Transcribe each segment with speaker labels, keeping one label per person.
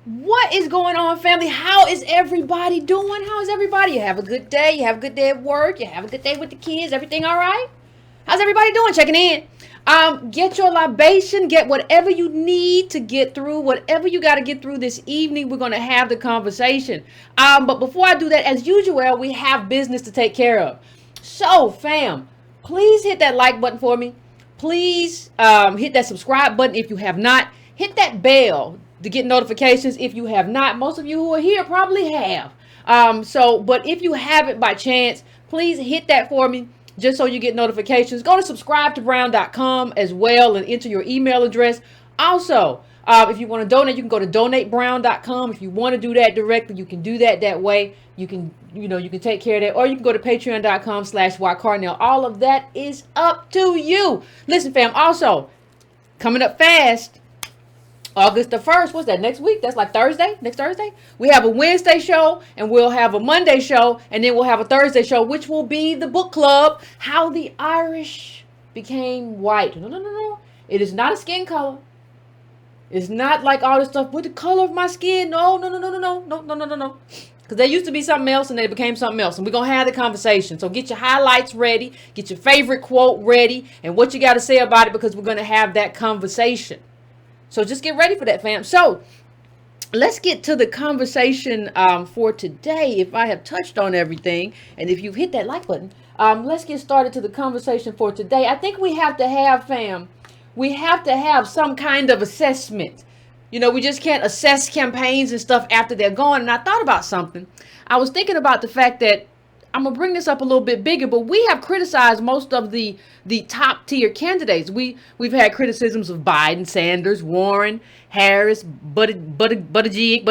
Speaker 1: What is going on, family? How is everybody doing? How is everybody? You have a good day. You have a good day at work. You have a good day with the kids. Everything all right? How's everybody doing? Checking in. Get your libation. Get whatever you need to get through. Whatever you got to get through this evening. We're gonna have the conversation. But before I do that, as usual, we have business to take care of. So, fam, please hit that like button for me. Please hit that subscribe button if you have not. Hit that bell to get notifications if you have not. Most of you who are here probably have. But if you haven't by chance, please hit that for me just so you get notifications. Go to subscribetobrown.com as well and enter your email address. Also, if you want to donate, you can go to donatebrown.com. If you want to do that directly, you can do that way. You can take care of that, or you can go to patreon.com/ycarnell. All of that is up to you. Listen, fam, also coming up fast, August the 1st, what's that, next week? That's like Thursday, next Thursday. We have a Wednesday show, and we'll have a Monday show, and then we'll have a Thursday show, which will be the book club, How the Irish Became White. No. It is not a skin color. It's not like all this stuff with the color of my skin. No. Because there used to be something else, and they became something else, and we're going to have the conversation. So get your highlights ready, get your favorite quote ready, and what you got to say about it, because we're going to have that conversation. So just get ready for that, fam. So let's get to the conversation for today. If I have touched on everything, and if you've hit that like button, let's get started to the conversation for today. I think we have to have, fam, we have to have some kind of assessment. We just can't assess campaigns and stuff after they're gone. And I thought about something. I was thinking about the fact that I'm going to bring this up a little bit bigger, but we have criticized most of the top tier candidates. We've had criticisms of Biden, Sanders, Warren, Harris, Buttigieg.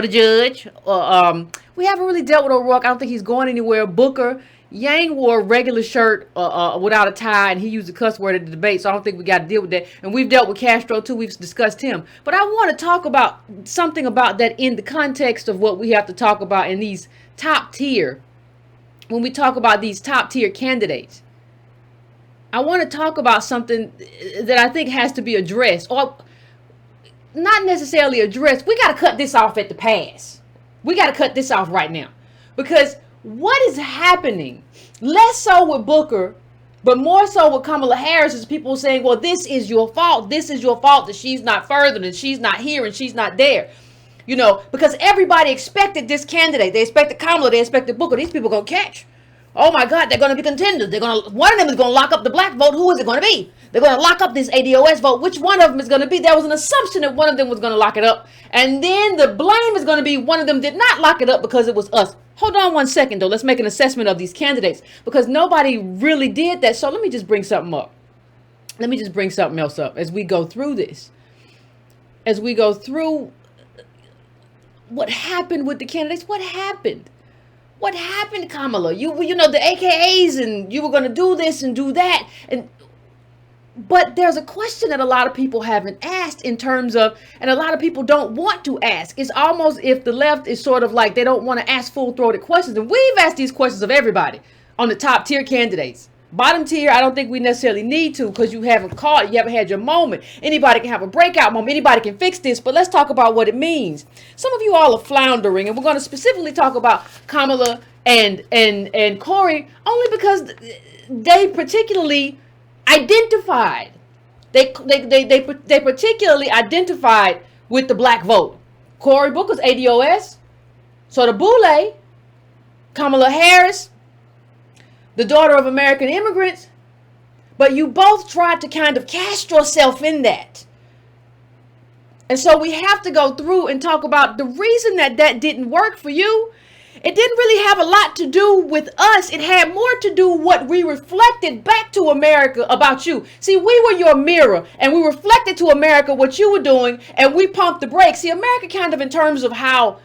Speaker 1: We haven't really dealt with O'Rourke. I don't think he's going anywhere. Booker, Yang wore a regular shirt without a tie, and he used a cuss word at the debate, so I don't think we got to deal with that. And we've dealt with Castro, too. We've discussed him. But I want to talk about something about that in the context of what we have to talk about in these top tier. When we talk about these top tier candidates, I want to talk about something that I think has to be addressed, or not necessarily addressed. We got to cut this off at the pass. We got to cut this off right now, because what is happening, less so with Booker, but more so with Kamala Harris, is people saying, well, this is your fault. This is your fault that she's not further, and she's not here, and she's not there. Because everybody expected this candidate. They expected Kamala. They expected Booker. These people going to catch. Oh, my God, they're going to be contenders. One of them is going to lock up the black vote. Who is it going to be? They're going to lock up this ADOS vote. Which one of them is going to be? There was an assumption that one of them was going to lock it up. And then the blame is going to be one of them did not lock it up because it was us. Hold on one second, though. Let's make an assessment of these candidates, because nobody really did that. So let me just bring something up. Let me just bring something else up as we go through this. As we go through what happened with the candidates. What happened? What happened, Kamala? You the AKAs, and you were going to do this and do that. But there's a question that a lot of people haven't asked in terms of, and a lot of people don't want to ask. It's almost if the left is sort of like they don't want to ask full-throated questions. And we've asked these questions of everybody on the top tier candidates. Bottom tier, I don't think we necessarily need to, because you haven't had your moment. Anybody can have a breakout moment. Anybody can fix this. But let's talk about what it means. Some of you all are floundering, and we're going to specifically talk about Kamala and Cory, only because they particularly identified. They particularly identified with the black vote. Cory Booker's ADOS. So the Boule, Kamala Harris, the daughter of American immigrants, but you both tried to kind of cast yourself in that. And so we have to go through and talk about the reason that didn't work for you. It didn't really have a lot to do with us. It had more to do with what we reflected back to America about you. See, we were your mirror, and we reflected to America what you were doing, and we pumped the brakes. See, America kind of in terms of how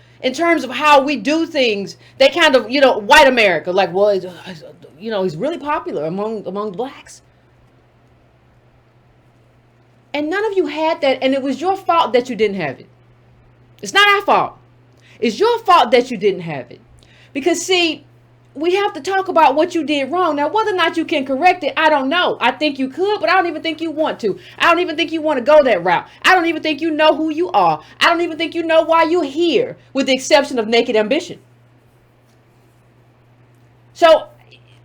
Speaker 1: we do things, they kind of, white America, like, well, he's really popular among blacks. And none of you had that, and it was your fault that you didn't have it. It's not our fault. It's your fault that you didn't have it. Because, see, we have to talk about what you did wrong. Now, whether or not you can correct it, I don't know. I think you could, but I don't even think you want to. I don't even think you want to go that route. I don't even think you know who you are. I don't even think you know why you're here, with the exception of naked ambition. So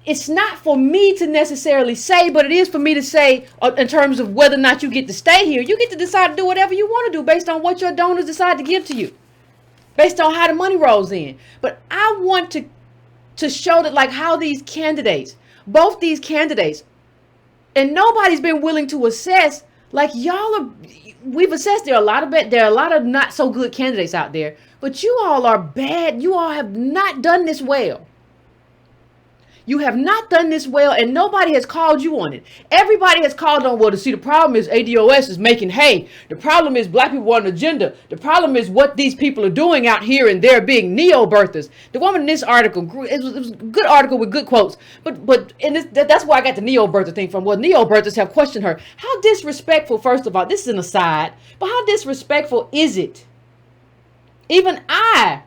Speaker 1: it's not for me to necessarily say, but it is for me to say in terms of whether or not you get to stay here. You get to decide to do whatever you want to do based on what your donors decide to give to you, based on how the money rolls in. But I want to show that, like, how these candidates, both these candidates, and nobody's been willing to assess, like, we've assessed there are a lot of not so good candidates out there, but you all are bad. You all have not done this well. You have not done this well, and nobody has called you on it. Everybody has called on, well, to see, the problem is ADOS is making hay. The problem is black people want an agenda. The problem is what these people are doing out here, and they're being neo-birthers. The woman in this article, it was a good article with good quotes, but that's where I got the neo-birther thing from. Well, neo-birthers have questioned her. How disrespectful, first of all, this is an aside, but how disrespectful is it? Even I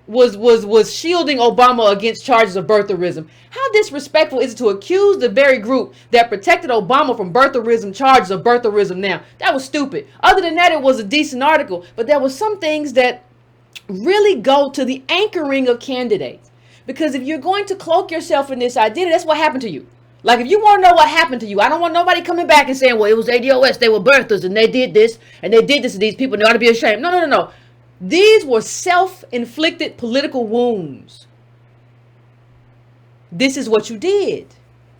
Speaker 1: was shielding Obama against charges of birtherism. How disrespectful is it to accuse the very group that protected Obama from birtherism charges of birtherism now? That was stupid. Other than that, it was a decent article, but there were some things that really go to the anchoring of candidates. Because if you're going to cloak yourself in this identity, that's what happened to you. Like, if you want to know what happened to you, I don't want nobody coming back and saying, well, it was ADOS, they were birthers, and they did this, and they did this to these people, and they ought to be ashamed. No. These were self-inflicted political wounds. This is what you did.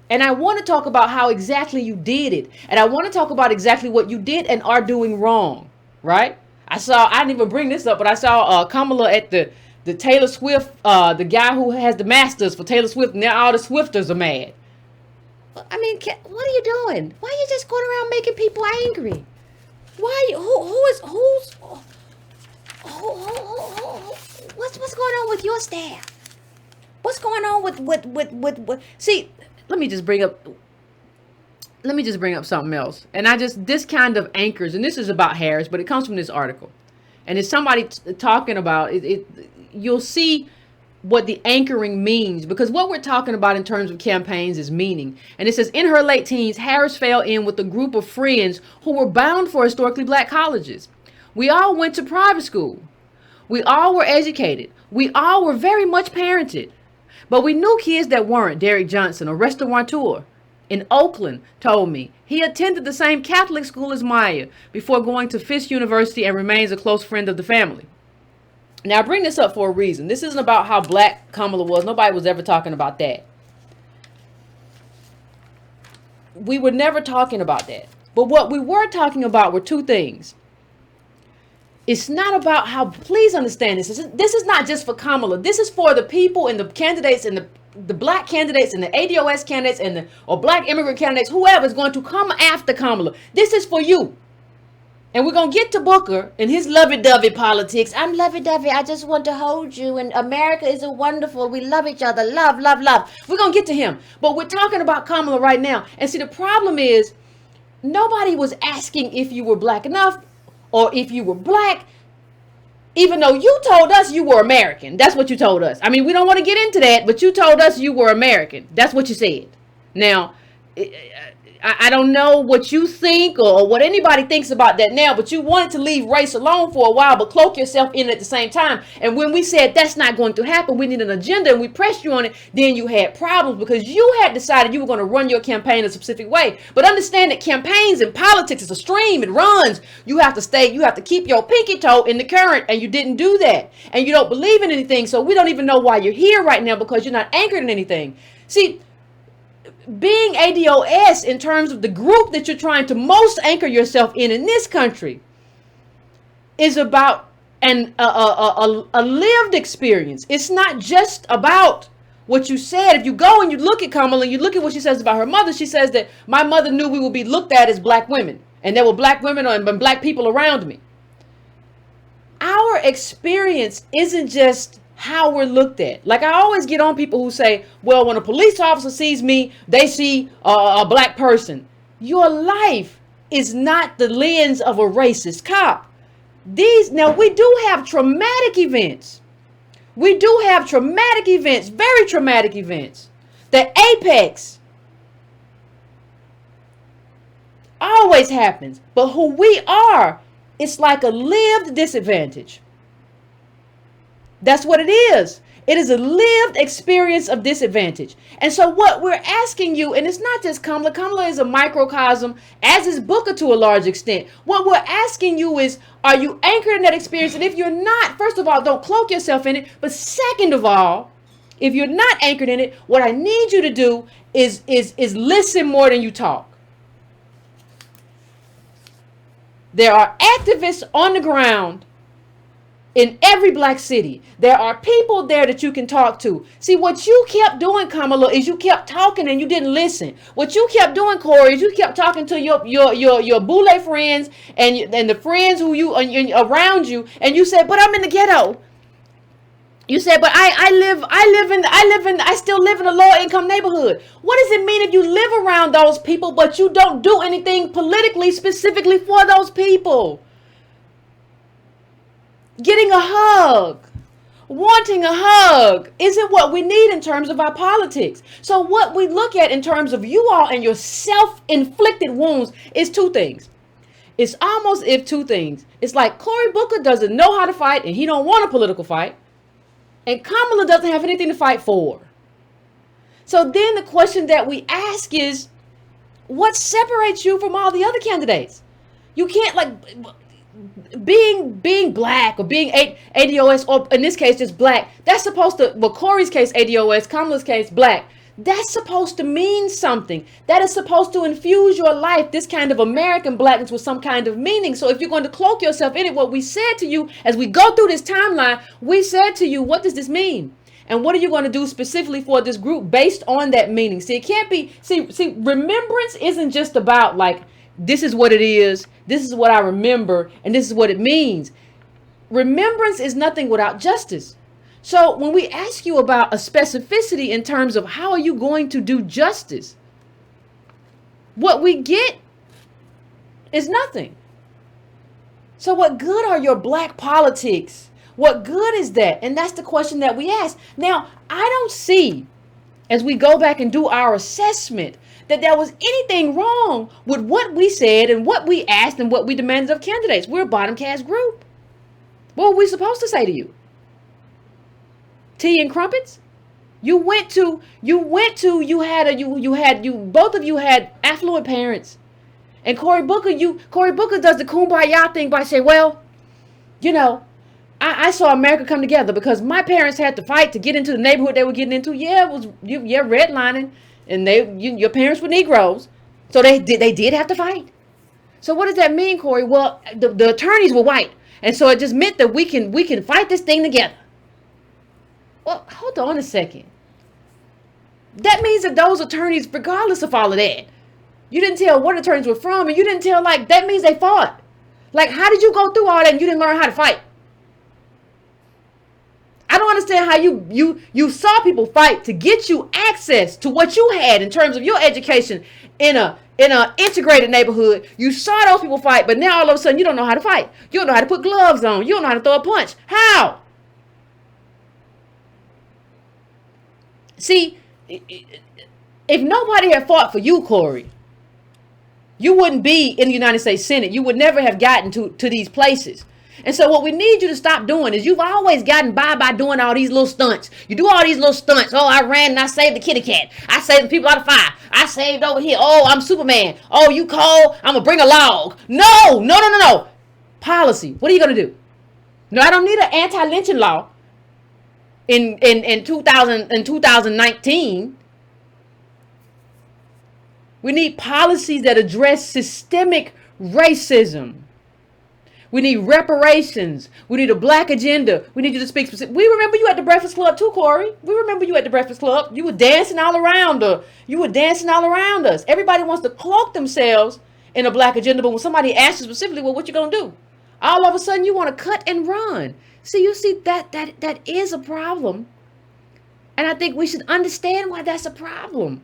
Speaker 1: And I want to talk about how exactly you did it. And I want to talk about exactly what you did and are doing wrong. Right? I didn't even bring this up, but I saw Kamala at the Taylor Swift, the guy who has the masters for Taylor Swift. Now all the Swifters are mad. I mean, what are you doing? Why are you just going around making people angry? What's going on with your staff? What's going on with see, let me just bring up something else. And this kind of anchors, and this is about Harris, but it comes from this article. And it's somebody talking about it. You'll see what the anchoring means, because what we're talking about in terms of campaigns is meaning. And it says, in her late teens, Harris fell in with a group of friends who were bound for historically black colleges. We all went to private school. We all were educated. We all were very much parented. But we knew kids that weren't. Derek Johnson, a restaurateur in Oakland, told me. He attended the same Catholic school as Maya before going to Fisk University and remains a close friend of the family. Now, I bring this up for a reason. This isn't about how black Kamala was. Nobody was ever talking about that. We were never talking about that. But what we were talking about were two things. It's not about how, please understand this. This is not just for Kamala. This is for the people and the candidates and the black candidates and the ADOS candidates and or black immigrant candidates, whoever is going to come after Kamala. This is for you. And we're going to get to Booker and his lovey-dovey politics. I'm lovey-dovey. I just want to hold you. And America is a wonderful. We love each other. Love, love, love. We're going to get to him. But we're talking about Kamala right now. And see, the problem is nobody was asking if you were black enough or if you were black, even though you told us you were American. That's what you told us. I mean, we don't want to get into that, but you told us you were American. That's what you said. Now, I don't know what you think or what anybody thinks about that now, but you wanted to leave race alone for a while, but cloak yourself in at the same time. And when we said that's not going to happen, we need an agenda, and we pressed you on it, then you had problems because you had decided you were going to run your campaign a specific way. But understand that campaigns and politics is a stream. It runs. You have to keep your pinky toe in the current, and you didn't do that. And you don't believe in anything, so we don't even know why you're here right now because you're not anchored in anything. See, being ADOS in terms of the group that you're trying to most anchor yourself in this country is about a lived experience. It's not just about what you said. If you go and you look at Kamala and you look at what she says about her mother, she says that my mother knew we would be looked at as black women, and there were black women and black people around me. Our experience isn't just how we're looked at. Like, I always get on people who say, well, when a police officer sees me, they see a black person. Your life is not the lens of a racist cop. Now, we do have traumatic events. We do have traumatic events, very traumatic events. The apex always happens. But who we are, it's like a lived disadvantage. That's what it is. It is a lived experience of disadvantage. And so what we're asking you, and it's not just Kamala. Kamala is a microcosm, as is Booker to a large extent. What we're asking you is, are you anchored in that experience? And if you're not, first of all, don't cloak yourself in it. But second of all, if you're not anchored in it, what I need you to do is listen more than you talk. There are activists on the ground in every black city. There are people there that you can talk to. See, what you kept doing, Kamala, is you kept talking and you didn't listen. What you kept doing, Cory, is you kept talking to your boule friends and the friends who you around you, and you said, "But I'm in the ghetto." You said, "But I still live in a low income neighborhood." What does it mean if you live around those people, but you don't do anything politically specifically for those people? Getting a hug, wanting a hug isn't what we need in terms of our politics. So what we look at in terms of you all and your self-inflicted wounds is two things. It's almost if two things. It's like Cory Booker doesn't know how to fight and he don't want a political fight. And Kamala doesn't have anything to fight for. So then the question that we ask is, what separates you from all the other candidates? You can't, like, being black or being ADOS, or in this case just black, that's supposed to, well, Cory's case ADOS, Kamala's case black, that's supposed to mean something. That is supposed to infuse your life, this kind of American blackness, with some kind of meaning. So if you're going to cloak yourself in it, what we said to you as we go through this timeline, we said to you, what does this mean? And what are you going to do specifically for this group based on that meaning? See, it can't be, see, remembrance isn't just about like, this is what it is, this is what I remember, and this is what it means. Remembrance is nothing without justice. So when we ask you about a specificity in terms of how are you going to do justice, what we get is nothing. So what good are your black politics? What good is that? And that's the question that we ask. Now, I don't see, as we go back and do our assessment, that there was anything wrong with what we said and what we asked and what we demanded of candidates. We're a bottom caste group. What were we supposed to say to you? Tea and crumpets? Both of you had affluent parents. And Cory Booker does the kumbaya thing by saying, well, you know, I saw America come together because my parents had to fight to get into the neighborhood they were getting into. Yeah, it was redlining. And your parents were Negroes, so they did have to fight. So what does that mean, Cory? Well, the attorneys were white, and so it just meant that we can fight this thing together. Well, hold on a second. That means that those attorneys, regardless of all of that, you didn't tell what attorneys were from, and you didn't tell, like, that means they fought. Like, how did you go through all that and you didn't learn how to fight? I don't understand how you saw people fight to get you access to what you had in terms of your education in a integrated neighborhood. You saw those people fight, but now all of a sudden you don't know how to fight. You don't know how to put gloves on. You don't know how to throw a punch. How? See, if nobody had fought for you, Cory, you wouldn't be in the United States Senate. You would never have gotten to these places. And so what we need you to stop doing is you've always gotten by doing all these little stunts. You do all these little stunts. Oh, I ran and I saved the kitty cat. I saved the people out of fire. I saved over here. Oh, I'm Superman. Oh, you call? I'm going to bring a log. No. Policy. What are you going to do? No, I don't need an anti-lynching law in 2019. We need policies that address systemic racism. We need reparations. We need a black agenda. We need you to speak specific. We remember you at the Breakfast Club too, Cory. We remember you at the Breakfast Club. You were dancing all around us. Everybody wants to cloak themselves in a black agenda, but when somebody asks you specifically, well, what you gonna do? All of a sudden you want to cut and run. See, you see that is a problem. And I think we should understand why that's a problem.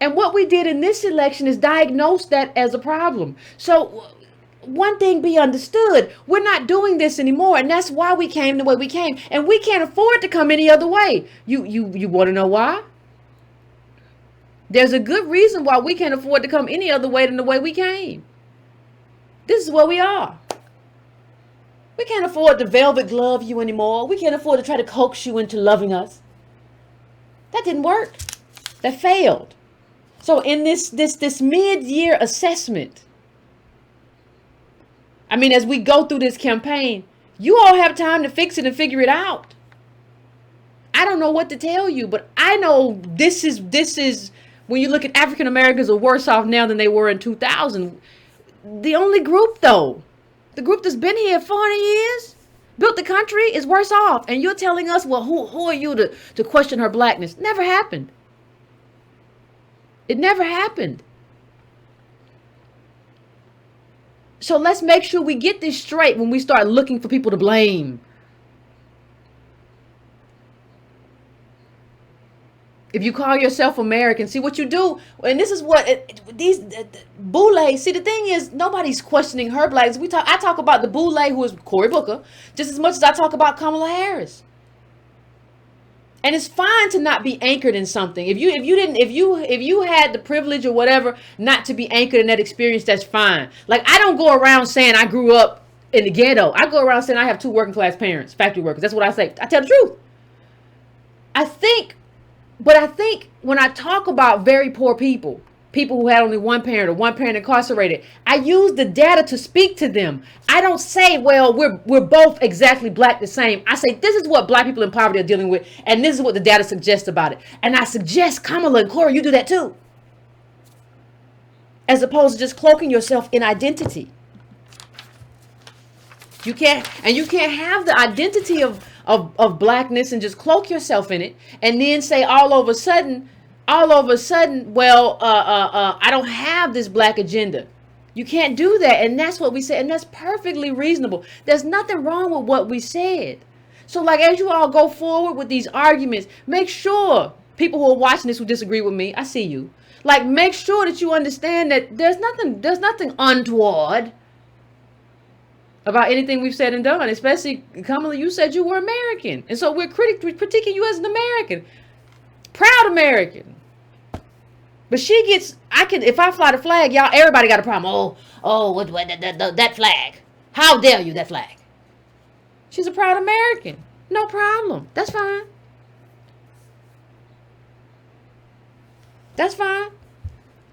Speaker 1: And what we did in this election is diagnose that as a problem. So one thing be understood. We're not doing this anymore, and that's why we came the way we came, and we can't afford to come any other way. You want to know why? There's a good reason why we can't afford to come any other way than the way we came. This is where we are. We can't afford to velvet glove you anymore. We can't afford to try to coax you into loving us. That didn't work. That failed. So in this mid-year assessment, I mean, as we go through this campaign, you all have time to fix it and figure it out. I don't know what to tell you, but I know this is when you look at African Americans are worse off now than they were in 2000. The only group, though, the group that's been here 40 years, built the country, is worse off. And you're telling us, well, who are you to question her blackness? Never happened. It never happened. So let's make sure we get this straight when we start looking for people to blame. If you call yourself American, see what you do. And this is what these Boule. See, the thing is, nobody's questioning her blackness. I talk about the Boule, who is Cory Booker, just as much as I talk about Kamala Harris. And it's fine to not be anchored in something. If you had the privilege or whatever not to be anchored in that experience, that's fine. Like, I don't go around saying I grew up in the ghetto. I go around saying I have two working class parents, factory workers. That's what I say. I tell the truth. I think when I talk about very poor people who had only one parent or one parent incarcerated, I use the data to speak to them. I don't say, well, we're both exactly black the same. I say, this is what black people in poverty are dealing with, and this is what the data suggests about it. And I suggest, Kamala and Cory, you do that too. As opposed to just cloaking yourself in identity. You can't have the identity of blackness and just cloak yourself in it and then say all of a sudden, well, I don't have this black agenda. You can't do that. And that's what we said. And that's perfectly reasonable. There's nothing wrong with what we said. So, like, as you all go forward with these arguments, make sure people who are watching this who disagree with me, I see you. Like, make sure that you understand that there's nothing untoward about anything we've said and done. Especially, Kamala, you said you were American. And so we're critiquing you as an American. Proud American. But she gets, if I fly the flag, y'all, everybody got a problem. What that flag. How dare you, that flag? She's a proud American. No problem. That's fine. That's fine.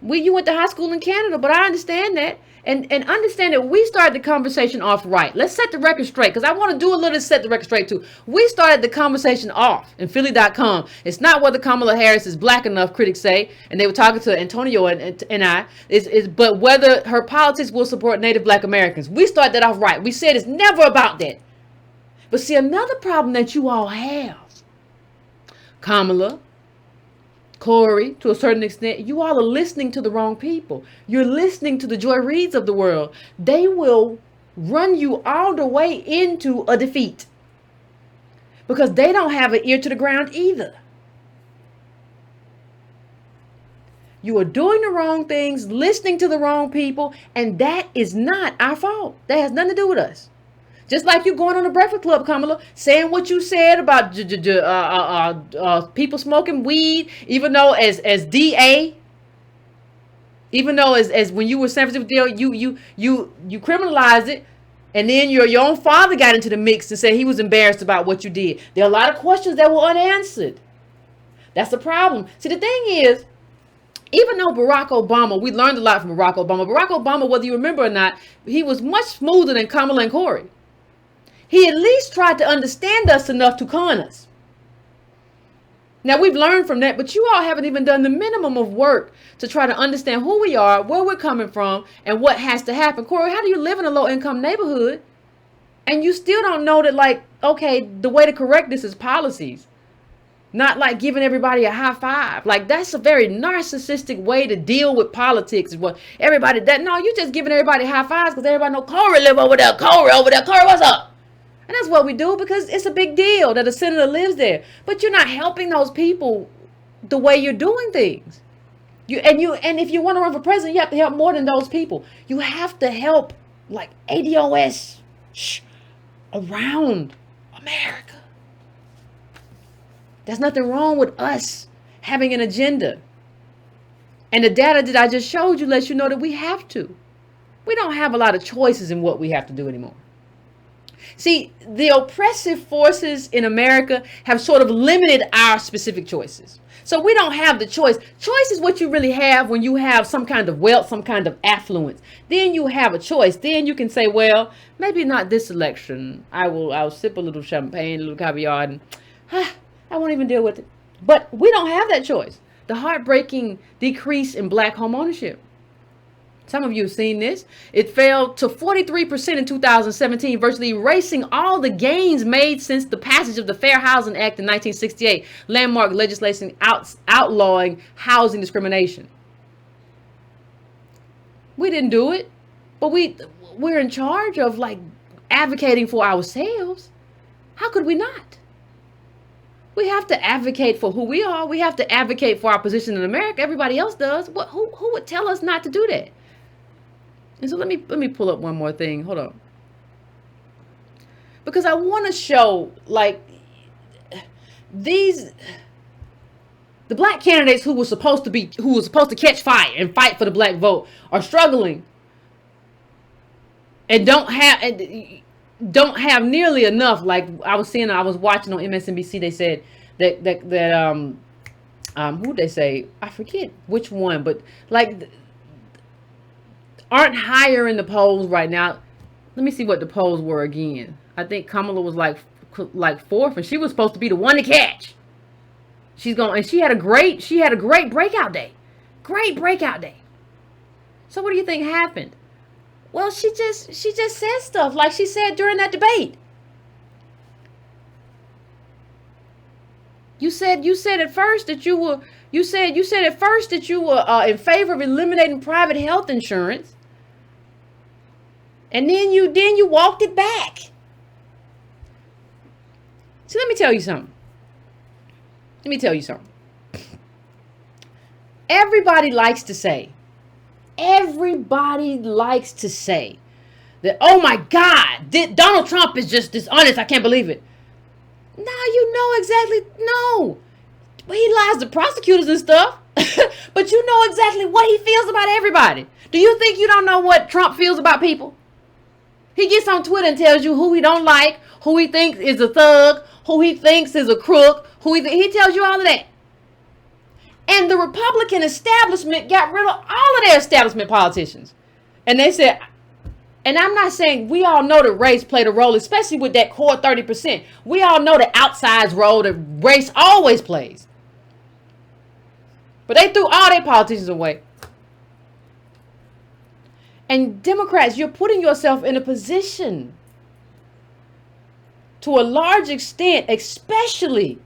Speaker 1: You went to high school in Canada, but I understand that. And understand that we started the conversation off right. Let's set the record straight, because I want to do a little to set the record straight too. We started the conversation off in Philly.com. It's not whether Kamala Harris is black enough, critics say, and they were talking to Antonio and I, but whether her politics will support Native Black Americans. We started that off right. We said it's never about that. But see, another problem that you all have, Kamala, Cory, to a certain extent, you all are listening to the wrong people. You're listening to the Joy Reids of the world. They will run you all the way into a defeat because they don't have an ear to the ground either. You are doing the wrong things, listening to the wrong people, and that is not our fault. That has nothing to do with us. Just like you going on the Breakfast Club, Kamala, saying what you said about people smoking weed, even though as DA, even though as when you were San Francisco, you criminalized it, and then your own father got into the mix and said he was embarrassed about what you did. There are a lot of questions that were unanswered. That's the problem. See, the thing is, even though Barack Obama, we learned a lot from Barack Obama. Barack Obama, whether you remember or not, he was much smoother than Kamala and Cory. He at least tried to understand us enough to con us. Now, we've learned from that, but you all haven't even done the minimum of work to try to understand who we are, where we're coming from, and what has to happen. Cory, how do you live in a low-income neighborhood and you still don't know that, like, okay, the way to correct this is policies, not like giving everybody a high five? Like, that's a very narcissistic way to deal with politics. What everybody no, you just giving everybody high fives because everybody know Cory live over there. Cory over there. Cory, what's up? And that's what we do because it's a big deal that a senator lives there. But you're not helping those people the way you're doing things. And if you want to run for president, you have to help more than those people. You have to help like ADOS around America. There's nothing wrong with us having an agenda. And the data that I just showed you lets you know that we have to. We don't have a lot of choices in what we have to do anymore. See, the oppressive forces in America have sort of limited our specific choices. So we don't have the choice. Choice is what you really have when you have some kind of wealth, some kind of affluence. Then you have a choice. Then you can say, well, maybe not this election. I'll sip a little champagne, a little caviar, and I won't even deal with it. But we don't have that choice. The heartbreaking decrease in black home ownership. Some of you have seen this. It fell to 43% in 2017, virtually erasing all the gains made since the passage of the Fair Housing Act in 1968, landmark legislation outlawing housing discrimination. We didn't do it, but we're in charge of like advocating for ourselves. How could we not? We have to advocate for who we are. We have to advocate for our position in America. Everybody else does. Who would tell us not to do that? And so let me pull up one more thing. Hold on. Because I want to show like the black candidates who were supposed to catch fire and fight for the black vote are struggling and don't have nearly enough. Like I was watching on MSNBC, they said that who'd they say? I forget which one, but like aren't higher in the polls right now. Let me see what the polls were again. I think Kamala was like fourth, and she was supposed to be the one to catch. She had a great breakout day. Great breakout day. So what do you think happened? Well, she just said stuff like she said during that debate. You said at first that you were in favor of eliminating private health insurance. And then you walked it back. So let me tell you something. Everybody likes to say that, oh my God, Donald Trump is just dishonest. I can't believe it. Now you know exactly. No. He lies to prosecutors and stuff. But you know exactly what he feels about everybody. Do you think you don't know what Trump feels about people? He gets on Twitter and tells you who he don't like, who he thinks is a thug, who he thinks is a crook, he tells you all of that. And the Republican establishment got rid of all of their establishment politicians. And they said, and I'm not saying, we all know that race played a role, especially with that core 30%. We all know the outsized role that race always plays. But they threw all their politicians away. And Democrats, you're putting yourself in a position to a large extent, especially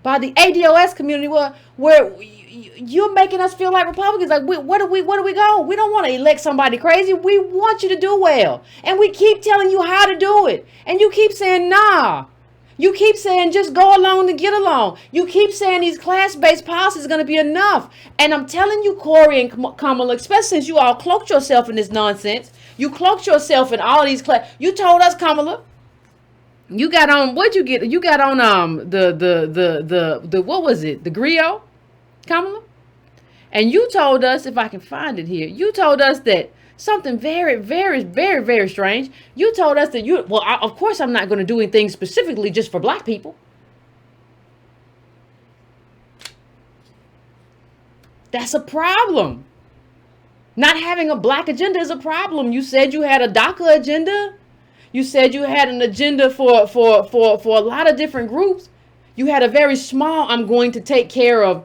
Speaker 1: by the ADOS community, where you're making us feel like Republicans. Like, where do we go? We don't want to elect somebody crazy. We want you to do well. And we keep telling you how to do it. And you keep saying, nah. You keep saying just go along to get along. You keep saying these class-based policies are going to be enough. And I'm telling you, Cory and Kamala, especially since you all cloaked yourself in this nonsense. You cloaked yourself in all these class. You told us, Kamala, you got on, what'd you get? You got on the what was it? The griot, Kamala? And you told us, if I can find it here, you told us that something very, very, very, very strange. You told us that of course I'm not going to do anything specifically just for black people. That's a problem. Not having a black agenda is a problem. You said you had a DACA agenda. You said you had an agenda for a lot of different groups. You had a very small, I'm going to take care of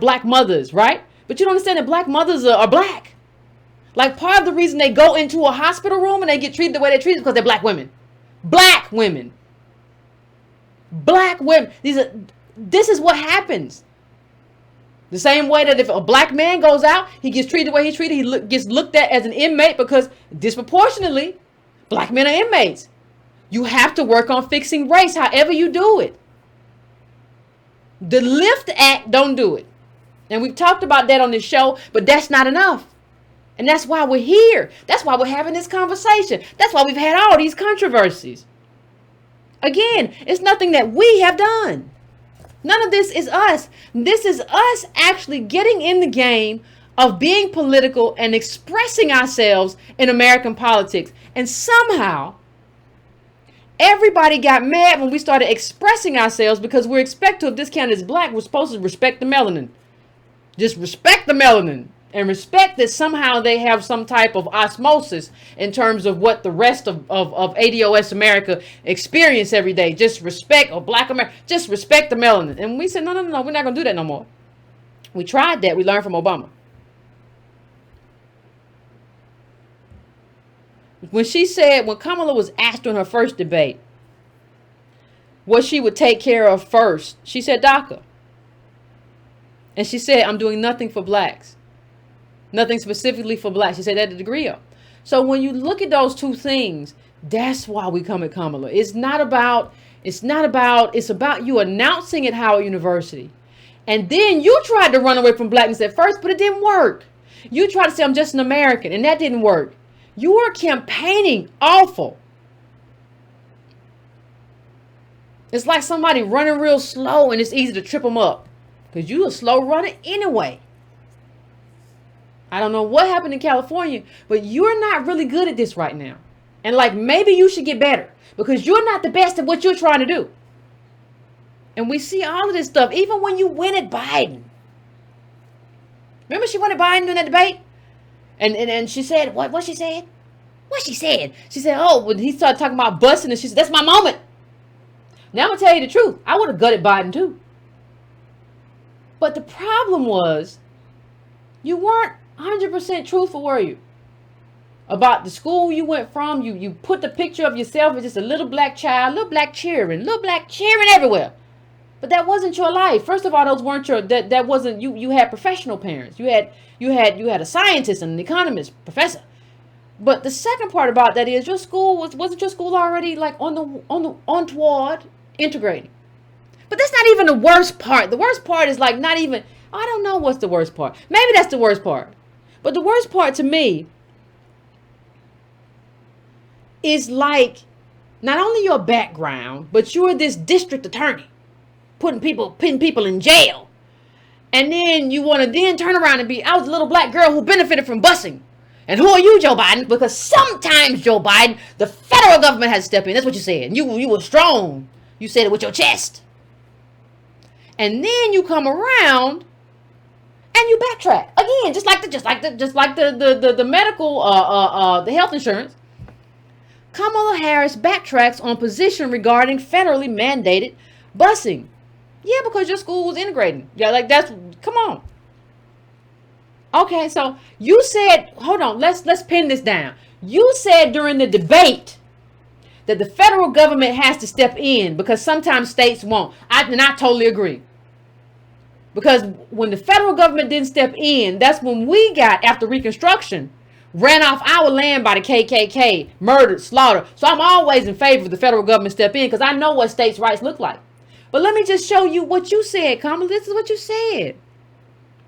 Speaker 1: black mothers, right? But you don't understand that black mothers are black. Like, part of the reason they go into a hospital room and they get treated the way they're treated is because they're black women. Black women. Black women. This is what happens. The same way that if a black man goes out, he gets treated the way he's treated. He gets looked at as an inmate because disproportionately, black men are inmates. You have to work on fixing race, however you do it. The Lift Act don't do it. And we've talked about that on this show, but that's not enough. And that's why we're here. That's why we're having this conversation. That's why we've had all these controversies. Again, it's nothing that we have done. None of this is us. This is us actually getting in the game of being political and expressing ourselves in American politics. And somehow, everybody got mad when we started expressing ourselves because we're expected, if this candidate is black, we're supposed to respect the melanin. Just respect the melanin. And respect that somehow they have some type of osmosis in terms of what the rest of ADOS America experience every day. Just respect, or black America, just respect the melanin. And we said, no, we're not going to do that no more. We tried that. We learned from Obama. When Kamala was asked during her first debate what she would take care of first, she said DACA. And she said, I'm doing nothing for blacks. Nothing specifically for blacks. She said that to degree of. So when you look at those two things, that's why we come at Kamala. It's about you announcing at Howard University. And then you tried to run away from blackness at first, but it didn't work. You tried to say, I'm just an American, and that didn't work. You were campaigning awful. It's like somebody running real slow and it's easy to trip them up because you a slow runner anyway. I don't know what happened in California, but you're not really good at this right now. And like, maybe you should get better because you're not the best at what you're trying to do. And we see all of this stuff, even when you win at Biden. Remember she won at Biden during that debate? And she said, what she said? What she said? She said, oh, when he started talking about busing, and she said, that's my moment. Now I'm going to tell you the truth. I would have gutted Biden too. But the problem was, you weren't 100% truthful, were you? About the school you went from, you put the picture of yourself as just a little black child, little black cheering everywhere. But that wasn't your life. First of all, those weren't your, that wasn't, you had professional parents. You had a scientist and an economist, professor. But the second part about that is your school wasn't your school already like on toward integrating. But that's not even the worst part. The worst part is like not even, I don't know what's the worst part. Maybe that's the worst part. But the worst part to me is like not only your background, but you're this district attorney putting people in jail. And then you want to then turn around and I was a little black girl who benefited from busing. And who are you, Joe Biden? Because sometimes, Joe Biden, the federal government has to step in. That's what you said. You were strong. You said it with your chest. And then you come around and you backtrack again, just like the medical the health insurance. Kamala Harris backtracks on position regarding federally mandated busing. Yeah, because your school was integrating. Yeah, like that's, come on. Okay, so you said, hold on, let's pin this down. You said during the debate that the federal government has to step in because sometimes states won't. And I totally agree. Because when the federal government didn't step in, that's when we got, after Reconstruction, ran off our land by the KKK, murdered, slaughtered. So I'm always in favor of the federal government step in because I know what states' rights look like. But let me just show you what you said, Kamala. This is what you said.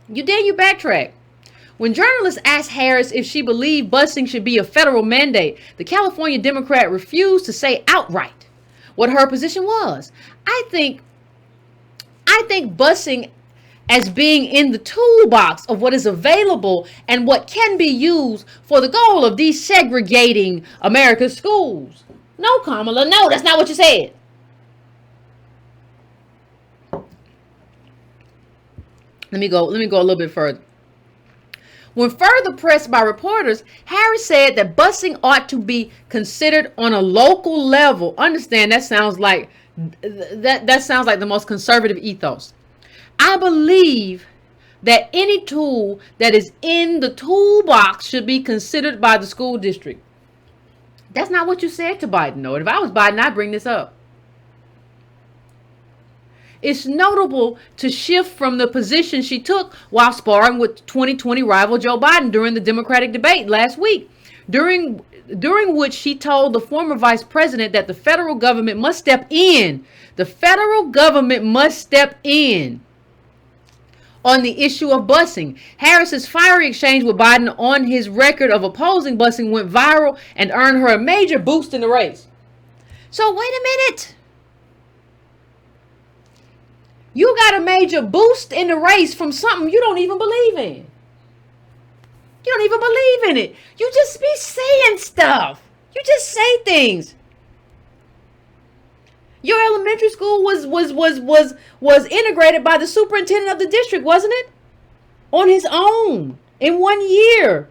Speaker 1: You backtrack. When journalists asked Harris if she believed busing should be a federal mandate, the California Democrat refused to say outright what her position was. I think busing as being in the toolbox of what is available and what can be used for the goal of desegregating America's schools. No, Kamala, no, that's not what you said. Let me go a little bit further. When further pressed by reporters, Harris said that busing ought to be considered on a local level. Understand, that sounds like the most conservative ethos. I believe that any tool that is in the toolbox should be considered by the school district. That's not what you said to Biden, though. If I was Biden, I'd bring this up. It's notable to shift from the position she took while sparring with 2020 rival Joe Biden during the Democratic debate last week, during which she told the former vice president that the federal government must step in. The federal government must step in on the issue of busing. Harris's fiery exchange with Biden on his record of opposing busing went viral and earned her a major boost in the race. So wait a minute. You got a major boost in the race from something you don't even believe in. You don't even believe in it. You just be saying stuff. You just say things. Your elementary school was integrated by the superintendent of the district, wasn't it? On his own in 1 year.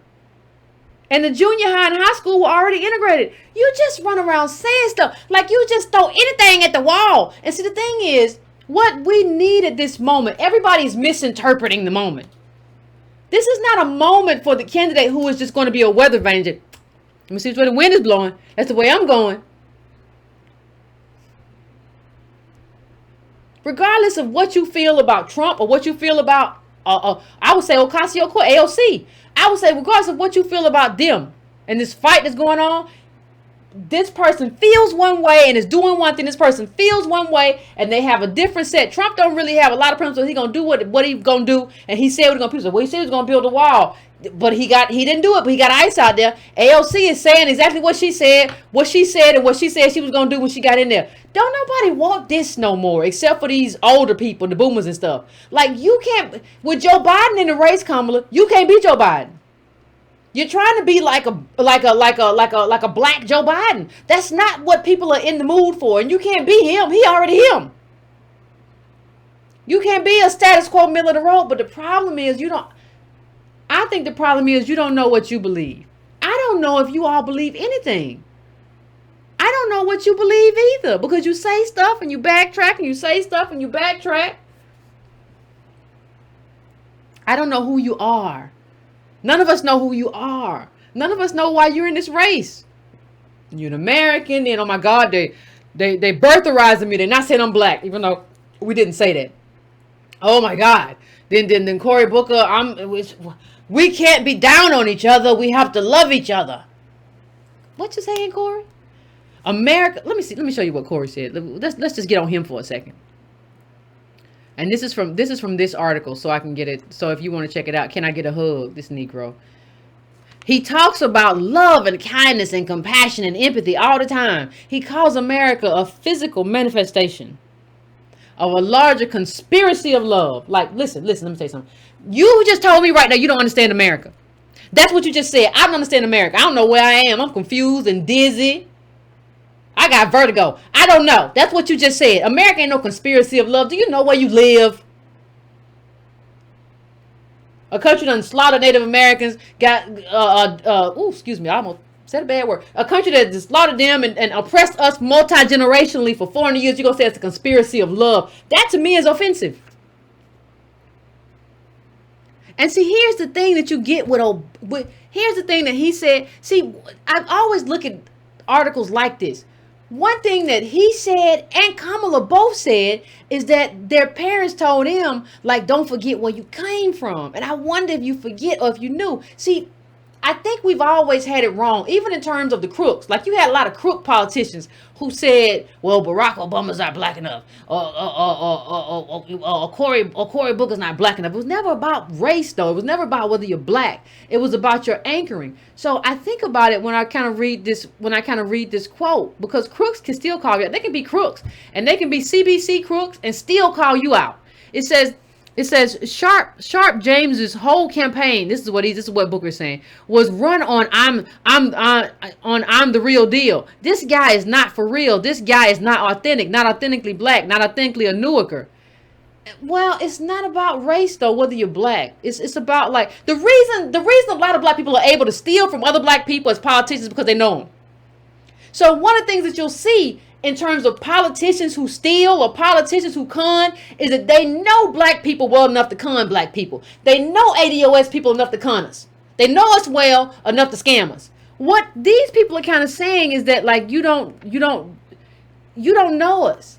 Speaker 1: And the junior high and high school were already integrated. You just run around saying stuff like you just throw anything at the wall. And see, the thing is, what we need at this moment, everybody's misinterpreting the moment. This is not a moment for the candidate who is just going to be a weather vane. Let me see which way the wind is blowing. That's the way I'm going. Regardless of what you feel about Trump or what you feel about, I would say Ocasio-Cortez, AOC. I would say regardless of what you feel about them and this fight that's going on, this person feels one way and is doing one thing. This person feels one way and they have a different set. Trump don't really have a lot of principles. He's going to do what he's going to do. And he said what he's going to do. Well, he said he was going to build a wall. But he didn't do it, but he got ice out there. AOC is saying exactly what she said and what she said she was going to do when she got in there. Don't nobody want this no more, except for these older people, the boomers and stuff. Like, you can't, with Joe Biden in the race, Kamala, you can't beat Joe Biden. You're trying to be like a black Joe Biden. That's not what people are in the mood for. And you can't be him. He already him. You can't be a status quo middle of the road. But the problem is I think the problem is you don't know what you believe. I don't know if you all believe anything. I don't know what you believe either, because you say stuff and you backtrack and you say stuff and you backtrack. I don't know who you are. None of us know who you are. None of us know why you're in this race. You're an American, and oh my God, they birtherizing me. They're not saying I'm black, even though we didn't say that. Oh my God. Then Cory Booker, we can't be down on each other. We have to love each other. What you saying, Cory? America. Let me show you what Cory said. Let's just get on him for a second. And this is from this article, so I can get it. So if you want to check it out, can I get a hug? This Negro. He talks about love and kindness and compassion and empathy all the time. He calls America a physical manifestation of a larger conspiracy of love. Like, listen, let me say something. You just told me right now you don't understand America. That's what you just said. I don't understand America. I don't know where I am. I'm confused and dizzy. I got vertigo. I don't know. That's what you just said. America ain't no conspiracy of love. Do you know where you live? A country done slaughtered Native Americans. Got, excuse me. I almost said a bad word. A country that just slaughtered them and oppressed us multi-generationally for 400 years. You're going to say it's a conspiracy of love. That to me is offensive. And see, here's the thing that you get here's the thing that he said. See, I always look at articles like this. One thing that he said and Kamala both said is that their parents told them, like, don't forget where you came from. And I wonder if you forget or if you knew. See, I think we've always had it wrong, even in terms of the crooks. Like, you had a lot of crook politicians who said, well, Barack Obama's not black enough, or Cory Booker's not black enough. It was never about race, though. It was never about whether you're black. It was about your anchoring. So I think about it when I kind of read this quote, because crooks can still call you out. They can be crooks, and they can be CBC crooks and still call you out. It says Sharp James's whole campaign, this is what Booker's saying, was run on I'm the real deal. This guy is not for real. This guy is not authentic, not authentically black, not authentically a Newarker. Well, it's not about race though, whether you're black. It's about, like, the reason a lot of black people are able to steal from other black people as politicians is because they know them. So one of the things that you'll see in terms of politicians who steal or politicians who con is that they know black people well enough to con black people. They know ADOS people enough to con us. They know us well enough to scam us. What these people are kind of saying is that, like, you don't know us.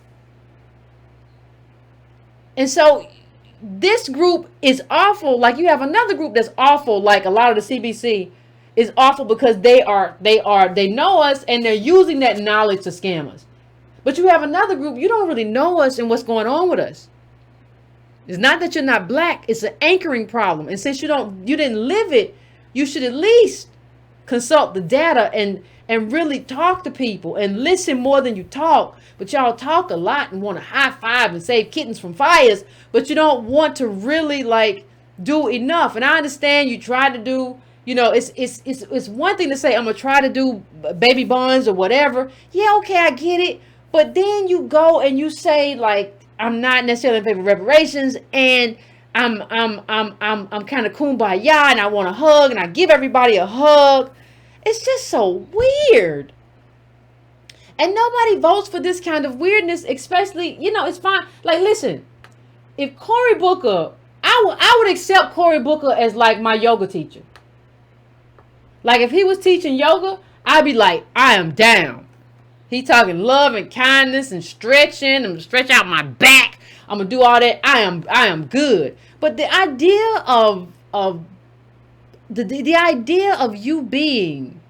Speaker 1: And so this group is awful. Like, you have another group that's awful, like a lot of the CBC is awful because they know us and they're using that knowledge to scam us. But you have another group, you don't really know us and what's going on with us. It's not that you're not black. It's an anchoring problem. And since you didn't live it, you should at least consult the data and really talk to people and listen more than you talk. But y'all talk a lot and want to high five and save kittens from fires, but you don't want to really like do enough. And I understand you try to do, it's one thing to say I'm gonna try to do baby bonds or whatever. Yeah, okay, I get it. But then you go and you say like I'm not necessarily in favor of reparations, and I'm kind of kumbaya, and I want a hug, and I give everybody a hug. It's just so weird. And nobody votes for this kind of weirdness, especially, it's fine. Like, listen, if Cory Booker, I would accept Cory Booker as like my yoga teacher. Like if he was teaching yoga, I'd be like, I am down. He talking love and kindness and stretching. I'm gonna stretch out my back. I'm gonna do all that. I am good. But the idea of the idea of you being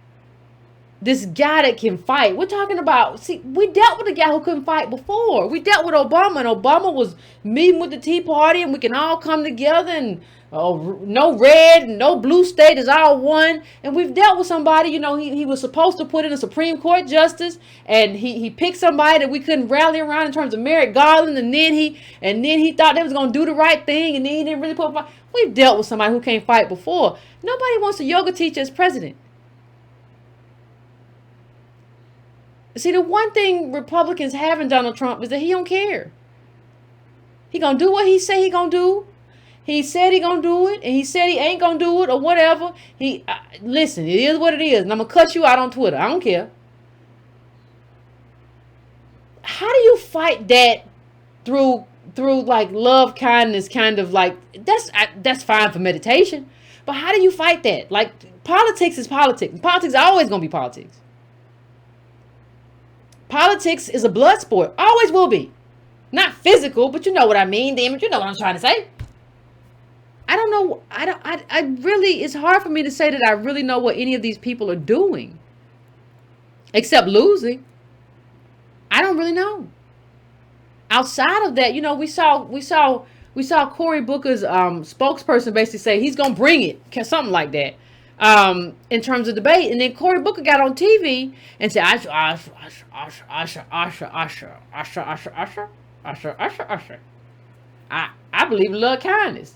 Speaker 1: this guy that can fight. We're talking about, see, we dealt with a guy who couldn't fight before. We dealt with Obama, and Obama was meeting with the Tea Party, and we can all come together, and no red and no blue state is all one. And we've dealt with somebody, he was supposed to put in a Supreme Court justice, and he picked somebody that we couldn't rally around in terms of Merrick Garland, and then he thought they was gonna do the right thing, and then he didn't really put. We've dealt with somebody who can't fight before. Nobody wants a yoga teacher as president. See, the one thing Republicans have in Donald Trump is that he don't care. He gonna do what he say he gonna do. He said he gonna do it, and he said he ain't gonna do it, or whatever. Listen, it is what it is, and I'm gonna cut you out on Twitter. I don't care. How do you fight that through like love, kindness, kind of like that's fine for meditation, but how do you fight that? Like politics is politics. And politics is always gonna be politics. Politics is a blood sport. Always will be. Not physical, but you know what I mean, damn it. You know what I'm trying to say. I don't know. I really, it's hard for me to say that I really know what any of these people are doing. Except losing. I don't really know. Outside of that, we saw Cory Booker's spokesperson basically say he's going to bring it. Something like that. In terms of debate, and then Cory Booker got on TV and said, Usher. I believe in love, kindness.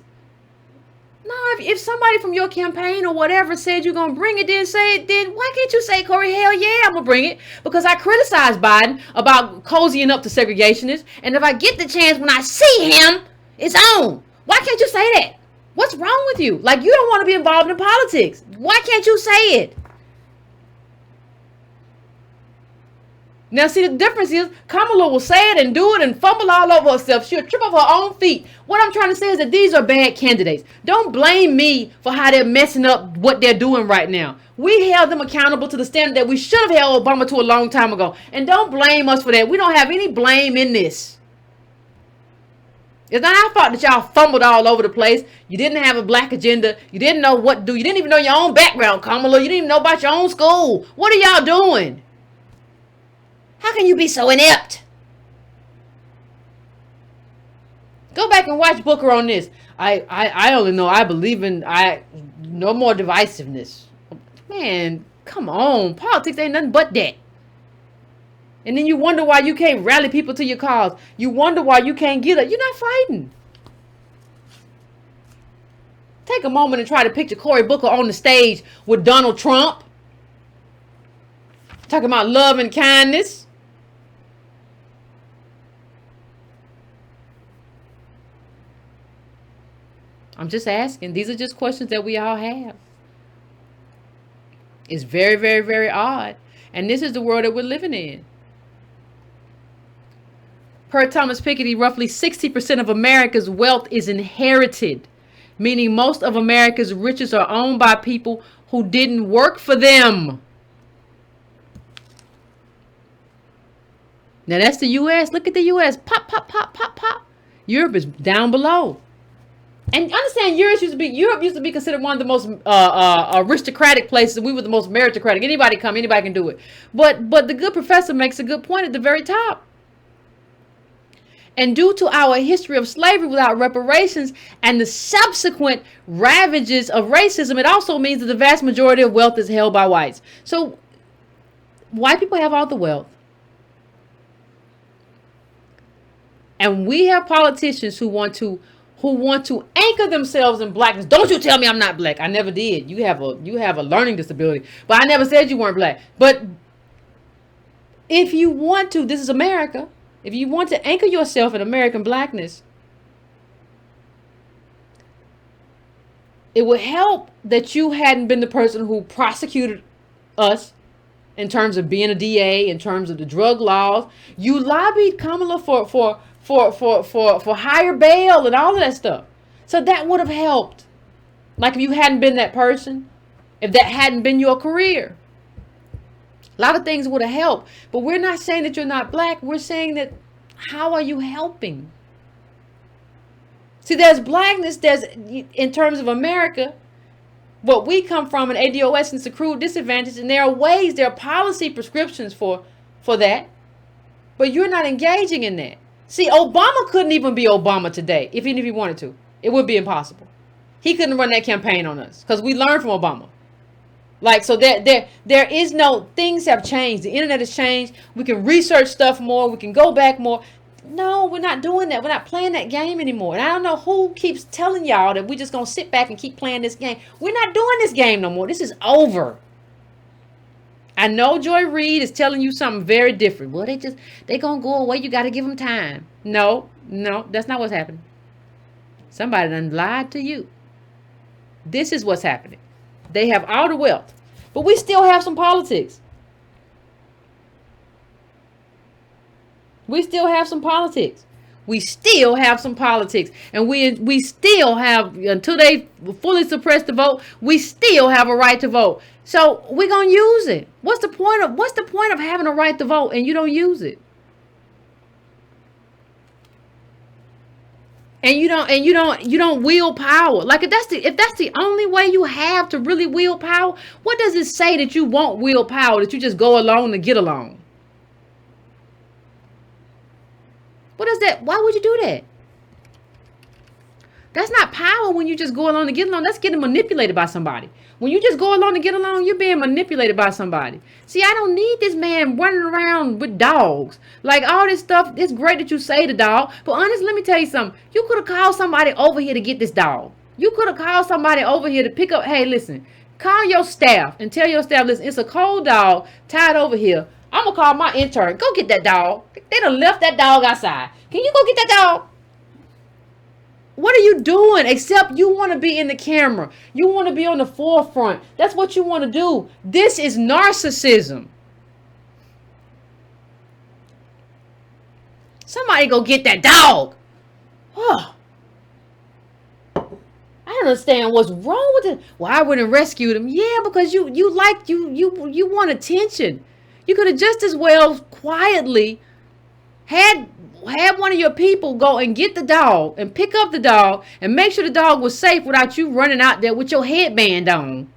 Speaker 1: No, if somebody from your campaign or whatever said you're gonna bring it, then say it. Then why can't you say, Cory, hell yeah, I'm gonna bring it? Because I criticized Biden about cozying up to segregationists, and if I get the chance when I see him, it's on. Why can't you say that? What's wrong with you? Like, you don't want to be involved in politics. Why can't you say it? Now, see, the difference is Kamala will say it and do it and fumble all over herself. She'll trip over her own feet. What I'm trying to say is that these are bad candidates. Don't blame me for how they're messing up what they're doing right now. We held them accountable to the standard that we should have held Obama to a long time ago. And don't blame us for that. We don't have any blame in this. It's not our fault that y'all fumbled all over the place. You didn't have a black agenda. You didn't know what to do. You didn't even know your own background, Kamala. You didn't even know about your own school. What are y'all doing? How can you be so inept? Go back and watch Booker on this. I only know I believe in no more divisiveness. Man, come on. Politics ain't nothing but that. And then you wonder why you can't rally people to your cause. You wonder why you can't get it. You're not fighting. Take a moment and try to picture Cory Booker on the stage with Donald Trump. Talking about love and kindness. I'm just asking. These are just questions that we all have. It's very, very, very odd. And this is the world that we're living in. Per Thomas Piketty, roughly 60% of America's wealth is inherited, meaning most of America's riches are owned by people who didn't work for them. Now that's the U.S. Look at the U.S. Pop, pop, pop, pop, pop. Europe is down below. And understand, Europe used to be considered one of the most aristocratic places. We were the most meritocratic. Anybody come, anybody can do it. But the good professor makes a good point at the very top. And due to our history of slavery without reparations and the subsequent ravages of racism, it also means that the vast majority of wealth is held by whites. So white people have all the wealth. And we have politicians who want to anchor themselves in blackness. Don't you tell me I'm not black. I never did. You have a learning disability. But I never said you weren't black. But if you want to, this is America. If you want to anchor yourself in American blackness, it would help that you hadn't been the person who prosecuted us in terms of being a DA, in terms of the drug laws. You lobbied Kamala for higher bail and all of that stuff. So that would have helped. Like if you hadn't been that person, if that hadn't been your career. A lot of things would have helped. But we're not saying that you're not black. We're saying that how are you helping? See, there's blackness, there's, in terms of America, what we come from, an ADOS and it's accrued disadvantage, and there are ways, there are policy prescriptions for that. But you're not engaging in that. See, Obama couldn't even be Obama today, even if he wanted to. It would be impossible. He couldn't run that campaign on us because we learned from Obama. Like, so there is no, things have changed. The internet has changed. We can research stuff more. We can go back more. No, we're not doing that. We're not playing that game anymore. And I don't know who keeps telling y'all that we're just going to sit back and keep playing this game. We're not doing this game no more. This is over. I know Joy Reid is telling you something very different. Well, they going to go away. You got to give them time. No, that's not what's happening. Somebody done lied to you. This is what's happening. They have all the wealth, but we still have some politics. We still have some politics. We still have some politics. And we still have, until they fully suppress the vote, we still have a right to vote. So we're going to use it. What's the point of having a right to vote and you don't use it? And you don't wield power. Like if that's the only way you have to really wield power, what does it say that you won't wield power, that you just go along to get along? What is that? Why would you do that? That's not power when you just go along to get along. That's getting manipulated by somebody. When you just go along to get along, you're being manipulated by somebody. See, I don't need this man running around with dogs. Like all this stuff, it's great that you say the dog. But honestly, let me tell you something. You could have called somebody over here to get this dog. You could have called somebody over here to pick up. Hey, listen, call your staff and tell your staff, listen, it's a cold dog tied over here. I'm going to call my intern. Go get that dog. They done left that dog outside. Can you go get that dog? What are you doing? Except you want to be in the camera. You want to be on the forefront. That's what you want to do. This is narcissism. Somebody go get that dog. Oh. I don't understand what's wrong with it. Well, I wouldn't rescue them. Yeah, because you want attention. You could have just as well quietly had one of your people go and get the dog and pick up the dog and make sure the dog was safe without you running out there with your headband on.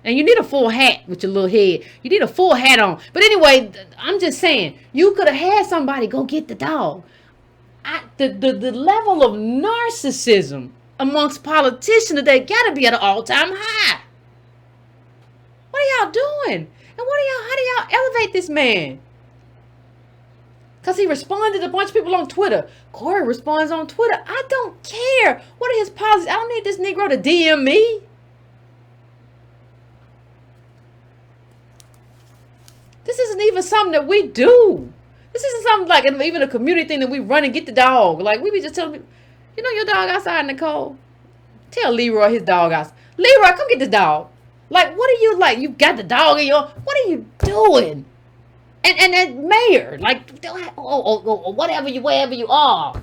Speaker 1: And you need a full hat with your little head. You need a full hat on. But anyway, I'm just saying, you could have had somebody go get the dog. The level of narcissism amongst politicians today got to be at an all-time high. What are y'all doing? And how do y'all elevate this man? Because he responded to a bunch of people on Twitter. Cory responds on Twitter. I don't care. What are his policies? I don't need this Negro to DM me. This isn't even something that we do. This isn't something like even a community thing that we run and get the dog. Like we be just telling people, you know your dog outside in the cold? Tell Leroy his dog outside. Leroy, come get this dog. Like, what are you like? You got the dog in your, what are you doing? And mayor, like, wherever you are.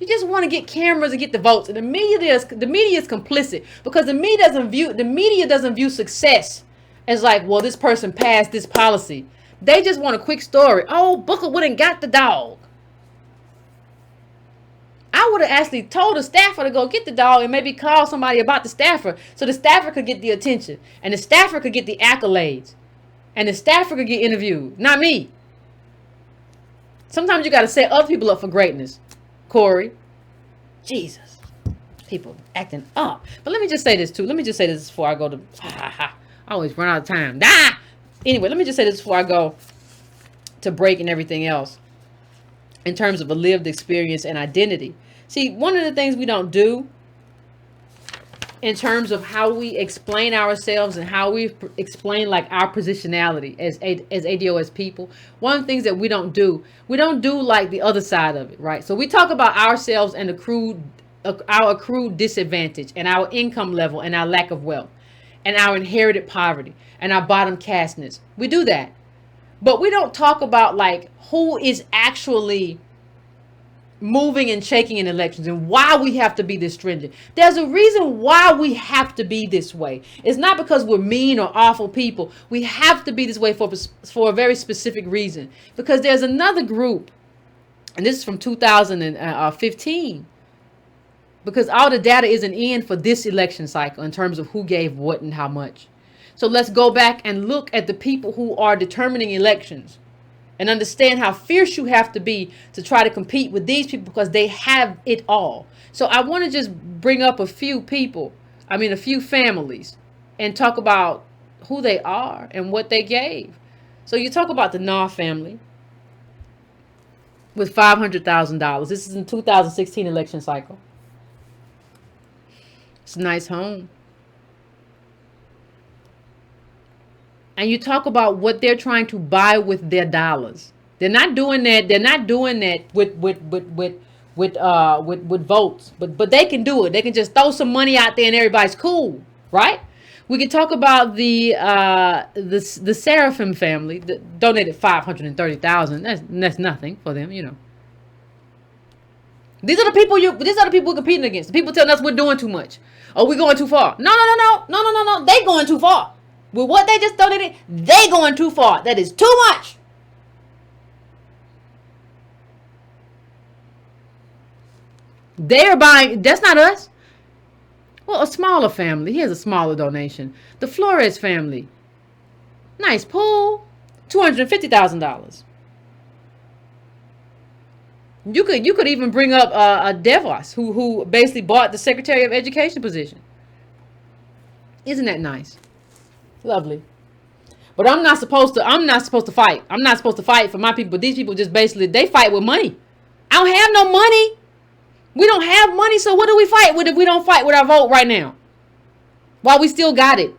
Speaker 1: You just want to get cameras and get the votes. And the media is complicit because the media doesn't view success as like, well, this person passed this policy. They just want a quick story. Oh, Booker went and got the dog. I would have actually told the staffer to go get the dog and maybe call somebody about the staffer so the staffer could get the attention and the staffer could get the accolades and the staffer could get interviewed, not me. Sometimes you got to set other people up for greatness. Cory, Jesus, people acting up. But let me just say this too. Let me just say this before I go to. I always run out of time. Anyway, let me just say this before I go to break and everything else. In terms of a lived experience and identity. See, one of the things we don't do in terms of how we explain ourselves and how we explain like our positionality as ADOS people, one of the things that we don't do like the other side of it, right? So we talk about ourselves and our accrued disadvantage and our income level and our lack of wealth and our inherited poverty and our bottom castness. We do that. But we don't talk about like who is actually moving and shaking in elections and why we have to be this stringent. There's a reason why we have to be this way. It's not because we're mean or awful people. We have to be this way for a very specific reason. Because there's another group, and this is from 2015, because all the data isn't in for this election cycle in terms of who gave what and how much. So let's go back and look at the people who are determining elections and understand how fierce you have to be to try to compete with these people because they have it all. So I want to just bring up a few people, a few families, and talk about who they are and what they gave. So you talk about the Nah family with $500,000. This is in 2016 election cycle. It's a nice home. And you talk about what they're trying to buy with their dollars. They're not doing that. They're not doing that with votes. But they can do it. They can just throw some money out there and everybody's cool, right? We can talk about the Seraphim family that donated $530,000. That's nothing for them, you know. These are the people we're competing against. The people telling us we're doing too much. Oh, we're going too far. No. They going too far. With what they just donated, they going too far. That is too much. They're buying. That's not us. Well, a smaller family. Here's a smaller donation. The Flores family. Nice pool. $250,000. You could even bring up DeVos, who basically bought the Secretary of Education position. Isn't that nice? Lovely. But I'm not supposed to fight. I'm not supposed to fight for my people. But these people just basically, they fight with money. I don't have no money. We don't have money. So what do we fight with if we don't fight with our vote right now? While we still got it.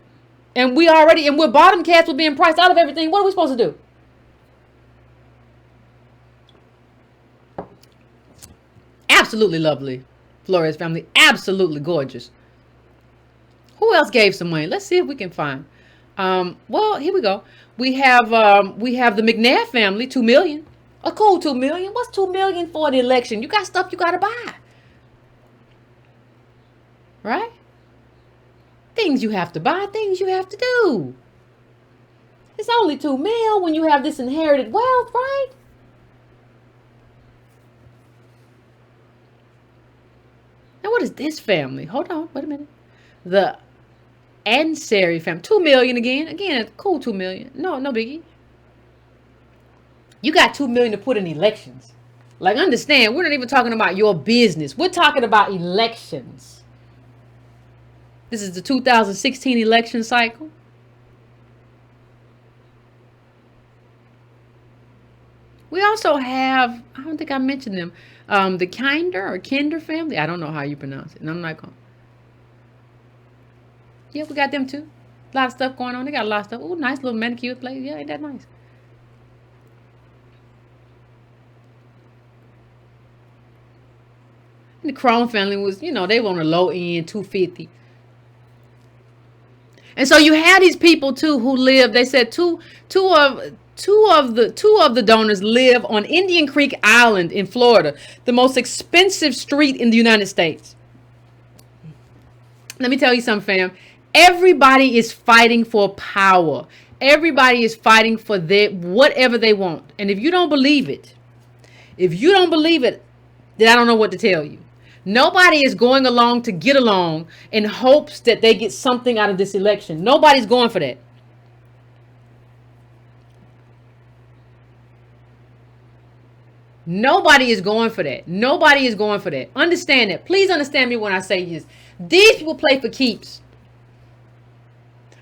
Speaker 1: And we're bottom cast with being priced out of everything. What are we supposed to do? Absolutely lovely. Flores family. Absolutely gorgeous. Who else gave some money? Let's see if we can find. Well, here we go. We have the McNair family, $2 million. A cool $2 million. What's $2 million for an election? You got stuff you got to buy, right? Things you have to buy, things you have to do. It's only $2 million when you have this inherited wealth, right? Now, what is this family? Hold on, wait a minute. The Ansari family, $2 million again, cool $2 million. No biggie. You got $2 million to put in elections. Like, understand, we're not even talking about your business. We're talking about elections. This is the 2016 election cycle. We also have, I don't think I mentioned them, the Kinder family. I don't know how you pronounce it, and I'm not going. Yeah, we got them too. A lot of stuff going on. They got a lot of stuff. Oh, nice little manicure place. Yeah, ain't that nice? And the Crone family was, they were on the low end, $250. And so you had these people too who live. They said two of the donors live on Indian Creek Island in Florida, the most expensive street in the United States. Let me tell you something, fam. Everybody is fighting for power. Everybody is fighting for whatever they want. And if you don't believe it, then I don't know what to tell you. Nobody is going along to get along in hopes that they get something out of this election. Nobody's going for that. Nobody is going for that. Nobody is going for that. Understand that. Please understand me when I say this. These people play for keeps.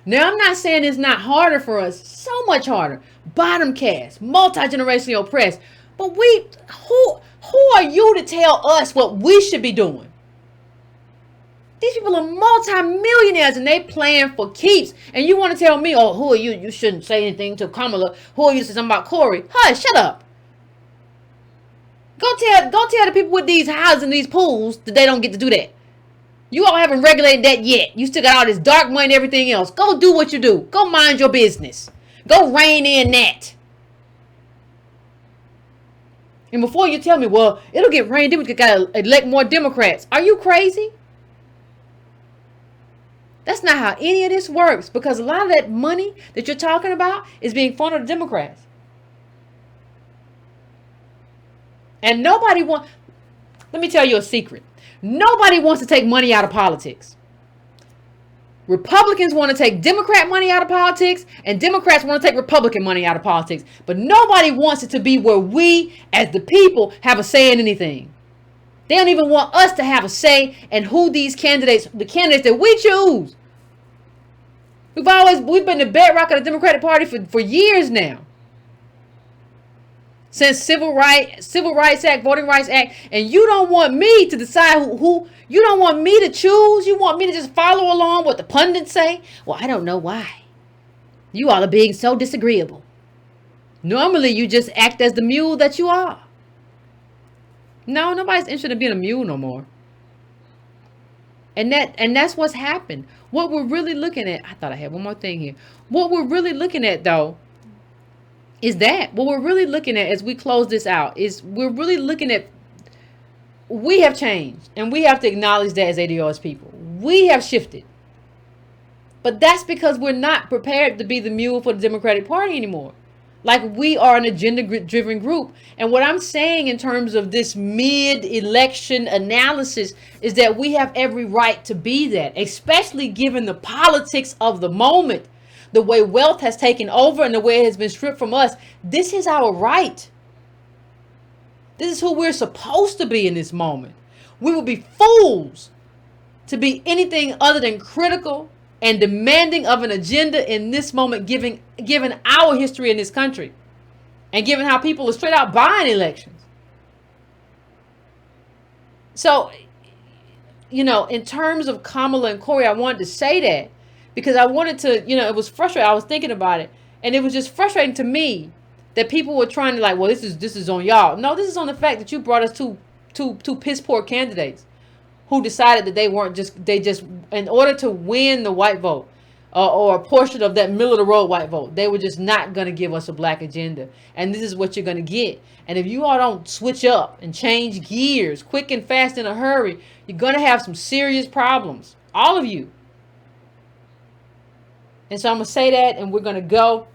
Speaker 1: Now, I'm not saying it's not harder for us. So much harder. Bottom caste, multi-generationally oppressed. But who are you to tell us what we should be doing? These people are multi-millionaires and they playing for keeps. And you want to tell me, oh, who are you? You shouldn't say anything to Kamala. Who are you to say something about Cory? Hush, shut up. Go tell the people with these houses and these pools that they don't get to do that. You all haven't regulated that yet. You still got all this dark money and everything else. Go do what you do. Go mind your business. Go rein in that. And before you tell me, well, it'll get reined in, we gotta elect more Democrats. Are you crazy? That's not how any of this works, because a lot of that money that you're talking about is being funneled to Democrats. And nobody wants, let me tell you a secret. Nobody wants to take money out of politics. Republicans want to take Democrat money out of politics, and Democrats want to take Republican money out of politics. But nobody wants it to be where we, as the people, have a say in anything. They don't even want us to have a say in who the candidates that we choose. We've been the bedrock of the Democratic Party for years now. Since Civil Rights Act, Voting Rights Act, and you don't want me to decide who you don't want me to choose. You want me to just follow along what the pundits say? Well, I don't know why. You all are being so disagreeable. Normally, you just act as the mule that you are. No, nobody's interested in being a mule no more. And that's what's happened. What we're really looking at, I thought I had one more thing here. What we're really looking at, though, is that what we're really looking at as we close this out is we're really looking at, we have changed, and we have to acknowledge that as ADOS people. We have shifted. But that's because we're not prepared to be the mule for the Democratic Party anymore. Like, we are an agenda-driven group. And what I'm saying in terms of this mid-election analysis is that we have every right to be that, especially given the politics of the moment, the way wealth has taken over and the way it has been stripped from us. This is our right. This is who we're supposed to be in this moment. We would be fools to be anything other than critical and demanding of an agenda in this moment, given our history in this country and given how people are straight out buying elections. So, in terms of Kamala and Cory, I wanted to say that because I wanted to, it was frustrating. I was thinking about it, and it was just frustrating to me that people were trying to well, this is on y'all. No, this is on the fact that you brought us two piss poor candidates who decided that they just in order to win the white vote or a portion of that middle of the road white vote, they were just not going to give us a black agenda. And this is what you're going to get. And if you all don't switch up and change gears quick and fast in a hurry, you're going to have some serious problems. All of you. And so I'm going to say that, and we're going to go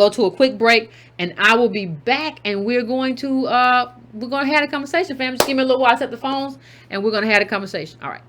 Speaker 1: to a quick break, and I will be back, and we're going to have a conversation, fam. Just give me a little while, set the phones, and we're going to have a conversation. All right.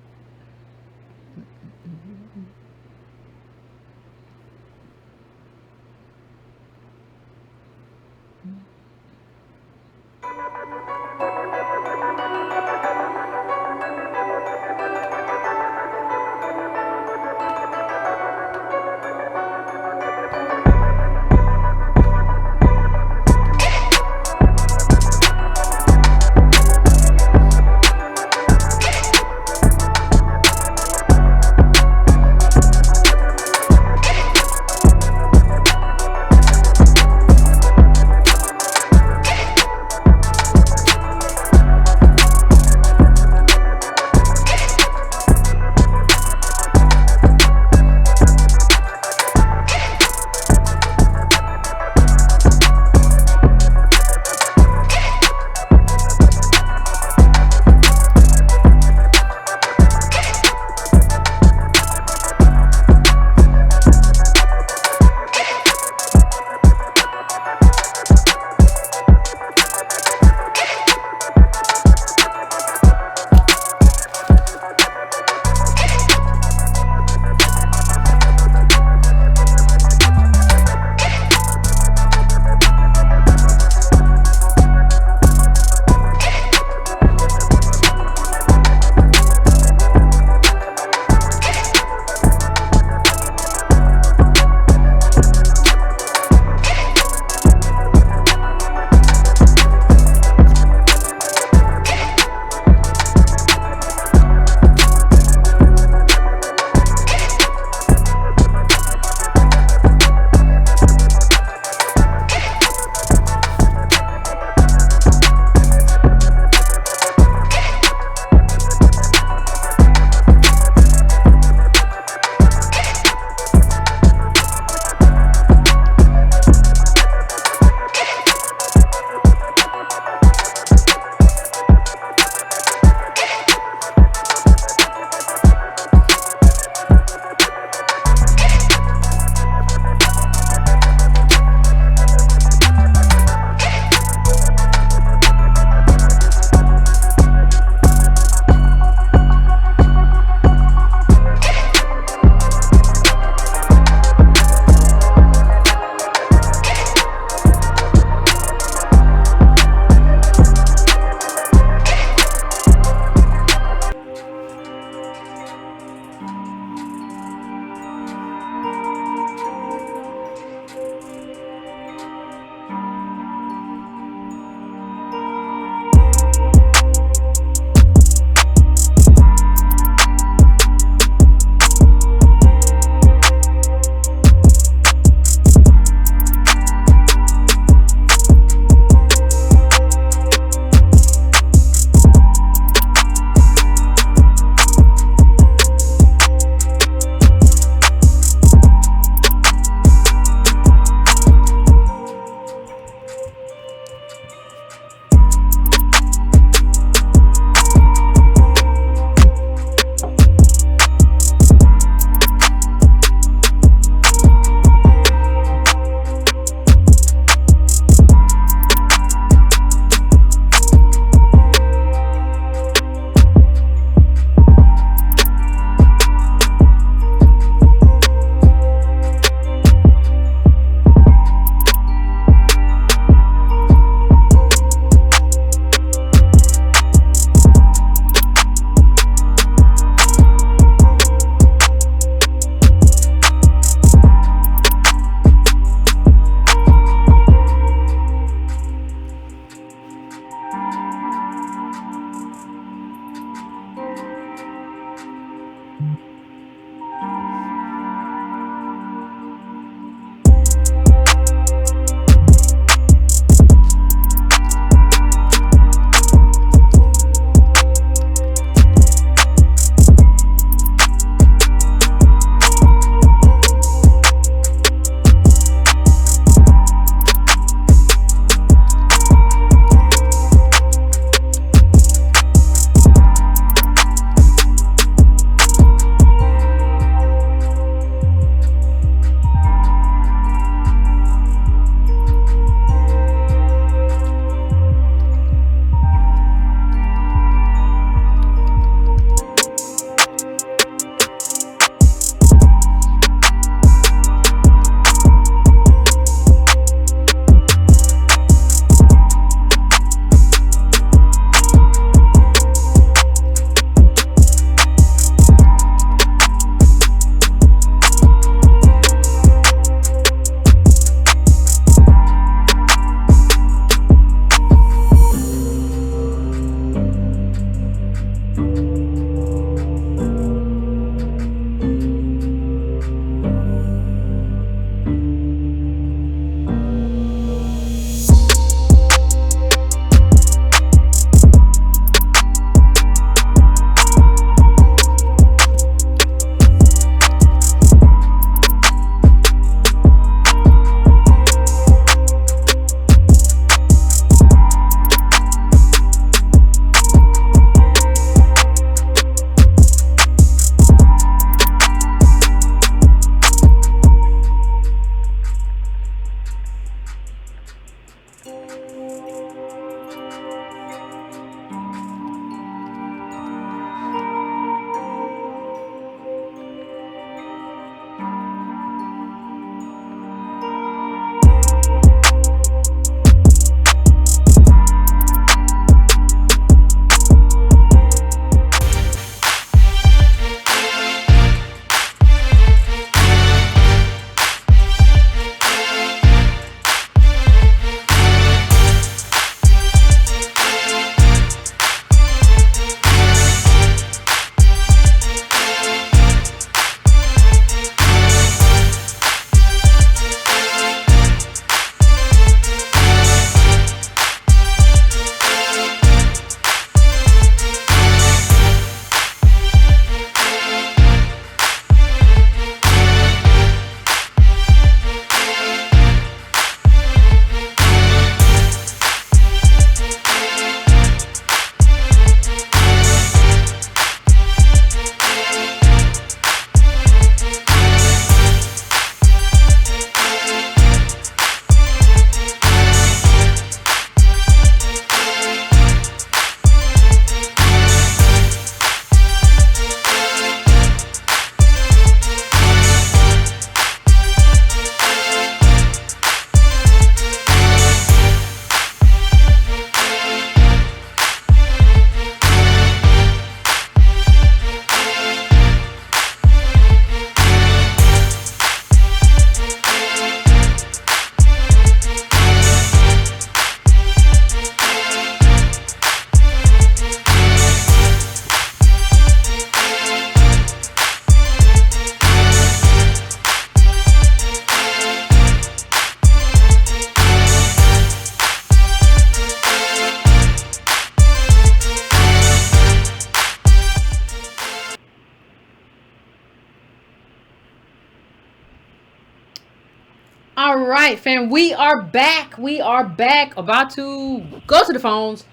Speaker 1: All right, fam. We are back. We are back. About to go to the phones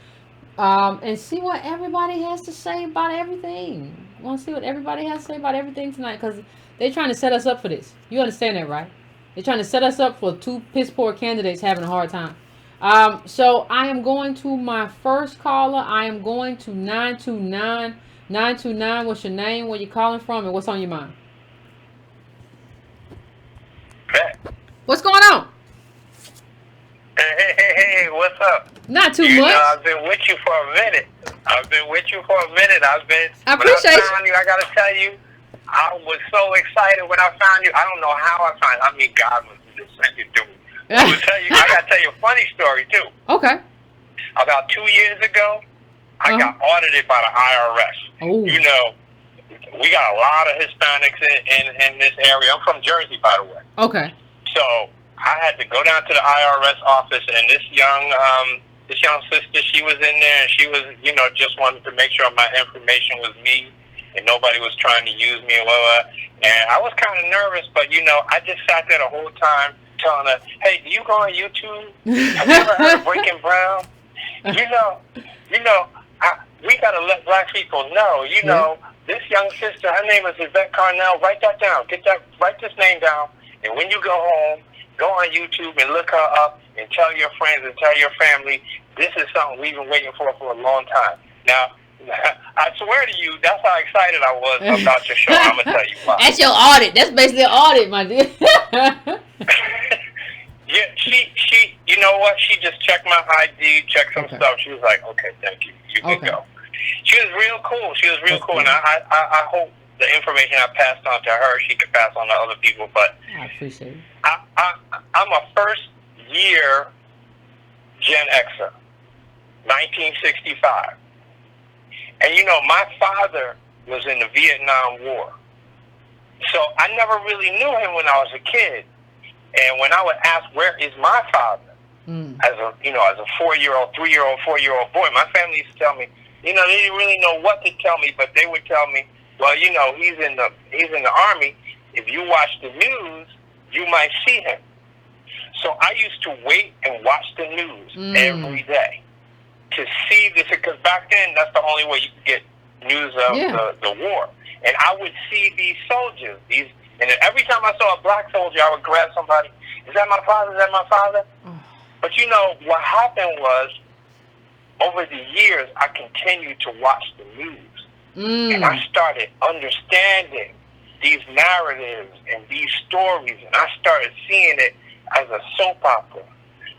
Speaker 1: and see what everybody has to say about everything. Want to see what everybody has to say about everything tonight? Because they're trying to set us up for this. You understand that, right? They're trying to set us up for two piss poor candidates having a hard time. So I am going to my first caller. I am going to 929. 929, what's your name? Where you calling from? And what's on your mind? What's going on?
Speaker 2: Hey, what's up?
Speaker 1: Not too
Speaker 2: You
Speaker 1: much.
Speaker 2: know, I've been with you for a minute. I appreciate
Speaker 1: you.
Speaker 2: When I found you, I gotta tell you, I was so excited when I found you. I don't know how I found you. I mean, God was just sent you to me. I gotta tell you a funny story, too.
Speaker 1: Okay.
Speaker 2: About 2 years ago, I got audited by the IRS.
Speaker 1: Oh.
Speaker 2: You know, we got a lot of Hispanics in this area. I'm from Jersey, by the way.
Speaker 1: Okay.
Speaker 2: So I had to go down to the IRS office, and this young sister, she was in there, and she was, you know, just wanted to make sure my information was me, and nobody was trying to use me and blah. And I was kind of nervous, but you know, I just sat there the whole time telling her, "Hey, do you go on YouTube? Have you ever heard of Breaking Brown? You know, we gotta let black people know. You know, this young sister, her name is Yvette. Write that down. Write this name down." And when you go home, go on YouTube and look her up and tell your friends and tell your family, this is something we've been waiting for a long time. Now, I swear to you, that's how excited I was about your show. I'm going to tell you why.
Speaker 1: That's your audit. That's basically an audit, my dear.
Speaker 2: Yeah, she, you know what? She just checked my ID, checked some stuff. She was like, okay, thank you. You can go. She was real cool. That's cool. And I hope the information I passed on to her, she could pass on to other people. But
Speaker 1: I appreciate it.
Speaker 2: I'm a first year Gen Xer, 1965. And you know, my father was in the Vietnam War. So I never really knew him when I was a kid. And when I would ask, where is my father? As a 4-year-old, 3-year-old, 4-year-old boy, my family used to tell me, you know, they didn't really know what to tell me, but they would tell me, well, you know, he's in the Army. If you watch the news, you might see him. So I used to wait and watch the news every day to see this, because back then that's the only way you could get news of the war. And I would see these soldiers, and every time I saw a black soldier, I would grab somebody. Is that my father? Is that my father? But you know, what happened was, over the years, I continued to watch the news. And I started understanding these narratives and these stories, and I started seeing it as a soap opera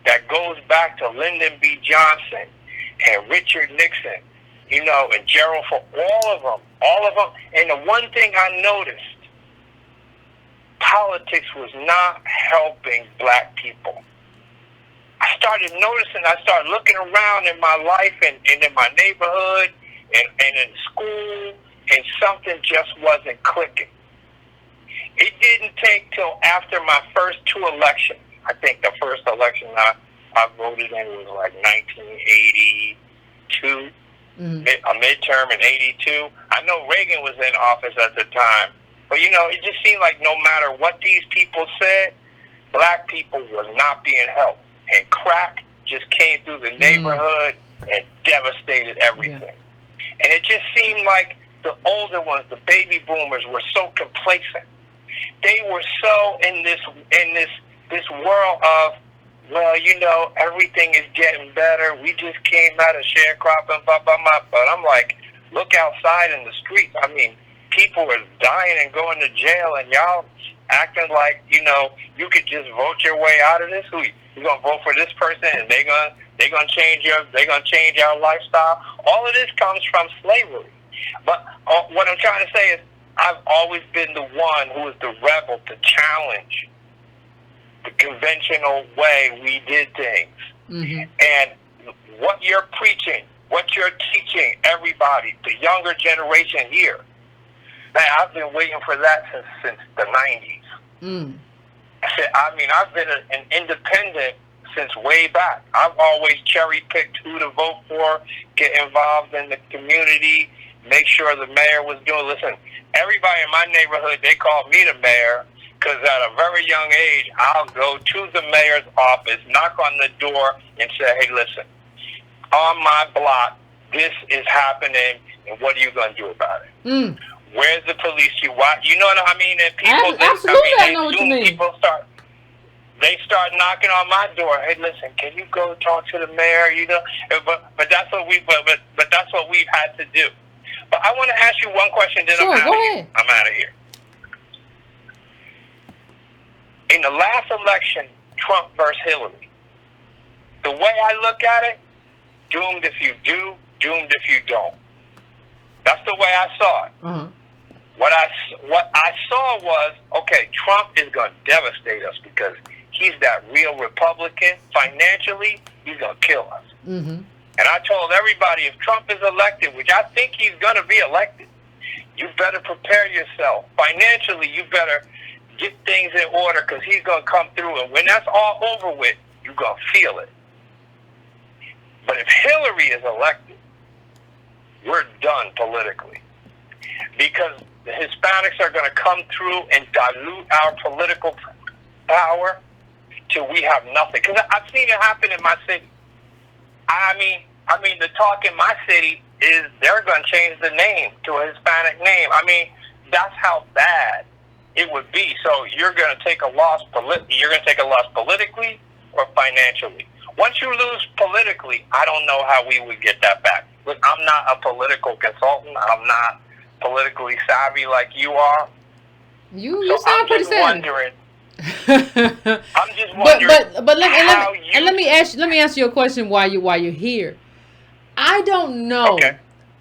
Speaker 2: that goes back to Lyndon B. Johnson and Richard Nixon, you know, and Gerald Ford, all of them. And the one thing I noticed, politics was not helping black people. I started noticing, I started looking around in my life and in my neighborhood and in school, and something just wasn't clicking. It didn't take till after my first 2 elections. I think the first election I voted in was like 1982, a midterm in 82. I know Reagan was in office at the time, but you know, it just seemed like no matter what these people said, black people was not being helped. And crack just came through the neighborhood and devastated everything. And it just seemed like the older ones, the baby boomers, were so complacent. They were so in this world of, well, you know, everything is getting better. We just came out of sharecropping, blah, blah, blah. But I'm like, look outside in the streets. I mean, people are dying and going to jail, and y'all acting like, you know, you could just vote your way out of this. You're gonna vote for this person, and they're gonna change our lifestyle. All of this comes from slavery. But what I'm trying to say is, I've always been the one who was the rebel to challenge the conventional way we did things. And what you're preaching, what you're teaching everybody, the younger generation here, man, I've been waiting for that since the 90s. I mean, I've been an independent since way back. I've always cherry-picked who to vote for, get involved in the community, make sure the mayor was doing. Listen, everybody in my neighborhood, they called me the mayor, Because at a very young age, I'll go to the mayor's office, knock on the door, and say, hey, listen, on my block, this is happening, and what are you going to do about it? Where's the police? You know what I mean? And people,
Speaker 1: Absolutely, I know what you mean.
Speaker 2: People start knocking on my door. Hey, listen, can you go talk to the mayor? You know, but that's what that's what we've had to do. But I want to ask you one question. Then
Speaker 1: sure,
Speaker 2: I'm out
Speaker 1: go
Speaker 2: of
Speaker 1: ahead.
Speaker 2: here. I'm out of here. In the last election, Trump versus Hillary. The way I look at it, doomed if you do, doomed if you don't. That's the way I saw it.
Speaker 1: Uh-huh.
Speaker 2: What I saw was, okay, Trump is going to devastate us because he's that real Republican. Financially, he's going to kill us.
Speaker 1: Mm-hmm.
Speaker 2: And I told everybody, if Trump is elected, which I think he's going to be elected, you better prepare yourself. Financially, you better get things in order because he's going to come through. And when that's all over with, you're going to feel it. But if Hillary is elected, we're done politically. Because the Hispanics are going to come through and dilute our political power till we have nothing. Because I've seen it happen in my city. I mean, the talk in my city is they're going to change the name to a Hispanic name. I mean, that's how bad it would be. So you're going to take a loss. You're going to take a loss politically or financially. Once you lose politically, I don't know how we would get that back. Look, I'm not a political consultant. I'm not politically savvy like you are.
Speaker 1: You sound pretty savvy.
Speaker 2: I'm just wondering.
Speaker 1: But let me answer your question while you're here. I don't know.
Speaker 2: Okay.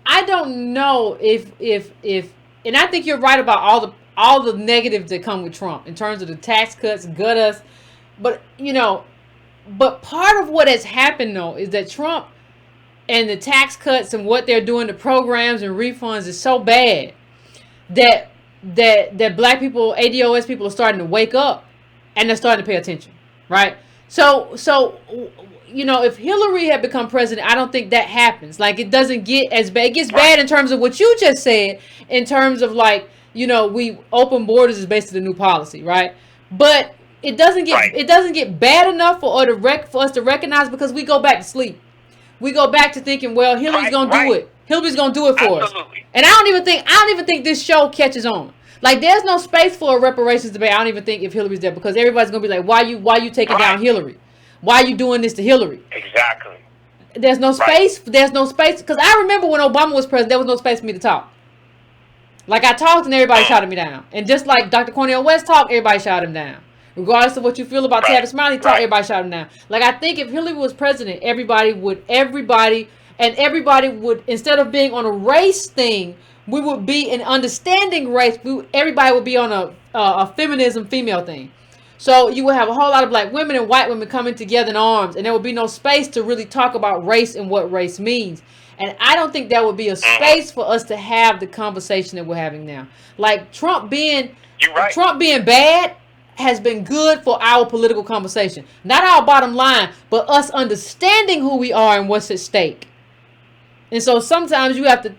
Speaker 1: I don't know if and I think you're right about all the negatives that come with Trump in terms of the tax cuts, gut us. But but part of what has happened though is that Trump and the tax cuts and what they're doing, the programs and refunds is so bad that black people, ADOS people are starting to wake up and they're starting to pay attention, right? So if Hillary had become president, I don't think that happens. Like, it doesn't get as bad. It gets bad in terms of what you just said, in terms of like, we open borders is basically the new policy, right? But it doesn't get bad enough for us to recognize, because we go back to sleep. We go back to thinking, well, Hillary's gonna do it. Hillary's gonna do it for us. And I don't even think this show catches on. Like, there's no space for a reparations debate. I don't even think if Hillary's there, because everybody's gonna be like, why you taking down Hillary? Why are you doing this to Hillary?
Speaker 2: Exactly.
Speaker 1: There's no space. There's no space, because I remember when Obama was president, there was no space for me to talk. Like, I talked and everybody shouted me down. And just like Dr. Cornel West talked, everybody shouted him down. Regardless of what you feel about Tavis Smiley talk, everybody shouted him down. Like, I think if Hillary was president, everybody would, instead of being on a race thing, we would be an understanding race. Everybody would be on a feminism female thing. So you would have a whole lot of black women and white women coming together in arms, and there would be no space to really talk about race and what race means. And I don't think there would be a space for us to have the conversation that we're having now. Like, Trump being bad has been good for our political conversation. Not our bottom line, but us understanding who we are and what's at stake. And so sometimes you have to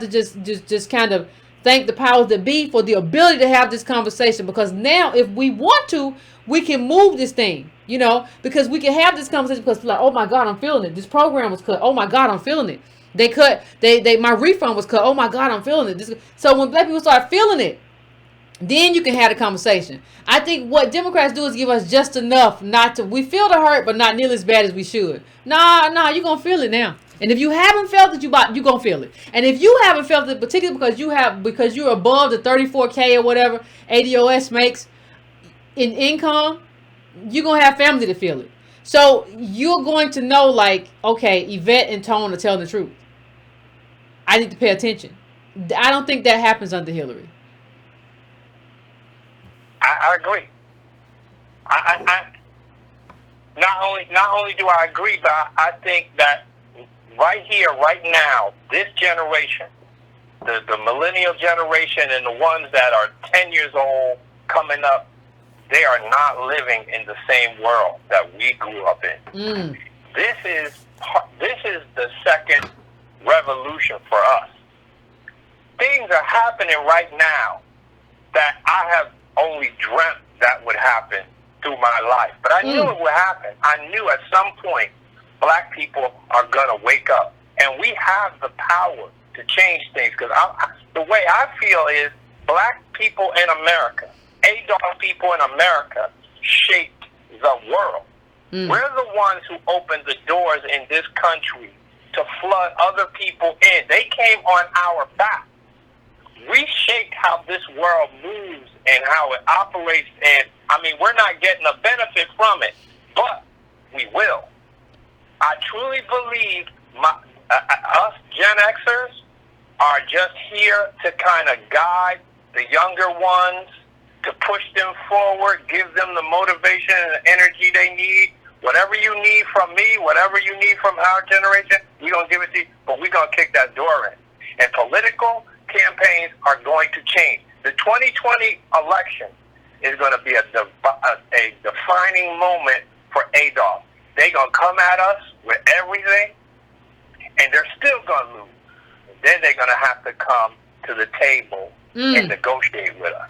Speaker 1: just kind of thank the powers that be for the ability to have this conversation, because now if we want to, we can move this thing, because we can have this conversation, because like, oh my God, I'm feeling it. This program was cut. Oh my God, I'm feeling it. My refund was cut. Oh my God, I'm feeling it. So when black people start feeling it, then you can have the conversation. I think what Democrats do is give us just enough we feel the hurt, but not nearly as bad as we should. Nah, you're going to feel it now. And if you haven't felt it, you're going to feel it. And if you haven't felt it, particularly because you're above the 34K or whatever ADOS makes in income, you're going to have family to feel it. So you're going to know, like, okay, Yvette and Tone are telling the truth. I need to pay attention. I don't think that happens under Hillary.
Speaker 2: I agree. I not only do I agree, but I think that right here, right now, this generation, the millennial generation and the ones that are 10 years old coming up, they are not living in the same world that we grew up in. This is the second revolution for us. Things are happening right now that I have only dreamt that would happen through my life. But I knew it would happen. I knew at some point black people are going to wake up. And we have the power to change things. Because the way I feel is black people in America, ADOS people in America, shaped the world. We're the ones who opened the doors in this country to flood other people in. They came on our back. We shaped how this world moves and how it operates. And, I mean, we're not getting a benefit from it, but we will. I truly believe us Gen Xers are just here to kind of guide the younger ones, to push them forward, give them the motivation and the energy they need. Whatever you need from me, whatever you need from our generation, we're going to give it to you, but we're going to kick that door in. And political campaigns are going to change. The 2020 election is going to be a defining moment for ADOS. They're going to come at us with everything, and they're still going to lose. Then they're going to have to come to the table and negotiate with us.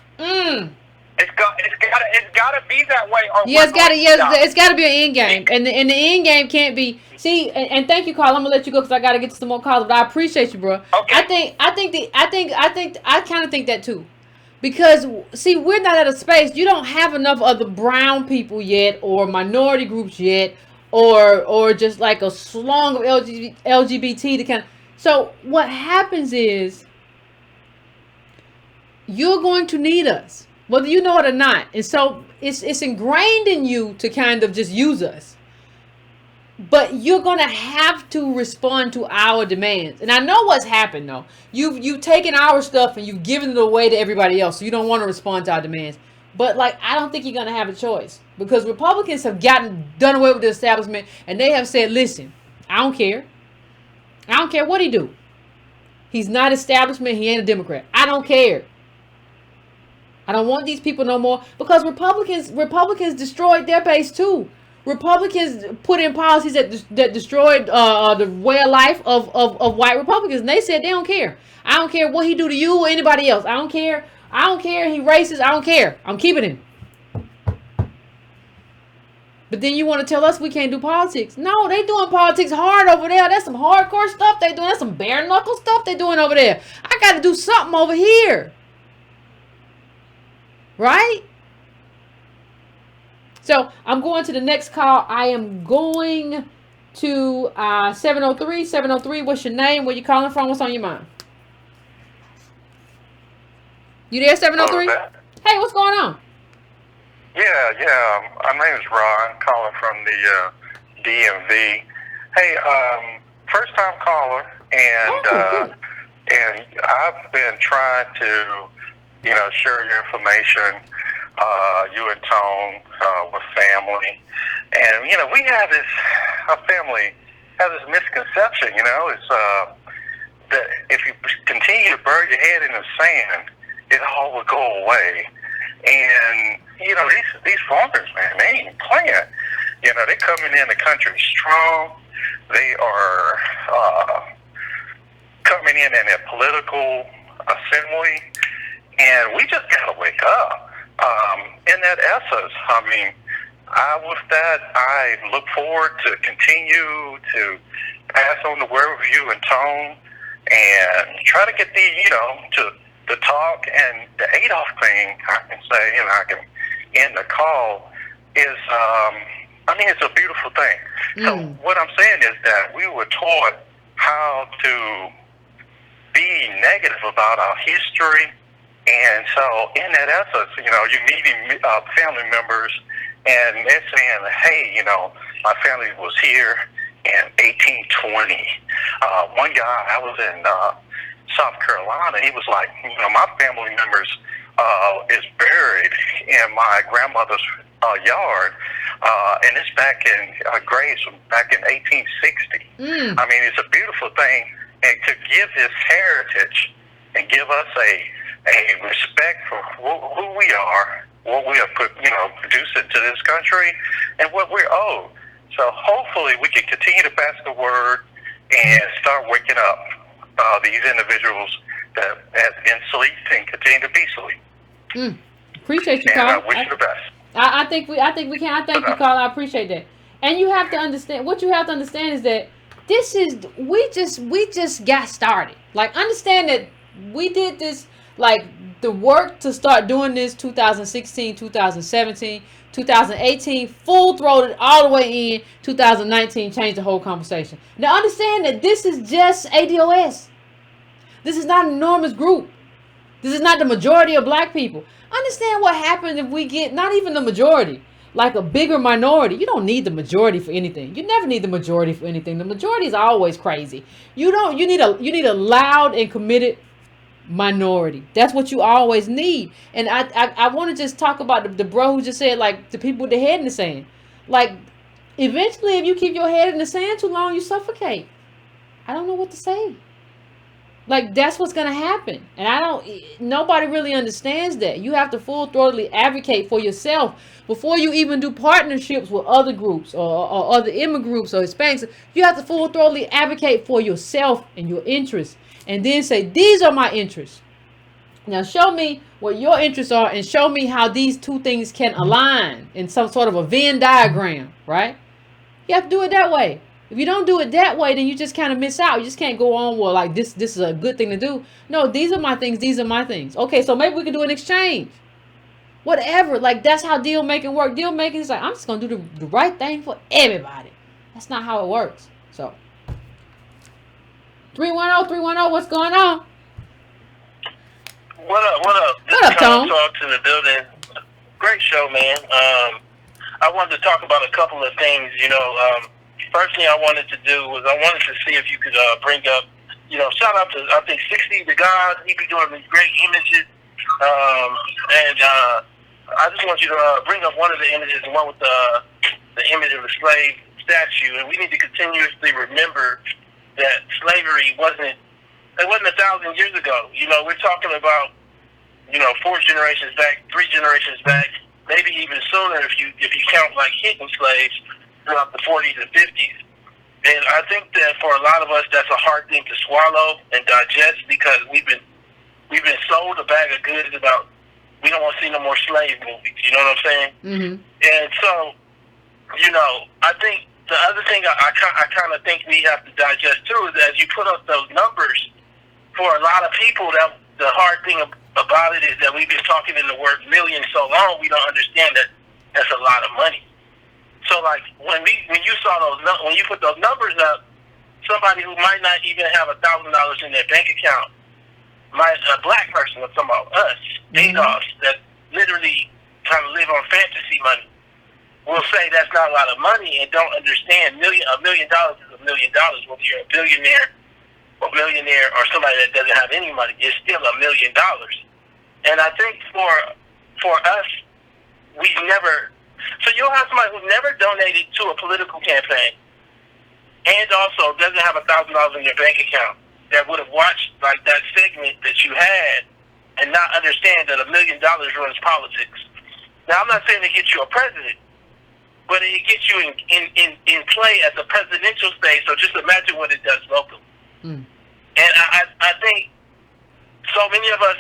Speaker 2: It's got to be that way. Or
Speaker 1: it's got to be an end game, and the end game can't be. See, and thank you, Carl. I'm gonna let you go because I got to get to some more calls. But I appreciate you, bro.
Speaker 2: Okay.
Speaker 1: I kind of think that too, because see, we're not at a space. You don't have enough of the brown people yet, or minority groups yet, or just like a slung of LGBT to kind of. So what happens is you're going to need us, whether you know it or not. And so it's ingrained in you to kind of just use us. But you're going to have to respond to our demands. And I know what's happened, though. You've taken our stuff and you've given it away to everybody else. So you don't want to respond to our demands. But, like, I don't think you're going to have a choice. Because Republicans have done away with the establishment. And they have said, listen, I don't care. I don't care what he do. He's not establishment. He ain't a Democrat. I don't care. I don't want these people no more. Because Republicans destroyed their base, too. Republicans put in policies that destroyed the way of life of white Republicans. And they said they don't care. I don't care what he do to you or anybody else. I don't care. I don't care. He racist. I don't care. I'm keeping him. But then you want to tell us we can't do politics. No, they doing politics hard over there. That's some hardcore stuff they doing. That's some bare knuckle stuff they doing over there. I got to do something over here. Right? So I'm going to the next call. I am going to 703. 703, what's your name? Where you calling from? What's on your mind? You there, 703? Hey, what's going on?
Speaker 3: Yeah. My name is Ron, calling from the DMV. Hey, first time caller, and I've been trying to, share your information, you and Tone, with family. And, we have our family has this misconception, it's that if you continue to bury your head in the sand, it all will go away. And, these farmers, man, they ain't playing. They're coming in the country strong. They are coming in their political assembly. And we just got to wake up. In that essence, with that, I look forward to continue to pass on the word of you and Tone and try to get to talk. And the Adolf thing, I can say, I can end the call, is, it's a beautiful thing. So what I'm saying is that we were taught how to be negative about our history. And so in that essence, you're meeting family members and they're saying, hey, my family was here in 1820. One guy, I was in South Carolina, he was like, my family members is buried in my grandmother's yard, and it's back in graves from back in 1860. It's a beautiful thing, and to give this heritage and give us a respect for who we are, what we have produced into this country, and what we're owed. So hopefully we can continue to pass the word and start waking up these individuals that have been asleep and continue to be asleep.
Speaker 1: Appreciate you,
Speaker 3: And I
Speaker 1: Carl.
Speaker 3: wish you the best.
Speaker 1: I think we can. I thank you, Carl. I appreciate that. And you have to understand, what you have to understand is that we just got started. Like, understand that we did this, like, the work to start doing this 2016, 2017, 2018, full-throated all the way in 2019, changed the whole conversation. Now understand that this is just ADOS. This is not an enormous group. This is not the majority of black people. Understand what happens if we get not even the majority, like a bigger minority. You don't need the majority for anything. You never need the majority for anything. The majority is always crazy. You need a loud and committed minority. That's what you always need. And I want to just talk about the bro who just said, like, the people with their head in the sand. Like, eventually, if you keep your head in the sand too long, you suffocate. I don't know what to say. Like, that's what's going to happen. And nobody really understands that. You have to full-throatedly advocate for yourself before you even do partnerships with other groups or other immigrant groups or Hispanics. You have to full-throatedly advocate for yourself and your interests. And then say, these are my interests. Now show me what your interests are and show me how these two things can align in some sort of a Venn diagram, right? You have to do it that way. If you don't do it that way, then you just kind of miss out. You just can't go on, well, like, this is a good thing to do. No, these are my things. These are my things. Okay, so maybe we can do an exchange. Whatever. Like, that's how deal making work. Deal making is like, I'm just going to do the right thing for everybody. That's not how it works. So, 310, what's going on?
Speaker 2: What up?
Speaker 1: What up, Tom?
Speaker 2: Talks in the building. Great show, man. I wanted to talk about a couple of things, First thing I wanted to do was I wanted to see if you could bring up, shout out to, I think, 60 the God. He be doing these great images. And I just want you to bring up one of the images, the one with the image of a slave statue. And we need to continuously remember that slavery wasn't 1,000 years ago. We're talking about, 4 generations back, 3 generations back, maybe even sooner if you count like hidden slaves throughout the 40s and 50s. And I think that for a lot of us, that's a hard thing to swallow and digest because we've been sold a bag of goods about we don't want to see no more slave movies. You know what I'm saying?
Speaker 1: Mm-hmm.
Speaker 2: And so, I think the other thing I kind of think we have to digest too is as you put up those numbers, for a lot of people, that the hard thing about it is that we've been talking in the word million so long, we don't understand that that's a lot of money. So, like, when you put those numbers up, somebody who might not even have $1,000 in their bank account, a black person, I'm talking about us, ADOS, that literally kind of live on fantasy money, will say that's not a lot of money and don't understand $1 million is $1 million. Whether you're a billionaire or millionaire or somebody that doesn't have any money, it's still $1 million. And I think for us, we've never. So you'll have somebody who never donated to a political campaign and also doesn't have $1,000 in their bank account that would have watched like that segment that you had and not understand that $1 million runs politics. Now, I'm not saying it gets you a president, but it gets you in play at the presidential stage. So just imagine what it does locally.
Speaker 1: Mm.
Speaker 2: And I think so many of us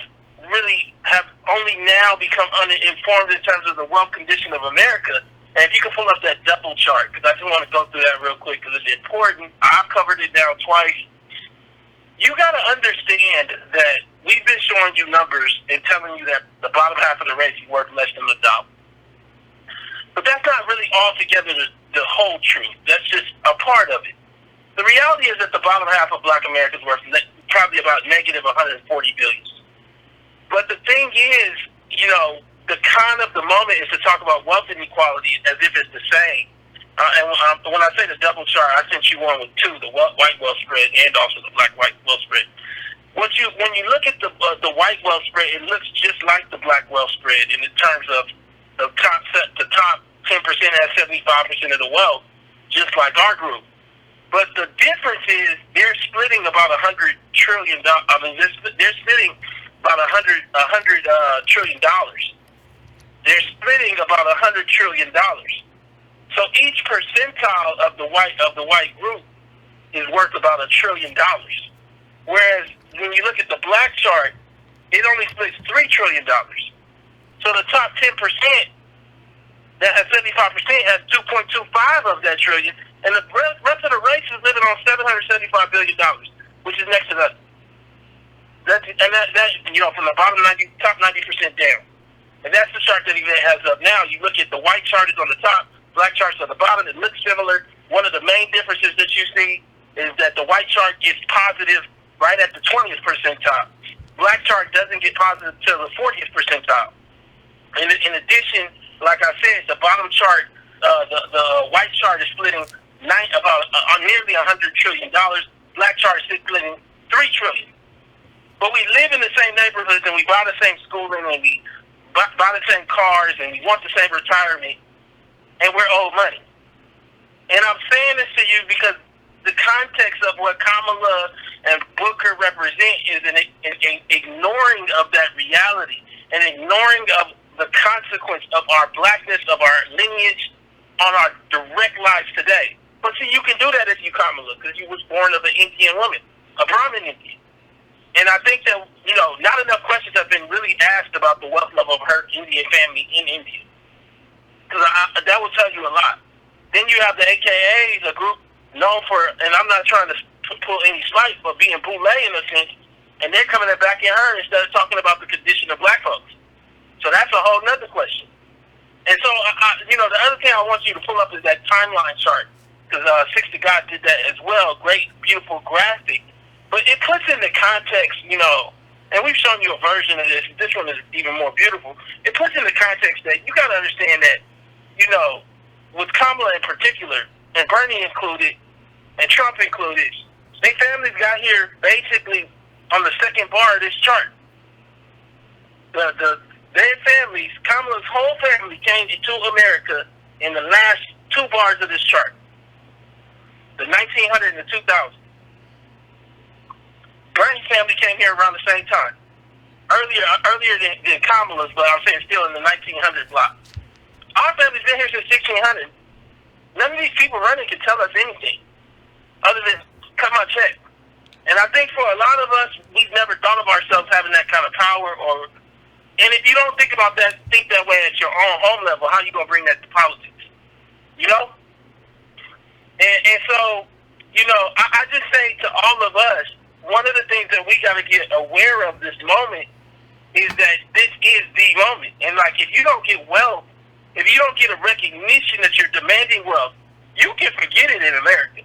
Speaker 2: really have only now become uninformed in terms of the wealth condition of America. And if you can pull up that double chart, because I just want to go through that real quick because it's important. I've covered it now twice. You got to understand that we've been showing you numbers and telling you that the bottom half of the race is worth less than $1. But that's not really altogether the whole truth. That's just a part of it. The reality is that the bottom half of Black America is worth probably about negative $140 billion. But the thing is, the moment is to talk about wealth inequality as if it's the same. And when I say the double chart, I sent you one with 2, the white wealth spread and also the black-white wealth spread. When you look at the white wealth spread, it looks just like the black wealth spread in terms of the top 10% has 75% of the wealth, just like our group. But the difference is they're splitting about $100 trillion. They're splitting about $100 trillion. They're splitting about $100 trillion. So each percentile of the white group is worth about $1 trillion. Whereas when you look at the black chart, it only splits $3 trillion.
Speaker 4: So the top 10% that has 75% has 2.25 of that trillion, and the rest of the race is living on $775 billion, which is next to nothing. That from the bottom top 90% down. And that's the chart that Yvette has up now. You look at the white chart is on the top, black chart's on the bottom. It looks similar. One of the main differences that you see is that the white chart gets positive right at the 20th percentile. Black chart doesn't get positive till the 40th percentile. In addition, like I said, the bottom chart, the white chart is splitting nearly $100 trillion. Black chart is splitting $3 trillion. But we live in the same neighborhoods, and we buy the same schooling, and we buy the same cars, and we want the same retirement, and we're owed money. And I'm saying this to you because the context of what Kamala and Booker represent is an ignoring of that reality, and ignoring of the consequence of our blackness, of our lineage, on our direct lives today. But see, you can do that if you Kamala, because you was born of an Indian woman, a Brahmin Indian. And I think that, not enough questions have been really asked about the wealth level of her Indian family in India. Because that will tell you a lot. Then you have the AKAs, a group known for, and I'm not trying to pull any slight, but being boule in a sense, and they're coming back in her instead of talking about the condition of black folks. So that's a whole nother question. And so, the other thing I want you to pull up is that timeline chart, because Six to God did that as well. Great, beautiful graphic. But it puts into context, and we've shown you a version of this. This one is even more beautiful. It puts into context that you got to understand that, with Kamala in particular, and Bernie included, and Trump included, their families got here basically on the second bar of this chart. Their families, Kamala's whole family came to America in the last two bars of this chart. The 1900 and the 2000. Bernie's family came here around the same time. Earlier than Kamala's, but I'm saying still in the 1900 block. Our family's been here since 1600. None of these people running can tell us anything other than cut my check. And I think for a lot of us, we've never thought of ourselves having that kind of power. And if you don't think about that, think that way at your own home level, how you going to bring that to politics? And so, I just say to all of us, one of the things that we got to get aware of this moment is that this is the moment. And if you don't get wealth, if you don't get a recognition that you're demanding wealth, you can forget it in America,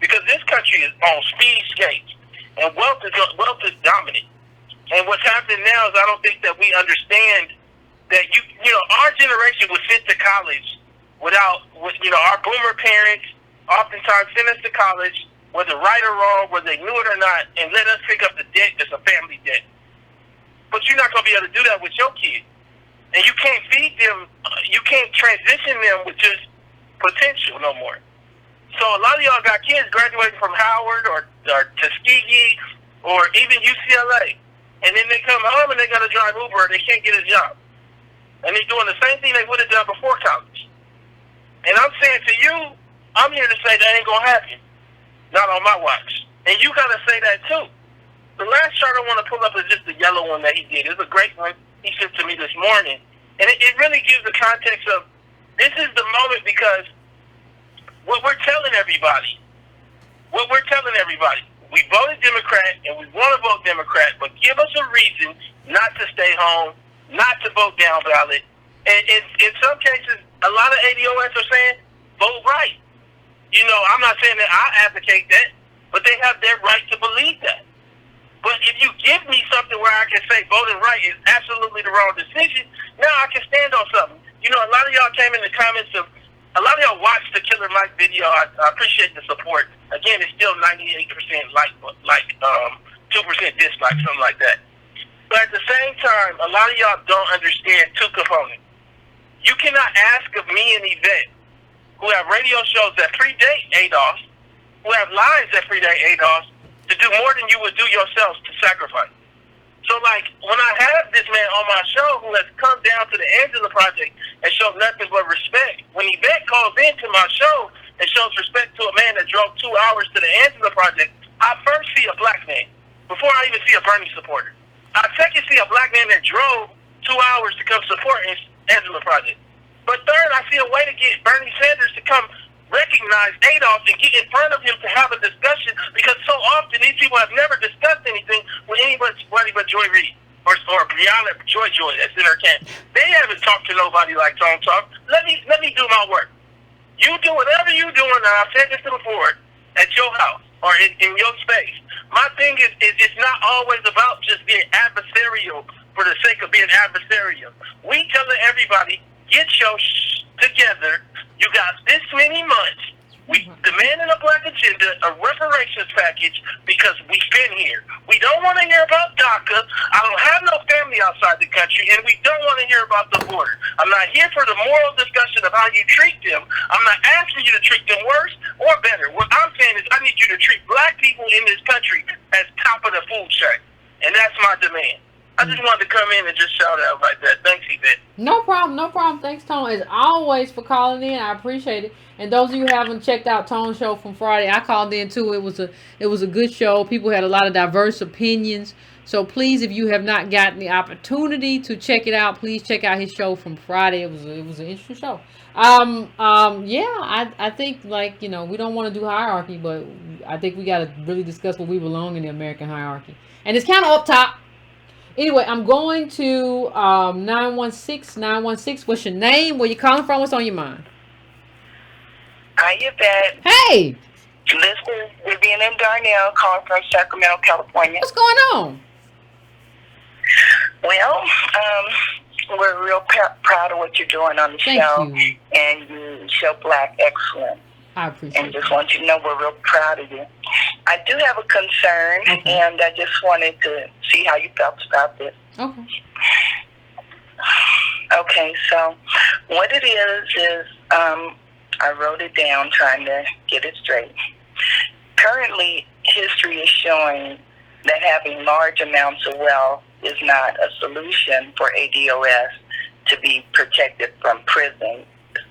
Speaker 4: because this country is on speed skates, and wealth is dominant. And what's happening now is I don't think that we understand that our generation was sent to college without, our boomer parents oftentimes sent us to college, whether right or wrong, whether they knew it or not, and let us pick up the debt that's a family debt. But you're not going to be able to do that with your kids. And you can't feed them, you can't transition them with just potential no more. So a lot of y'all got kids graduating from Howard or Tuskegee or even UCLA. And then they come home and they got to drive Uber and they can't get a job. And they're doing the same thing they would have done before college. And I'm saying to you, I'm here to say that ain't going to happen. Not on my watch. And you got to say that too. The last chart I want to pull up is just the yellow one that he did. It's a great one he sent to me this morning. And it really gives the context of this is the moment, because what we're telling everybody, we voted Democrat and we want to vote Democrat, but give us a reason not to stay home, not to vote down ballot. And in some cases, a lot of ADOS are saying, vote right. I'm not saying that I advocate that, but they have their right to believe that. But if you give me something where I can say voting right is absolutely the wrong decision, now I can stand on something. A lot of y'all came in the comments of, a lot of y'all watched the Killer Mike video. I appreciate the support. Again, it's still 98% like 2% dislike, something like that. But at the same time, a lot of y'all don't understand two components. You cannot ask of me and Yvette, who have radio shows that predate ADOS, who have lives that predate ADOS, to do more than you would do yourselves to sacrifice. So, when I have this man on my show who has come down to the Angela Project and showed nothing but respect, when Yvette calls into my show and shows respect to a man that drove 2 hours to the Angela Project, I first see a black man before I even see a Bernie supporter. I second see a black man that drove 2 hours to come support Angela Project. But third, I see a way to get Bernie Sanders to come recognize Adolf and get in front of him to have a discussion, because so often these people have never discussed anything with anybody but Joy Reid or Brianna Joy that's in her camp. They haven't talked to nobody like Tone Talk. Let me do my work. You do whatever you're doing, and I've said this before, at your house or in your space. My thing is it's not always about just being adversarial for the sake of being adversarial. We telling everybody, get your together. You got this many months. We demanding a black agenda, a reparations package, because we've been here. We don't want to hear about DACA. I don't have no family outside the country, and we don't want to hear about the border. I'm not here for the moral discussion of how you treat them. I'm not asking you to treat them worse or better. What I'm saying is I need you to treat black people in this country as top of the food chain, and that's my demand. I just wanted to come in and just shout out like that. Thanks, Yvette.
Speaker 1: No problem. Thanks, Tone, as always, for calling in. I appreciate it. And those of you who haven't checked out Tone's show from Friday, I called in too. It was a good show. People had a lot of diverse opinions. So please, if you have not gotten the opportunity to check it out, please check out his show from Friday. It was an interesting show. I think, like, we don't want to do hierarchy, but I think we got to really discuss where we belong in the American hierarchy. And it's kind of up top. Anyway, I'm going to 916. What's your name? Where you calling from? What's on your mind?
Speaker 5: Hi, Yvette.
Speaker 1: Hey.
Speaker 5: This is Vivian and Darnell calling from Sacramento, California.
Speaker 1: What's going on?
Speaker 5: Well, we're real proud of what you're doing on the show.
Speaker 1: You.
Speaker 5: And you show black excellence.
Speaker 1: I appreciate it.
Speaker 5: And just want you to know we're real proud of you. I do have a concern, and I just wanted to see how you felt about this.
Speaker 1: Okay.
Speaker 5: Okay, so what it is I wrote it down trying to get it straight. Currently, history is showing that having large amounts of wealth is not a solution for ADOS to be protected from prison.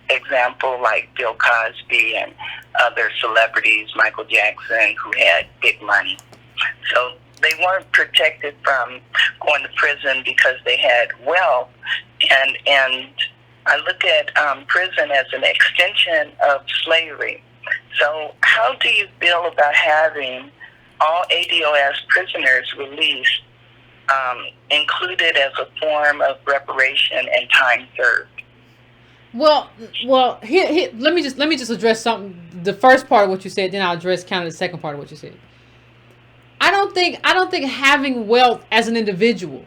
Speaker 5: Example like Bill Cosby and other celebrities, Michael Jackson, who had big money. So they weren't protected from going to prison because they had wealth. And I look at prison as an extension of slavery. So how do you feel about having all ADOS prisoners released included as a form of reparation and time served?
Speaker 1: Well, here, let me just address something. The first part of what you said, then I'll address kind of the second part of what you said. I don't think having wealth as an individual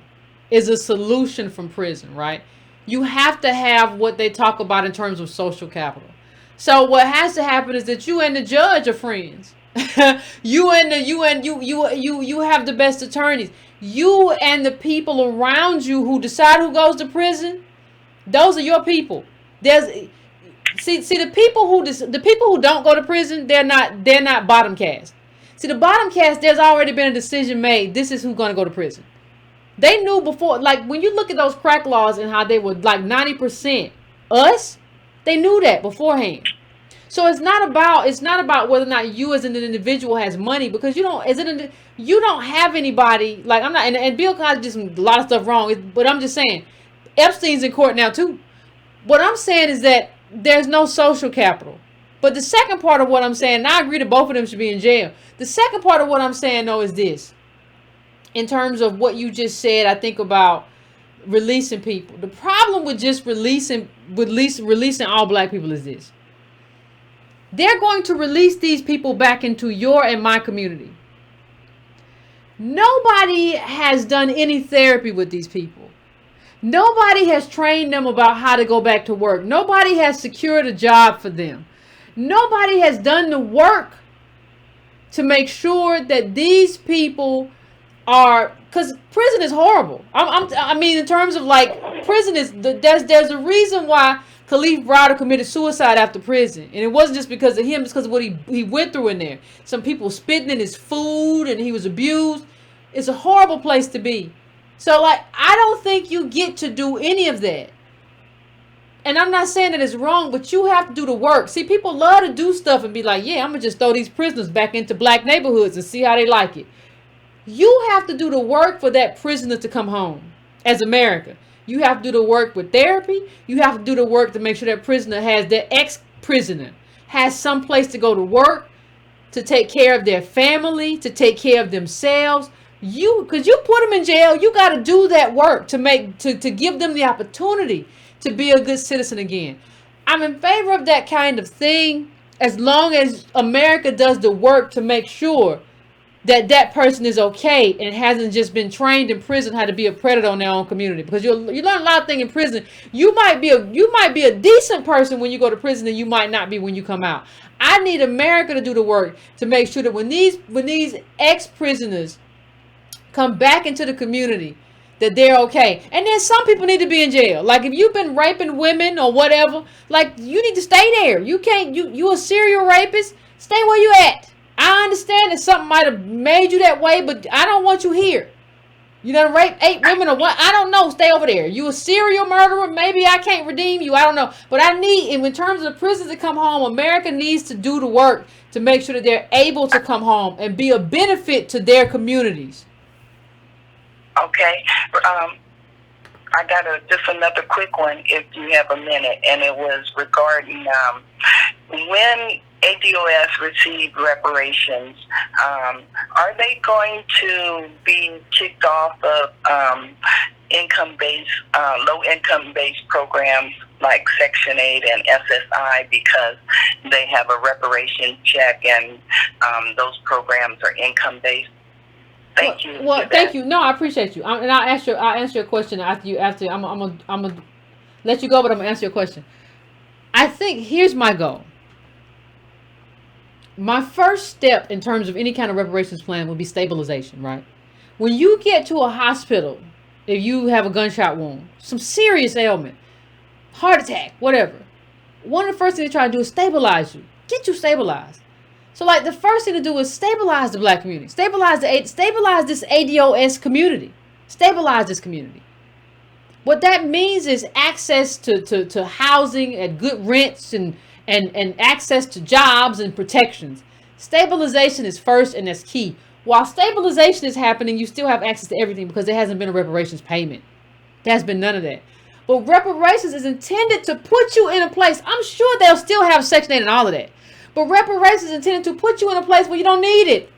Speaker 1: is a solution from prison, right? You have to have what they talk about in terms of social capital. So what has to happen is that you and the judge are friends. you have the best attorneys. You and the people around you who decide who goes to prison, those are your people. See the people who don't go to prison, they're not bottom caste. See, the bottom caste, there's already been a decision made. This is who's going to go to prison. They knew before, like when you look at those crack laws and how they were like 90% us, they knew that beforehand. So it's not about whether or not you as an individual has money, because you don't have anybody like I'm not. And Bill Cosby did a lot of stuff wrong, but I'm just saying, Epstein's in court now too. What I'm saying is that there's no social capital. But the second part of what I'm saying, and I agree that both of them should be in jail. The second part of what I'm saying, though, is this. In terms of what you just said, I think about releasing people. The problem with just releasing all black people is this. They're going to release these people back into your and my community. Nobody has done any therapy with these people. Nobody has trained them about how to go back to work. Nobody has secured a job for them. Nobody has done the work to make sure that these people are, because prison is horrible. I mean, in terms of like prison is, there's a reason why Khalif Browder committed suicide after prison, and it wasn't just because of him; it's because of what he went through in there. Some people spitting in his food, and he was abused. It's a horrible place to be. So, like, I don't think you get to do any of that. And I'm not saying that it's wrong, but you have to do the work. See, people love to do stuff and be like, yeah, I'm going to just throw these prisoners back into black neighborhoods and see how they like it. You have to do the work for that prisoner to come home as America. You have to do the work with therapy. You have to do the work to make sure that prisoner has their ex-prisoner has some place to go to work, to take care of their family, to take care of themselves. Because you put them in jail, you got to do that work to give them the opportunity to be a good citizen again. I'm in favor of that kind of thing as long as America does the work to make sure that person is okay and hasn't just been trained in prison how to be a predator on their own community. Because you learn a lot of things in prison. You might be a decent person when you go to prison, and you might not be when you come out. I need America to do the work to make sure that when these ex-prisoners come back into the community, that they're okay. And then some people need to be in jail. Like if you've been raping women or whatever, like you need to stay there. You can't. You a serial rapist. Stay where you at. I understand that something might have made you that way, but I don't want you here. You done raped 8 women or what? I don't know. Stay over there. You a serial murderer? Maybe I can't redeem you. I don't know. But I need, in terms of the prisoners that come home, America needs to do the work to make sure that they're able to come home and be a benefit to their communities.
Speaker 5: Okay. I got just another quick one if you have a minute, and it was regarding when ADOS received reparations, are they going to be kicked off of income-based, low-income-based programs like Section 8 and SSI because they have a reparation check and those programs are income-based? Thank you.
Speaker 1: Well, thank you. No, I appreciate you. And I'll answer your question after. I'm gonna let you go, but I'm gonna answer your question. I think here's my goal. My first step in terms of any kind of reparations plan would be stabilization, right? When you get to a hospital, if you have a gunshot wound, some serious ailment, heart attack, whatever, one of the first things they try to do is stabilize you, get you stabilized. So like the first thing to do is stabilize the black community, stabilize this ADOS community, stabilize this community. What that means is access to housing at good rents and access to jobs and protections. Stabilization is first, and that's key. While stabilization is happening, you still have access to everything because there hasn't been a reparations payment. There has been none of that. But reparations is intended to put you in a place. I'm sure they'll still have Section 8 and all of that. But reparations is intended to put you in a place where you don't need it.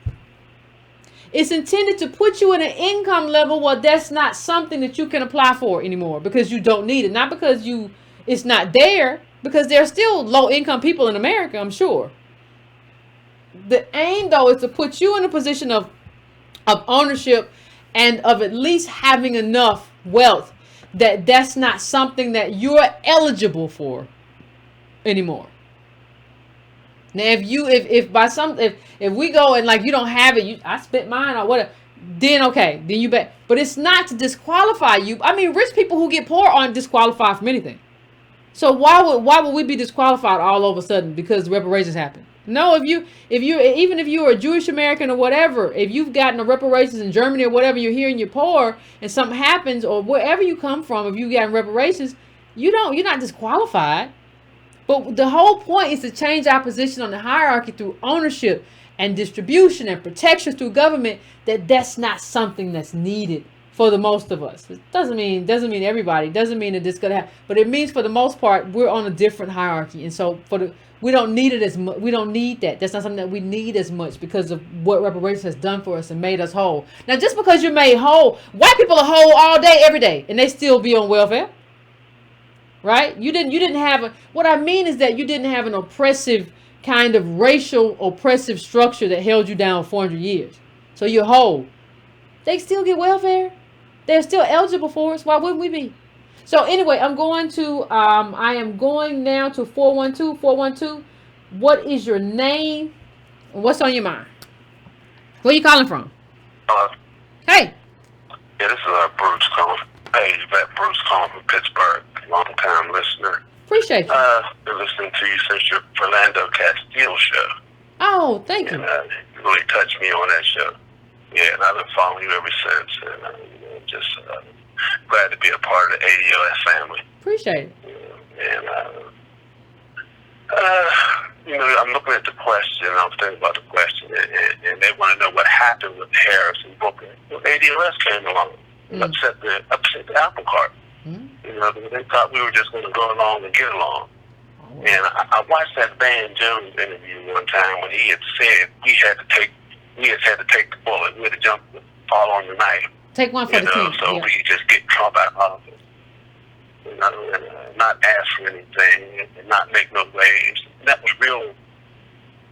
Speaker 1: It's intended to put you in an income level where that's not something that you can apply for anymore because you don't need it. Not because it's not there, because there are still low-income people in America, I'm sure. The aim, though, is to put you in a position of ownership and of at least having enough wealth that that's not something that you're eligible for anymore. Now, if we go and like you don't have it, I spent mine or whatever, then okay, then you bet. But it's not to disqualify you. I mean, rich people who get poor aren't disqualified from anything. So why would we be disqualified all of a sudden because reparations happen? No, even if you're a Jewish American or whatever, if you've gotten a reparations in Germany or whatever, you're here and you're poor and something happens, or wherever you come from, if you've gotten reparations, you're not disqualified. But the whole point is to change our position on the hierarchy through ownership and distribution and protection through government. That's not something that's needed for the most of us. It doesn't mean everybody. It doesn't mean that this gonna happen. But it means for the most part we're on a different hierarchy, and so we don't need it as much. We don't need that. That's not something that we need as much because of what reparations has done for us and made us whole. Now, just because you're made whole, white people are whole all day, every day, and they still be on welfare. Right? You didn't have what I mean is that you didn't have an oppressive kind of racial oppressive structure that held you down 400 years. So you're whole. They still get welfare. They're still eligible for us. Why wouldn't we be? So anyway, I am going now to 412. What is your name? What's on your mind? Where are you calling from? Hey.
Speaker 3: Yeah, this is Bruce calling. Hey, Yvette, Bruce calling from Pittsburgh. Long-time listener.
Speaker 1: Appreciate you.
Speaker 3: Been listening to you since your Orlando Castile show.
Speaker 1: Oh, thank you.
Speaker 3: And you really touched me on that show. Yeah, and I've been following you ever since. And just glad to be a part of the ADOS family.
Speaker 1: Appreciate it.
Speaker 3: And, I'm looking at the question. I was thinking about the question. And they want to know what happened with Harris and Booker. Well, ADOS came along and upset the apple cart.
Speaker 1: Mm-hmm.
Speaker 3: You know, they thought we were just going to go along and get along. And I watched that Van Jones interview one time when he had said we had to take the bullet, we had to jump, fall on the knife.
Speaker 1: Take one for the team.
Speaker 3: So we could just get Trump out of it. You know, and not ask for anything and not make no waves. That was real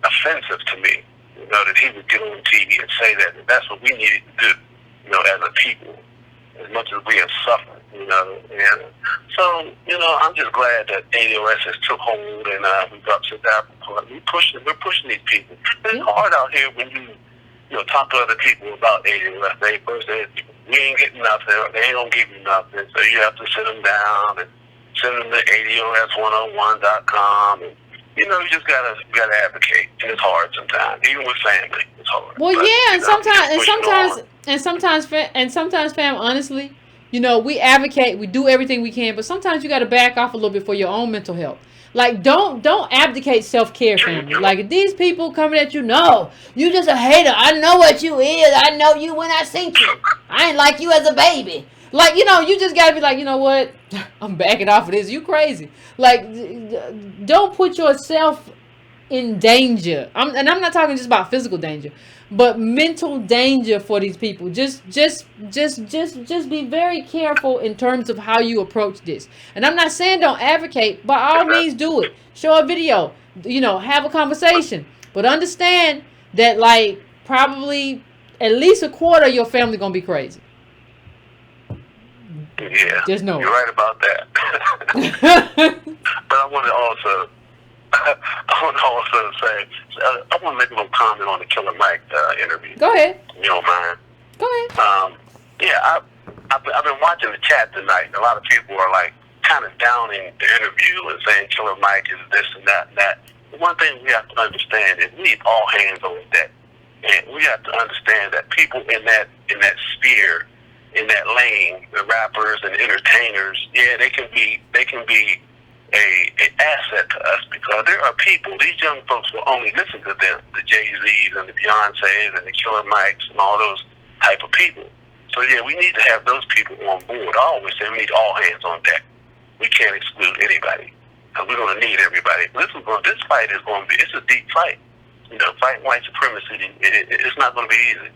Speaker 3: offensive to me. You know, that he would get on TV and say that that's what we needed to do. You know, as a people, as much as we have suffered. You know, and so, you know, I'm just glad that ADOS has took hold and we got to that point. We're pushing these people. It's hard out here when you talk to other people about ADOS. They first say, we ain't getting nothing, they ain't gonna give you nothing. So you have to sit them down and send them to ADOS101.com and you know, you just gotta advocate. And it's hard sometimes. Even with family, it's hard.
Speaker 1: Well,
Speaker 3: but,
Speaker 1: yeah, and sometimes, fam, honestly, you know, we advocate, we do everything we can, but sometimes you got to back off a little bit for your own mental health. Like, don't abdicate self-care, family. Like, if these people coming at you, no, you just a hater. I know what you is. I know you when I seen you. I ain't like you as a baby. Like, you know, you just got to be like, you know what? I'm backing off of this. You crazy. Like, don't put yourself in danger. And I'm not talking just about physical danger, but mental danger for these people. Just be very careful in terms of how you approach this. And I'm not saying don't advocate. By all means, do it. Show a video. You know, have a conversation. But understand that, like, probably at least a quarter of your family gonna be crazy.
Speaker 3: Yeah,
Speaker 1: there's no.
Speaker 3: You're right about that. But I want to also say, I want to make a little comment on the Killer Mike interview.
Speaker 1: Go ahead.
Speaker 3: You don't mind?
Speaker 1: Go ahead.
Speaker 3: Yeah, I've been watching the chat tonight, and a lot of people are like kind of downing the interview and saying Killer Mike is this and that and that. The one thing we have to understand is we need all hands on deck, and we have to understand that people in that sphere, in that lane, the rappers and entertainers, yeah, they can be a asset to us because there are people, these young folks will only listen to them, the Jay-Z's and the Beyoncé's and the Killer Mikes and all those type of people. So yeah, we need to have those people on board. I always say we need all hands on deck. We can't exclude anybody because we're going to need everybody. This fight is going to be, it's a deep fight. You know, fighting white supremacy, it's not going to be easy.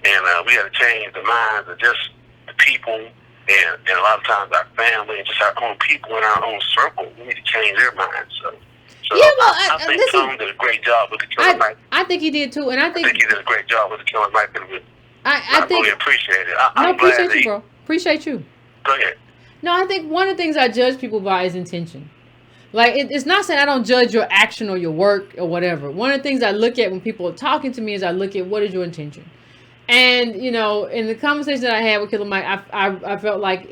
Speaker 3: And we got to change the minds of just the people and a lot of times our family and just our own people in our own circle. We need to change their minds. So
Speaker 1: yeah, well,
Speaker 3: I think Tom did a great job with the Killer Mike.
Speaker 1: I think he did too, and I think
Speaker 3: he did a great job with the Killer Mike.
Speaker 1: I think,
Speaker 3: really appreciate it.
Speaker 1: I appreciate you, bro. Appreciate you.
Speaker 3: Go ahead.
Speaker 1: No, I think one of the things I judge people by is intention. Like, it's not saying I don't judge your action or your work or whatever. One of the things I look at when people are talking to me is I look at what is your intention. And, you know, in the conversation that I had with Killer Mike, I felt like,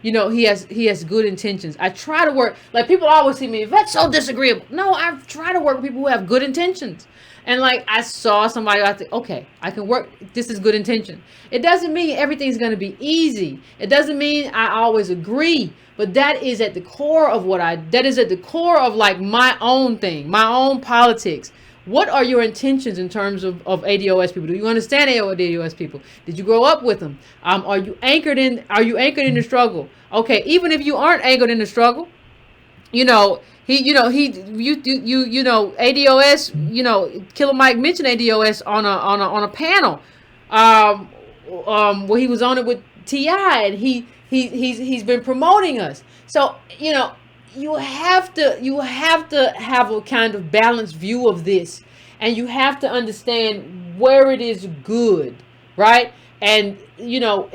Speaker 1: you know, he has good intentions. I try to work, like, people always see me, Yvette's so disagreeable. No, I try to work with people who have good intentions. And, like, I saw somebody, I think, okay, I can work, this is good intention. It doesn't mean everything's going to be easy. It doesn't mean I always agree. But that is at the core of that is at the core of, like, my own thing, my own politics. What are your intentions in terms of ADOS people? Do you understand ADOS people? Did you grow up with them? Are you anchored in the struggle? Okay, even if you aren't anchored in the struggle, you know, ADOS, you know, Killer Mike mentioned ADOS on a panel where he was on it with T.I. and he's been promoting us. So, you know, you have to have a kind of balanced view of this, and you have to understand where it is good, right? And, you know,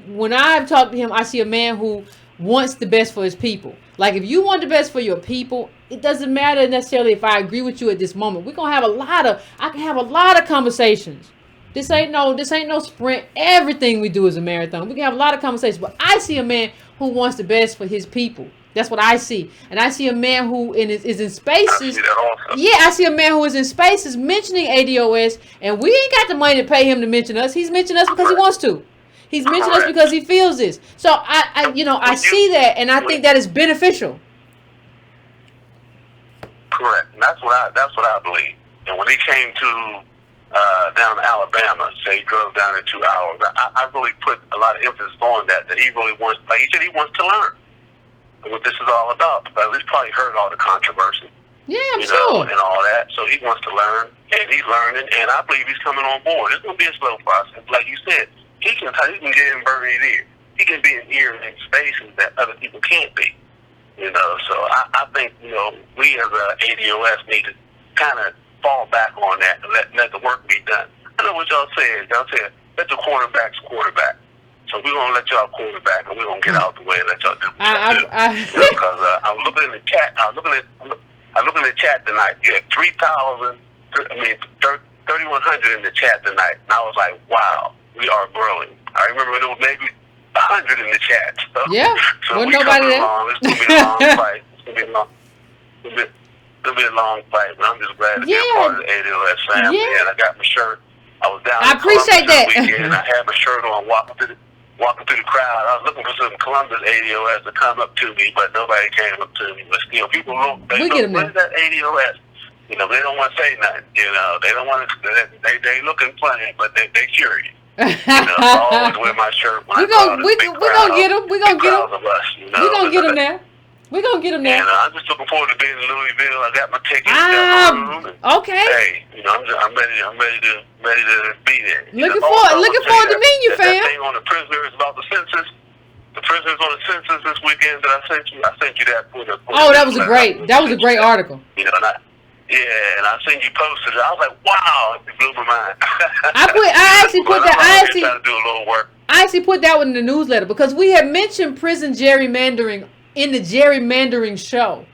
Speaker 1: when I've talked to him, I see a man who wants the best for his people. Like, if you want the best for your people, it doesn't matter necessarily if I agree with you at this moment. I can have a lot of conversations. This ain't no sprint. Everything we do is a marathon. We can have a lot of conversations, but I see a man who wants the best for his people. That's what I see. And I see a man who is in spaces. I see that also. Yeah, I see a man who is in spaces mentioning ADOS, and we ain't got the money to pay him to mention us. He's mentioning us because he wants to. He's mentioning us because he feels this. So I see that, and I think that is beneficial.
Speaker 3: Correct. And that's what I believe. And when he came to down to Alabama, say he drove down in 2 hours, I really put a lot of emphasis on that he really wants, like he said, he wants to learn. what this is all about. But he's probably heard all the controversy,
Speaker 1: Yeah, I'm
Speaker 3: you know,
Speaker 1: sure.
Speaker 3: and all that. So he wants to learn, and he's learning, and I believe he's coming on board. It's going to be a slow process. Like you said, he can get in Bernie's ear. He can be in ear in spaces that other people can't be. You know, so I think, you know, we as a ADOS need to kind of fall back on that and let the work be done. I know what y'all said. Y'all said, let the quarterback's quarterback. So we're going to let y'all quarterback, and we're going to get out the way and let y'all do what y'all do. You know, because I'm looking in the chat. I'm looking in the chat tonight. You had 3,100 in the chat tonight. And I was like, wow, we are growing. I remember there was maybe 100 in the chat. So,
Speaker 1: Yeah,
Speaker 3: so
Speaker 1: wasn't
Speaker 3: we
Speaker 1: nobody
Speaker 3: coming
Speaker 1: there.
Speaker 3: along. It's going to be a long fight. It's going to be a long It'll be a long fight, but I'm just glad to be a part of the ADOS family.
Speaker 1: Yeah.
Speaker 3: And I got my shirt. I was down
Speaker 1: I
Speaker 3: in Columbus
Speaker 1: appreciate
Speaker 3: this
Speaker 1: that.
Speaker 3: weekend, and I had my shirt on, walking through the crowd. I was looking for some Columbus ADOS to come up to me, but nobody came up to me. But still, people look. They
Speaker 1: We get 'em
Speaker 3: look, what is that ADOS? You know, they don't want to say nothing. You know, they don't want to. They looking funny, but they curious. You know, I always wear my shirt when
Speaker 1: we
Speaker 3: I go out in
Speaker 1: we
Speaker 3: big
Speaker 1: gonna
Speaker 3: crowds,
Speaker 1: get him. We gonna
Speaker 3: big
Speaker 1: get
Speaker 3: crowds
Speaker 1: him.
Speaker 3: of us, you know.
Speaker 1: We gonna get him there. We gonna get him there.
Speaker 3: And I'm just looking forward to being in Louisville. I got my tickets, got my room. And,
Speaker 1: Okay.
Speaker 3: hey, you know, I'm ready to be there.
Speaker 1: Looking forward to meeting you, fam.
Speaker 3: That thing on the prisoners about the census. The prisoners on the census this weekend that I sent you that.
Speaker 1: Oh, that was a great article.
Speaker 3: You know, and I seen you posted it. I was like, wow, it blew my mind.
Speaker 1: I actually put that.
Speaker 3: I'm trying to do a little work.
Speaker 1: I actually put that one in the newsletter because we had mentioned prison gerrymandering in the gerrymandering show.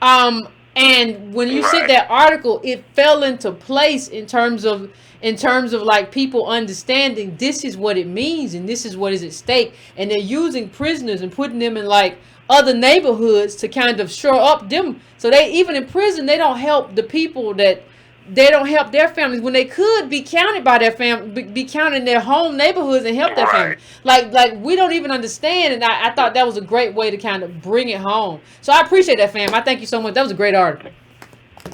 Speaker 1: And when you sent that article, it fell into place in terms of like people understanding this is what it means and this is what is at stake. And they're using prisoners and putting them in like other neighborhoods to kind of shore up them. So they, even in prison, they don't help the people they don't help their families when they could be counted by their family, be counted in their home neighborhoods and help their family. Like we don't even understand, and I thought that was a great way to kind of bring it home. So I appreciate that, fam. I thank you so much. That was a great article.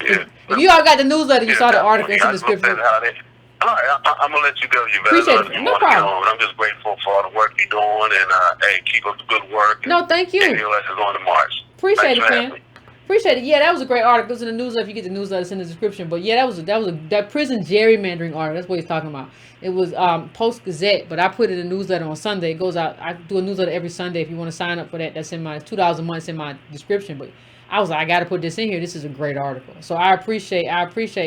Speaker 3: Yeah.
Speaker 1: If you all got the newsletter, you saw the article. It's in the description.
Speaker 3: All right, I'm gonna let you go, Yvette.
Speaker 1: Appreciate it. No problem.
Speaker 3: I'm just grateful for all the work you're doing, and hey, keep up the good work.
Speaker 1: No, thank you.
Speaker 3: ADOS is on the march.
Speaker 1: Appreciate it, fam. Appreciate it. Yeah, that was a great article. It's in the newsletter. If you get the newsletter, it's in the description. But yeah, that prison gerrymandering article. That's what he's talking about. It was Post Gazette, but I put it in the newsletter on Sunday. It goes out. I do a newsletter every Sunday. If you want to sign up for that, that's in my $2 a month. It's in my description. But I was like, I got to put this in here. This is a great article. So I appreciate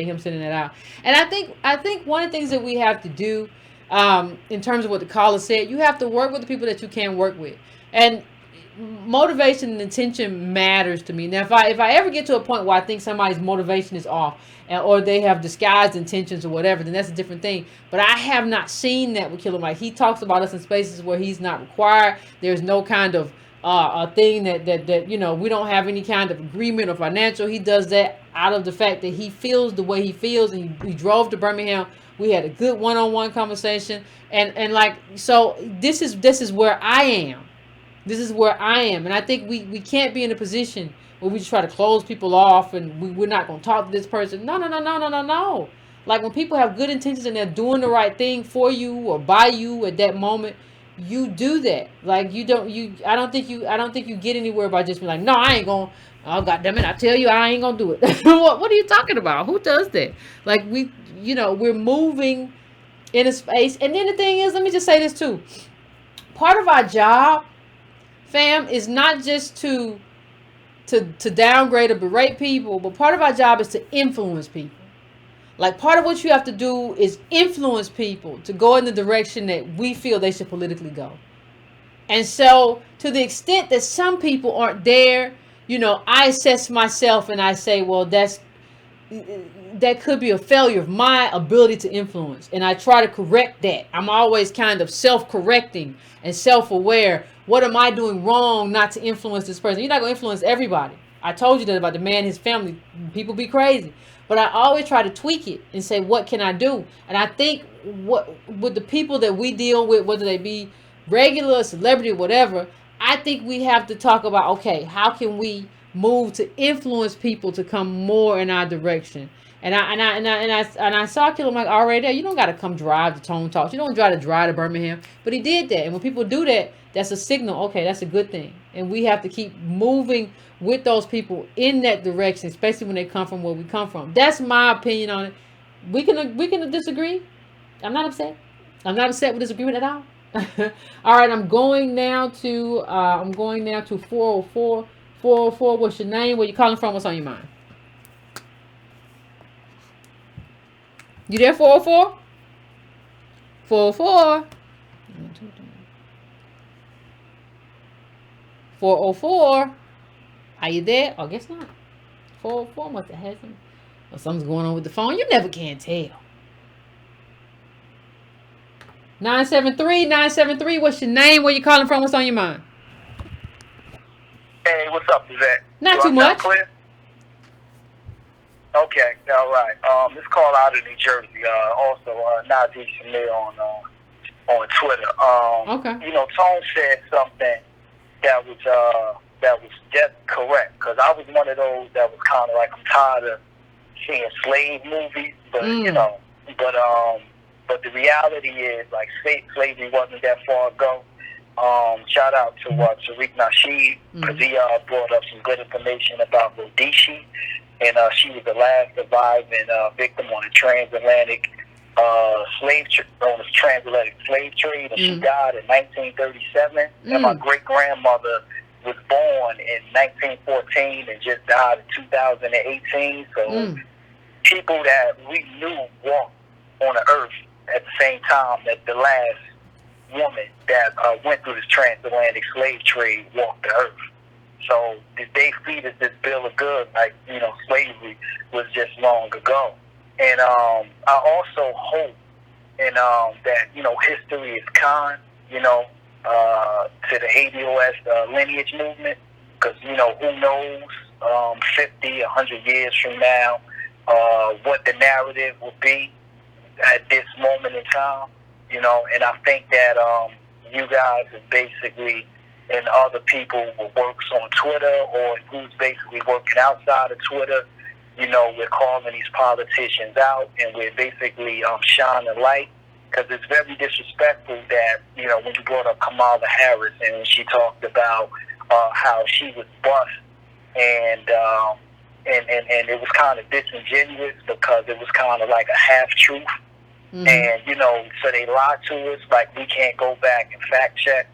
Speaker 1: him sending that out. And I think one of the things that we have to do, in terms of what the caller said, you have to work with the people that you can work with. And motivation and intention matters to me. Now, if I ever get to a point where I think somebody's motivation is off, or they have disguised intentions or whatever, then that's a different thing. But I have not seen that with Killer Mike. He talks about us in spaces where he's not required. There's no kind of a thing that you know, we don't have any kind of agreement or financial. He does that out of the fact that he feels the way he feels, and he drove to Birmingham. We had a good one-on-one conversation, and like, so this is where I am. This is where I am. And I think we can't be in a position where we just try to close people off and we're not going to talk to this person. No. Like, when people have good intentions and they're doing the right thing for you or by you at that moment, you do that. Like, I don't think you get anywhere by just being like, no, I ain't going to, oh, God damn it, I tell you, I ain't going to do it. What are you talking about? Who does that? Like, we're moving in a space. And then the thing is, let me just say this too. Part of our job, fam, is not just to downgrade or berate people, but part of our job is to influence people. Like, part of what you have to do is influence people to go in the direction that we feel they should politically go. And so, to the extent that some people aren't there, you know, I assess myself and I say, well, that could be a failure of my ability to influence. And I try to correct that. I'm always kind of self-correcting and self-aware. What am I doing wrong not to influence this person? You're not going to influence everybody. I told you that about the man, his family. People be crazy. But I always try to tweak it and say, what can I do? And I think with the people that we deal with, whether they be regular, celebrity, whatever, I think we have to talk about, okay, how can we move to influence people to come more in our direction. And I saw Killer Mike already there. You don't got to come drive to Tone Talks. You don't try to drive to Birmingham. But he did that. And when people do that, that's a signal. Okay, that's a good thing. And we have to keep moving with those people in that direction, especially when they come from where we come from. That's my opinion on it. We can disagree. I'm not upset. I'm not upset with disagreement at all. All right, I'm going now to 404. 404. What's your name? Where you calling from? What's on your mind? You there, 404? 404. 404. Are you there? Oh, guess not. 404 must have had some. Well, something's going on with the phone. You never can tell. 973. What's your name? Where you calling from? What's on your mind?
Speaker 6: Hey, what's up, Yvette?
Speaker 1: Not too much.
Speaker 6: Clear? Okay, all right. This call out of New Jersey. Also, Najee Shamir on Twitter.
Speaker 1: Okay.
Speaker 6: You know, Tone said something that was just correct, because I was one of those that was kind of like, I'm tired of seeing slave movies, but you know, but the reality is, like, slavery wasn't that far ago. Shout out to Tariq Nasheed, because he brought up some good information about Rhodesia, and she was the last surviving victim on the transatlantic slave trade, and she died in 1937. And my great grandmother was born in 1914 and just died in 2018. So people that we knew walked on the earth at the same time that the last woman that went through this transatlantic slave trade walked the earth. So did they feed us this bill of goods? Like, you know, slavery was just long ago. And I also hope that, you know, history is kind, you know, to the ADOS lineage movement, because, you know, who knows 50, 100 years from now what the narrative will be at this moment in time, you know. And I think that you guys are basically, and other people who works on Twitter or who's basically working outside of Twitter, you know, we're calling these politicians out, and we're basically shining light, because it's very disrespectful that, you know, when you brought up Kamala Harris and when she talked about how she was bust, and it was kind of disingenuous, because it was kind of like a half-truth. And, you know, so they lied to us, like we can't go back and fact-check.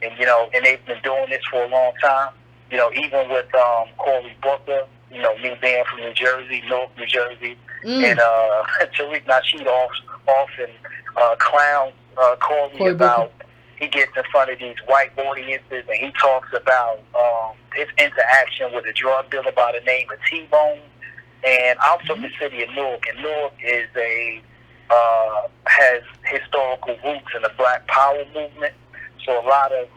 Speaker 6: And, you know, and they've been doing this for a long time. You know, even with Cory Booker, you know, me being from New Jersey, North New Jersey, and Tariq Nasheed often clowns Cory about, he gets in front of these white audiences and he talks about his interaction with a drug dealer by the name of T-Bone. And I'm from the city of Newark, and Newark is has historical roots in the Black Power movement. So a lot of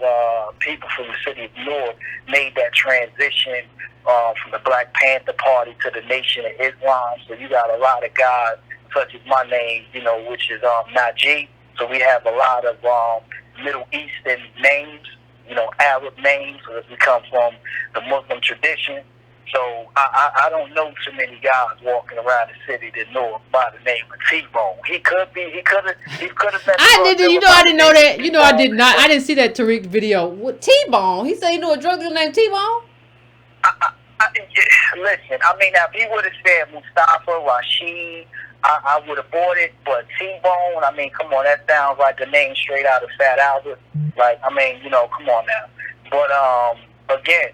Speaker 6: people from the city of Newark made that transition from the Black Panther Party to the Nation of Islam. So you got a lot of guys, such as my name, you know, which is Najee. So we have a lot of Middle Eastern names, you know, Arab names, because we come from the Muslim tradition. So I don't know too many guys walking around the city that know by the name of T-Bone. He could have been.
Speaker 1: I didn't know that. You know, I did not. I didn't see that Tariq video. What, T-Bone? He said he knew a drug dealer named T-Bone?
Speaker 6: Listen, I mean, now if he would have said Mustafa, Rashid, I would have bought it. But T-Bone, I mean, come on, that sounds like a name straight out of Fat Albert. Like, I mean, you know, come on now. But again,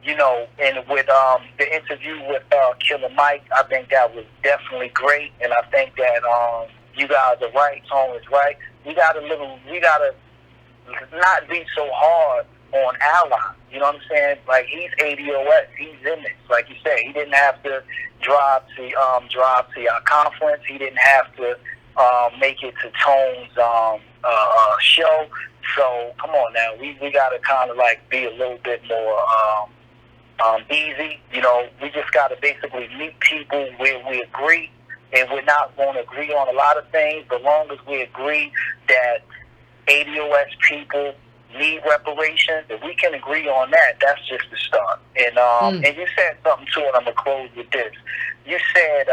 Speaker 6: you know, and with the interview with Killer Mike, I think that was definitely great, and I think that you guys are right, Tone is right. We gotta not be so hard on allies. You know what I'm saying? Like, he's ADOS, he's in this. Like you said, he didn't have to drive to your conference. He didn't have to make it to Tone's show. So come on now, we gotta kind of like be a little bit more easy. You know, we just got to basically meet people where we agree, and we're not going to agree on a lot of things, but long as we agree that ADOS people need reparations, if we can agree on that, that's just the start. And and you said something too, and I'm gonna close with this. You said,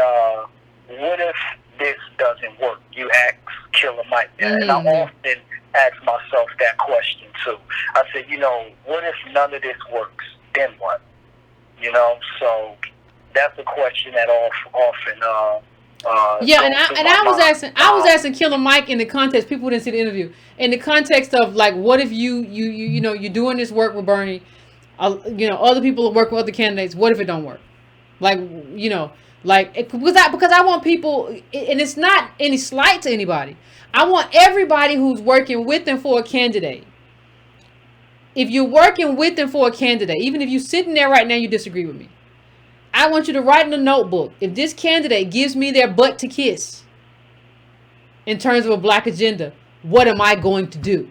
Speaker 6: what if this doesn't work? You asked Killer Mike that, and I often ask myself that question too. I said, you know, what if none of this works? Then what? You know, so that's a question that often.
Speaker 1: I was asking Killer Mike in the context. People didn't see the interview. In the context of like, what if you know you're doing this work with Bernie, you know, other people are working with other candidates. What if it don't work? Like, you know, like because I want people, and it's not any slight to anybody. I want everybody who's working with and for a candidate. If you're working with and for a candidate, even if you're sitting there right now, you disagree with me. I want you to write in a notebook, if this candidate gives me their butt to kiss in terms of a black agenda, what am I going to do?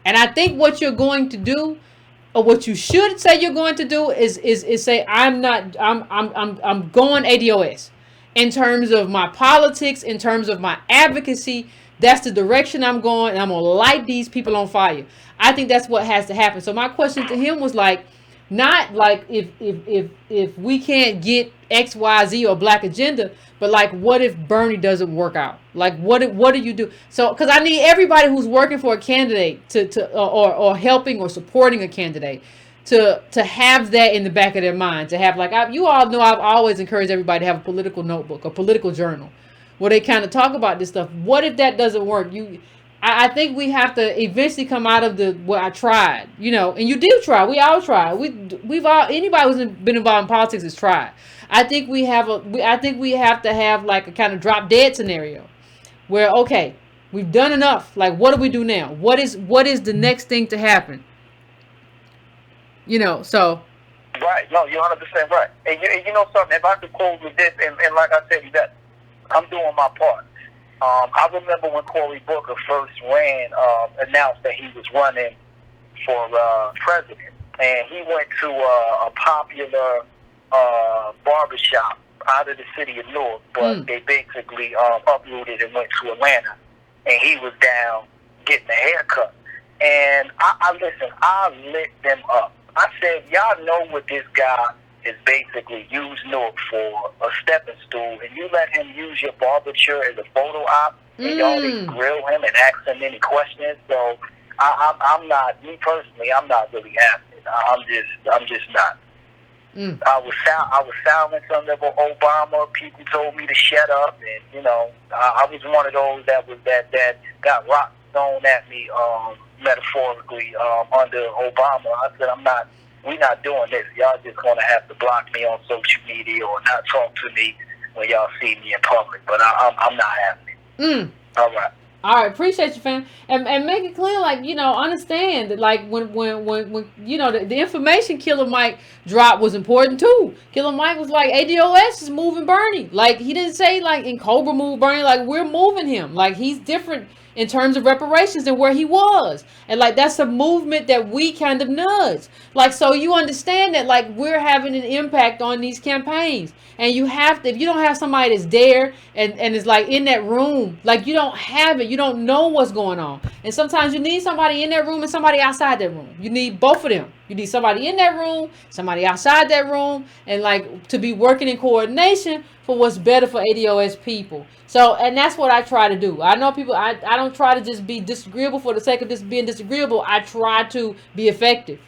Speaker 1: And I think what you're going to do, or what you should say you're going to do, is say I'm going ADOS in terms of my politics, in terms of my advocacy. That's the direction I'm going, and I'm gonna light these people on fire. I think that's what has to happen. So my question to him was like, not like if we can't get X, Y, Z or black agenda, but like what if Bernie doesn't work out? Like what do you do? So because I need everybody who's working for a candidate or helping or supporting a candidate to have that in the back of their mind, to have like you all know I've always encouraged everybody to have a political notebook, a political journal, where they kind of talk about this stuff. What if that doesn't work? I think we have to eventually come out of I tried, you know, and you did try. We all tried. We've all, anybody who's been involved in politics has tried. I think we have to have like a kind of drop dead scenario where, okay, we've done enough. Like, what do we do now? What is the next thing to happen? You know, so.
Speaker 6: Right. No, you're 100% right. And you know something, if I could close with this, and like I said, Yvette, I'm doing my part. I remember when Cory Booker first announced that he was running for president, and he went to a popular barbershop out of the city of Newark, but they basically uprooted and went to Atlanta, and he was down getting a haircut. And I lit them up. I said, y'all know what this guy is basically used Newark for, a stepping stool, and you let him use your barber chair as a photo op, and y'all didn't grill him and ask him any questions. So I'm not, me personally, I'm not really happy. I'm just not. I was silent under Obama. People told me to shut up, and you know, I was one of those that got rocks thrown at me, metaphorically, under Obama. I said, we're not doing this. Y'all just gonna have to block me on social media or not talk to me when y'all see me in public. But I'm not happy. All right.
Speaker 1: Appreciate you, fam. And make it clear, like, you know, understand that, like, when you know, the information Killer Mike dropped was important too. Killer Mike was like, ADOS is moving Bernie. Like, he didn't say like in Cobra move Bernie. Like, we're moving him. Like, he's different in terms of reparations than where he was. And like, that's a movement that we kind of nudge. Like, so you understand that like we're having an impact on these campaigns. And you have to, if you don't have somebody that's there and is like in that room, like you don't have it, you don't know what's going on. And sometimes you need somebody in that room and somebody outside that room. You need both of them. You need somebody in that room, somebody outside that room, and like to be working in coordination for what's better for ADOS people. So, and that's what I try to do. I know people, I don't try to just be disagreeable for the sake of just being disagreeable. I try to be effective.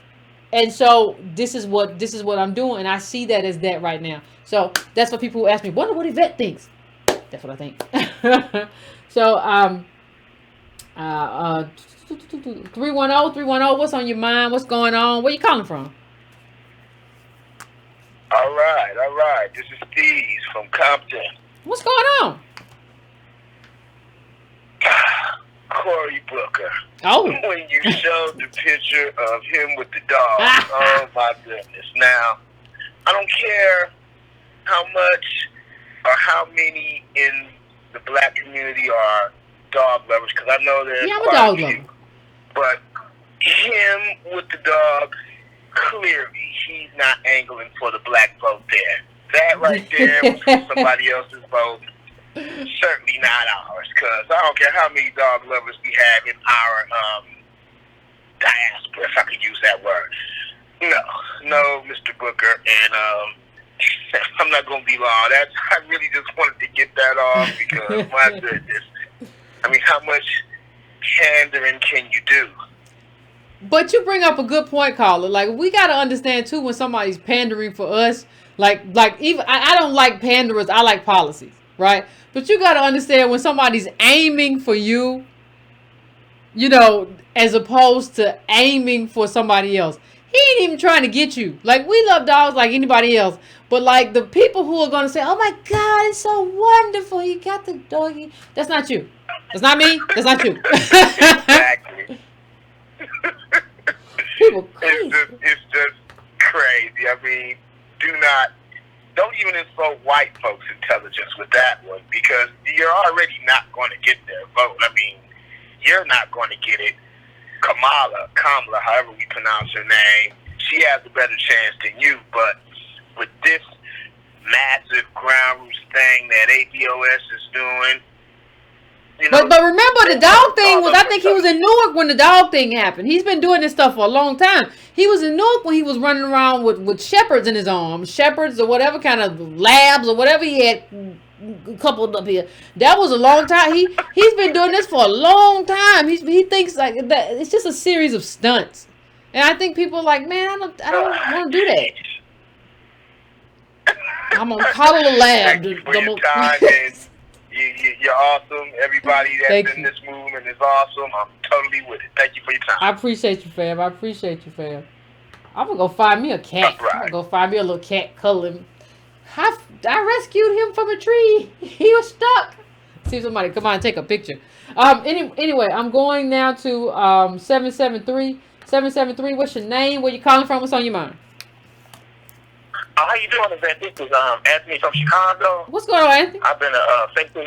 Speaker 1: And so this is what I'm doing, and I see that as that right now. So that's what people who ask me, wonder what Yvette thinks. That's what I think. So 310, what's on your mind? What's going on? Where you calling from?
Speaker 4: All right. This is Steve from Compton.
Speaker 1: What's going on?
Speaker 4: Cory Booker.
Speaker 1: Oh.
Speaker 4: When you showed the picture of him with the dog, oh my goodness. Now, I don't care how much or how many in the black community are dog lovers, because I know there's quite a few. But him with the dog, clearly he's not angling for the black vote there. That right there was for somebody else's vote. Certainly not ours, because I don't care how many dog lovers we have in our if I could use that word. No, Mr. Booker, and I'm not going to be long. I really just wanted to get that off because, my goodness, I mean, how much pandering can you do?
Speaker 1: But you bring up a good point, caller. Like, we got to understand, too, when somebody's pandering for us. Like even I don't like panderers. I like policies, right? But you got to understand when somebody's aiming for you, you know, as opposed to aiming for somebody else. He ain't even trying to get you. Like, we love dogs like anybody else. But, like, the people who are going to say, oh, my God, it's so wonderful. You got the doggy. That's not you. That's not me. That's not you.
Speaker 4: Exactly.
Speaker 1: People crazy.
Speaker 4: It's just crazy. I mean, don't even insult white folks' intelligence with that one, because you're already not going to get their vote. I mean, you're not going to get it. Kamala, however we pronounce her name, she has a better chance than you. But with this massive ground roots thing that ADOS is doing, you know,
Speaker 1: but remember, the dog thing was, I think he was in Newark when the dog thing happened. He's been doing this stuff for a long time. He was in Newark when he was running around with shepherds in his arms, shepherds or whatever kind of labs or whatever he had coupled up here. That was a long time. He's been doing this for a long time. He thinks like that it's just a series of stunts, and I think people are like, man, I don't want to do that. I'm gonna call it a lab.
Speaker 4: Thank you for your time, and you're awesome. Everybody that's in this movement is awesome. I'm totally with it. Thank you for your time.
Speaker 1: I appreciate you, fam. I'm gonna go find me a cat.
Speaker 4: Right.
Speaker 1: I'm gonna go find me a little cat cuddling. I rescued him from a tree. He was stuck. See if somebody come on and take a picture. Anyway, I'm going now to 773. 773, what's your name? Where you calling from? What's on your mind?
Speaker 4: How you doing, Yvette? This is Anthony from Chicago.
Speaker 1: What's going on, Anthony?
Speaker 4: I've been a faithful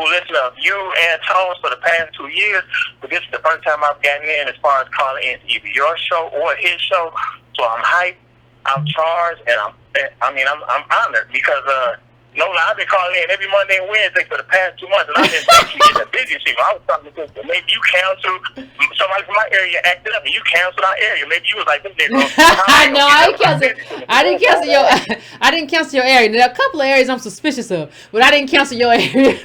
Speaker 4: listener of you and Tones for the past 2 years, but this is the first time I've gotten in as far as calling in to either your show or his show. So I'm hyped, I'm charged, and I'm honored because no lie, I've been calling in every Monday and Wednesday for the past 2 months, and I've been actually getting a busy season. I was talking to maybe you canceled somebody from my area acted up, and you canceled our area. Maybe you was like, this nigga.
Speaker 1: No, I didn't cancel your area. There are a couple of areas I'm suspicious of, but I didn't cancel your area.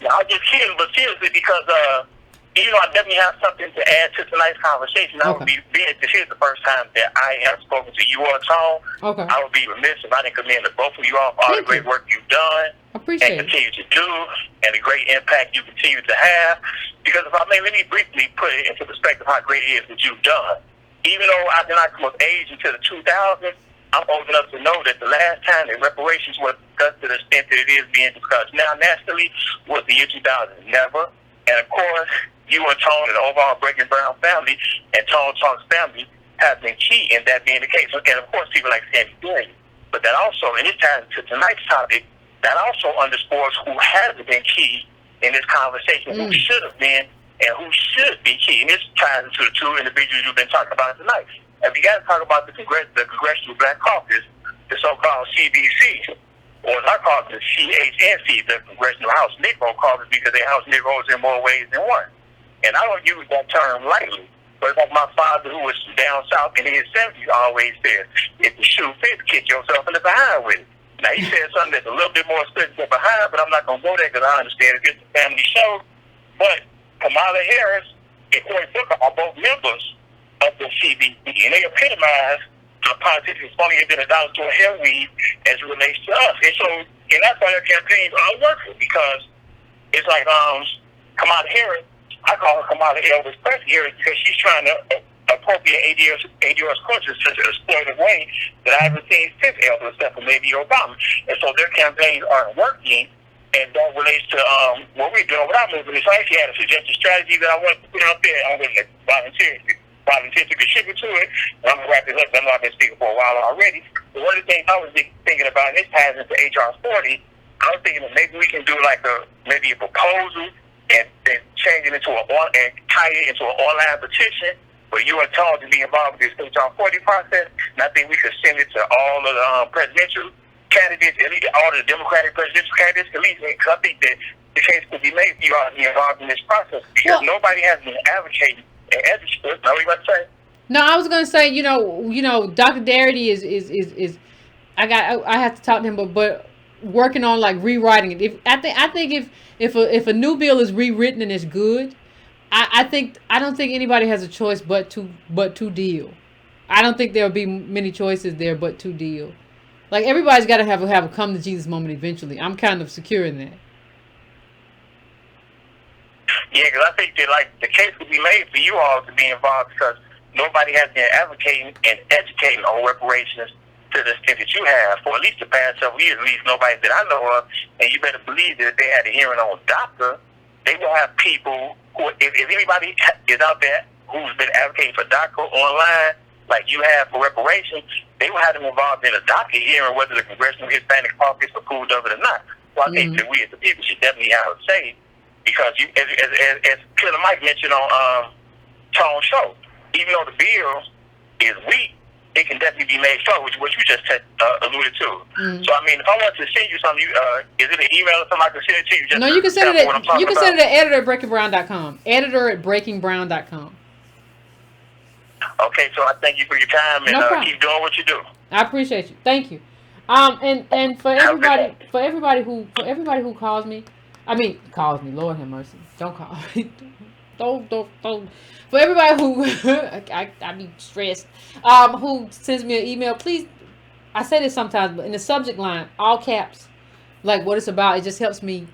Speaker 4: No, I'm just kidding, but seriously, because I definitely have something to add to tonight's conversation. I would be this is the first time that I have spoken to you or Tone.
Speaker 1: Okay.
Speaker 4: I would be remiss if I didn't commend the both of you all for all the great work you've done
Speaker 1: Appreciate
Speaker 4: and continue to do, and the great impact you continue to have. Because if I may, let me briefly put it into perspective how great it is that you've done. Even though I did not come of age until the 2000s, I'm old enough to know that the last time that reparations were discussed to the extent that it is being discussed now nationally was the year 2000. Never. And of course, you and Tone and the overall Breaking Brown family and Tone Talk's family have been key in that being the case. And of course, people like Sandy Gary. But that also, and it ties to tonight's topic, that also underscores who hasn't been key in this conversation, who should have been and who should be key. And this ties into the two individuals you've been talking about tonight. And we got to talk about the Congressional Black Caucus, the so-called CBC, or as I call it, the CHNC, the Congressional House Negro Caucus, because they house Negroes in more ways than one. And I don't use that term lightly, but it's like my father, who was down south in his 70s, always said, if the shoe fits, kick yourself in the behind with it. Now, he said something that's a little bit more specific behind, but I'm not going to go there because I understand it's a family show. But Kamala Harris and Cory Booker are both members of the CBC, and they epitomize how politics is only been $1 to a hair weave as it relates to us. And so, and that's why their campaigns are working, because it's like Kamala Harris, I call her Kamala Elvis Presley Harris, because she's trying to appropriate ADR's culture in such an exploitive way that I haven't seen since Elvis, except for maybe Obama. And so their campaigns aren't working, and that relates to what we're doing with our movement. So I actually had a suggested strategy that I wanted to put out there. I'm going to volunteer to contribute to it. And I'm going to wrap this up. I know I've been speaking for a while already. But one of the things I was thinking about, and this ties into HR 40, I was thinking that maybe we can do like a proposal and change it into and tie it into an online petition where you are told to be involved with this HR 40 process. And I think we could send it to all of the presidential candidates, at least all the Democratic presidential candidates, at least, because I think that the case could be made for you all to be involved in this process, because nobody has been advocating
Speaker 6: And educate. Now, what you about to say?
Speaker 1: No, I was gonna say, Dr. Darity is I have to talk to him, but working on like rewriting it. I think if a new bill is rewritten and it's good, I don't think anybody has a choice but to deal. I don't think there'll be many choices there but to deal. Like everybody's got to have a come to Jesus moment eventually. I'm kind of secure in that.
Speaker 6: Yeah, because I think that like the case could be made for you all to be involved because nobody has been advocating and educating on reparations to the extent that you have for at least the past several years. At least nobody that I know of. And you better believe that if they had a hearing on DACA, they will have people who, if anybody is out there who's been advocating for DACA online, like you have for reparations, they will have them involved in a DACA hearing, whether the Congressional Hispanic Caucus approved of it or not. So I think that we as the people should definitely have a say because, as Killer Mike mentioned on Tone's show, even though the bill is weak, it can definitely be made strong, which you just alluded to. So I mean, if I want to send you something, is it an email or something I can send it to you? Just
Speaker 1: no, you can send it at
Speaker 6: send it
Speaker 1: at editor@breakingbrown.com. Editor@breakingbrown.com.
Speaker 6: Okay, so I thank you for your time and keep doing what you do.
Speaker 1: I appreciate you. Thank you. And for everybody who calls me, Lord have mercy. Don't call me. Don't. For everybody who I be stressed. Who sends me an email, please. I say this sometimes, but in the subject line, all caps, like what it's about. It just helps me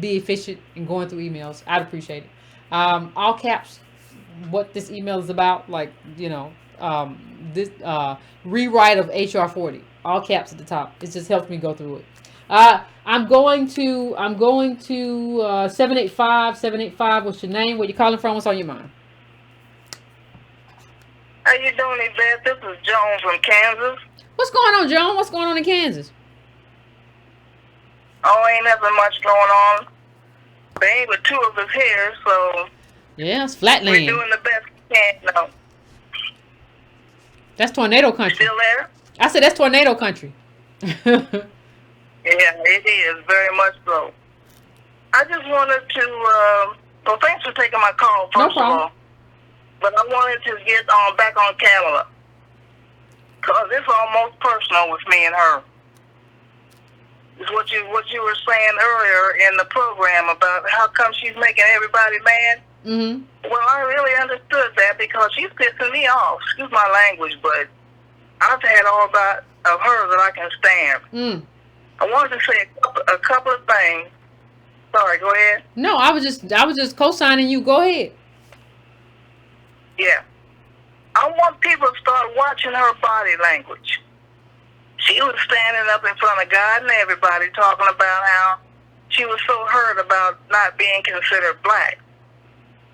Speaker 1: be efficient in going through emails. I'd appreciate it. All caps, what this email is about, like this rewrite of HR 40. All caps at the top. It just helps me go through it. I'm going to 785. What's your name? Where you calling from? What's on your mind?
Speaker 5: How you doing, Yvette? This is Joan from Kansas.
Speaker 1: What's going on, Joan? What's going on in Kansas?
Speaker 5: Oh, ain't nothing much going on. They ain't but two of us here, so
Speaker 1: yeah, it's flatland.
Speaker 5: We're doing the best we can now.
Speaker 1: That's tornado country.
Speaker 5: Still there?
Speaker 1: I said that's tornado country.
Speaker 5: Yeah, it is, very much so. I just wanted to, well, thanks for taking my call, first of all. But I wanted to get back on Kamala. Because it's almost personal with me and her. It's what you were saying earlier in the program about how come she's making everybody mad. Mm-hmm. Well, I really understood that because she's pissing me off. Excuse my language, but I've had all that of her that I can stand. Mm. I wanted to say a couple of things. Sorry, go ahead.
Speaker 1: No, I was just co-signing you. Go ahead.
Speaker 5: Yeah. I want people to start watching her body language. She was standing up in front of God and everybody talking about how she was so hurt about not being considered black.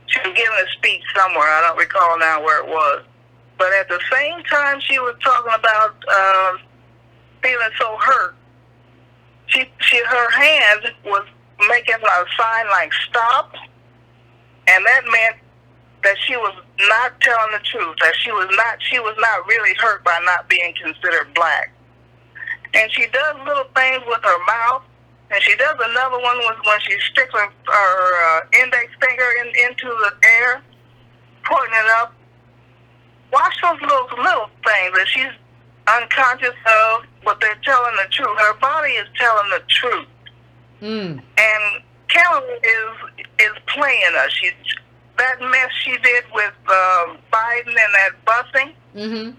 Speaker 5: She was giving a speech somewhere. I don't recall now where it was. But at the same time she was talking about feeling so hurt, her hand was making a sign like stop, and that meant that she was not telling the truth, that she was not really hurt by not being considered black. And she does little things with her mouth, and she does another one when she sticks her index finger into the air, pointing it up. Watch those little things that she's unconscious of, but they're telling the truth. Her body is telling the truth. Mm. And Kamala is playing us. That mess she did with Biden and that busing. Mm-hmm.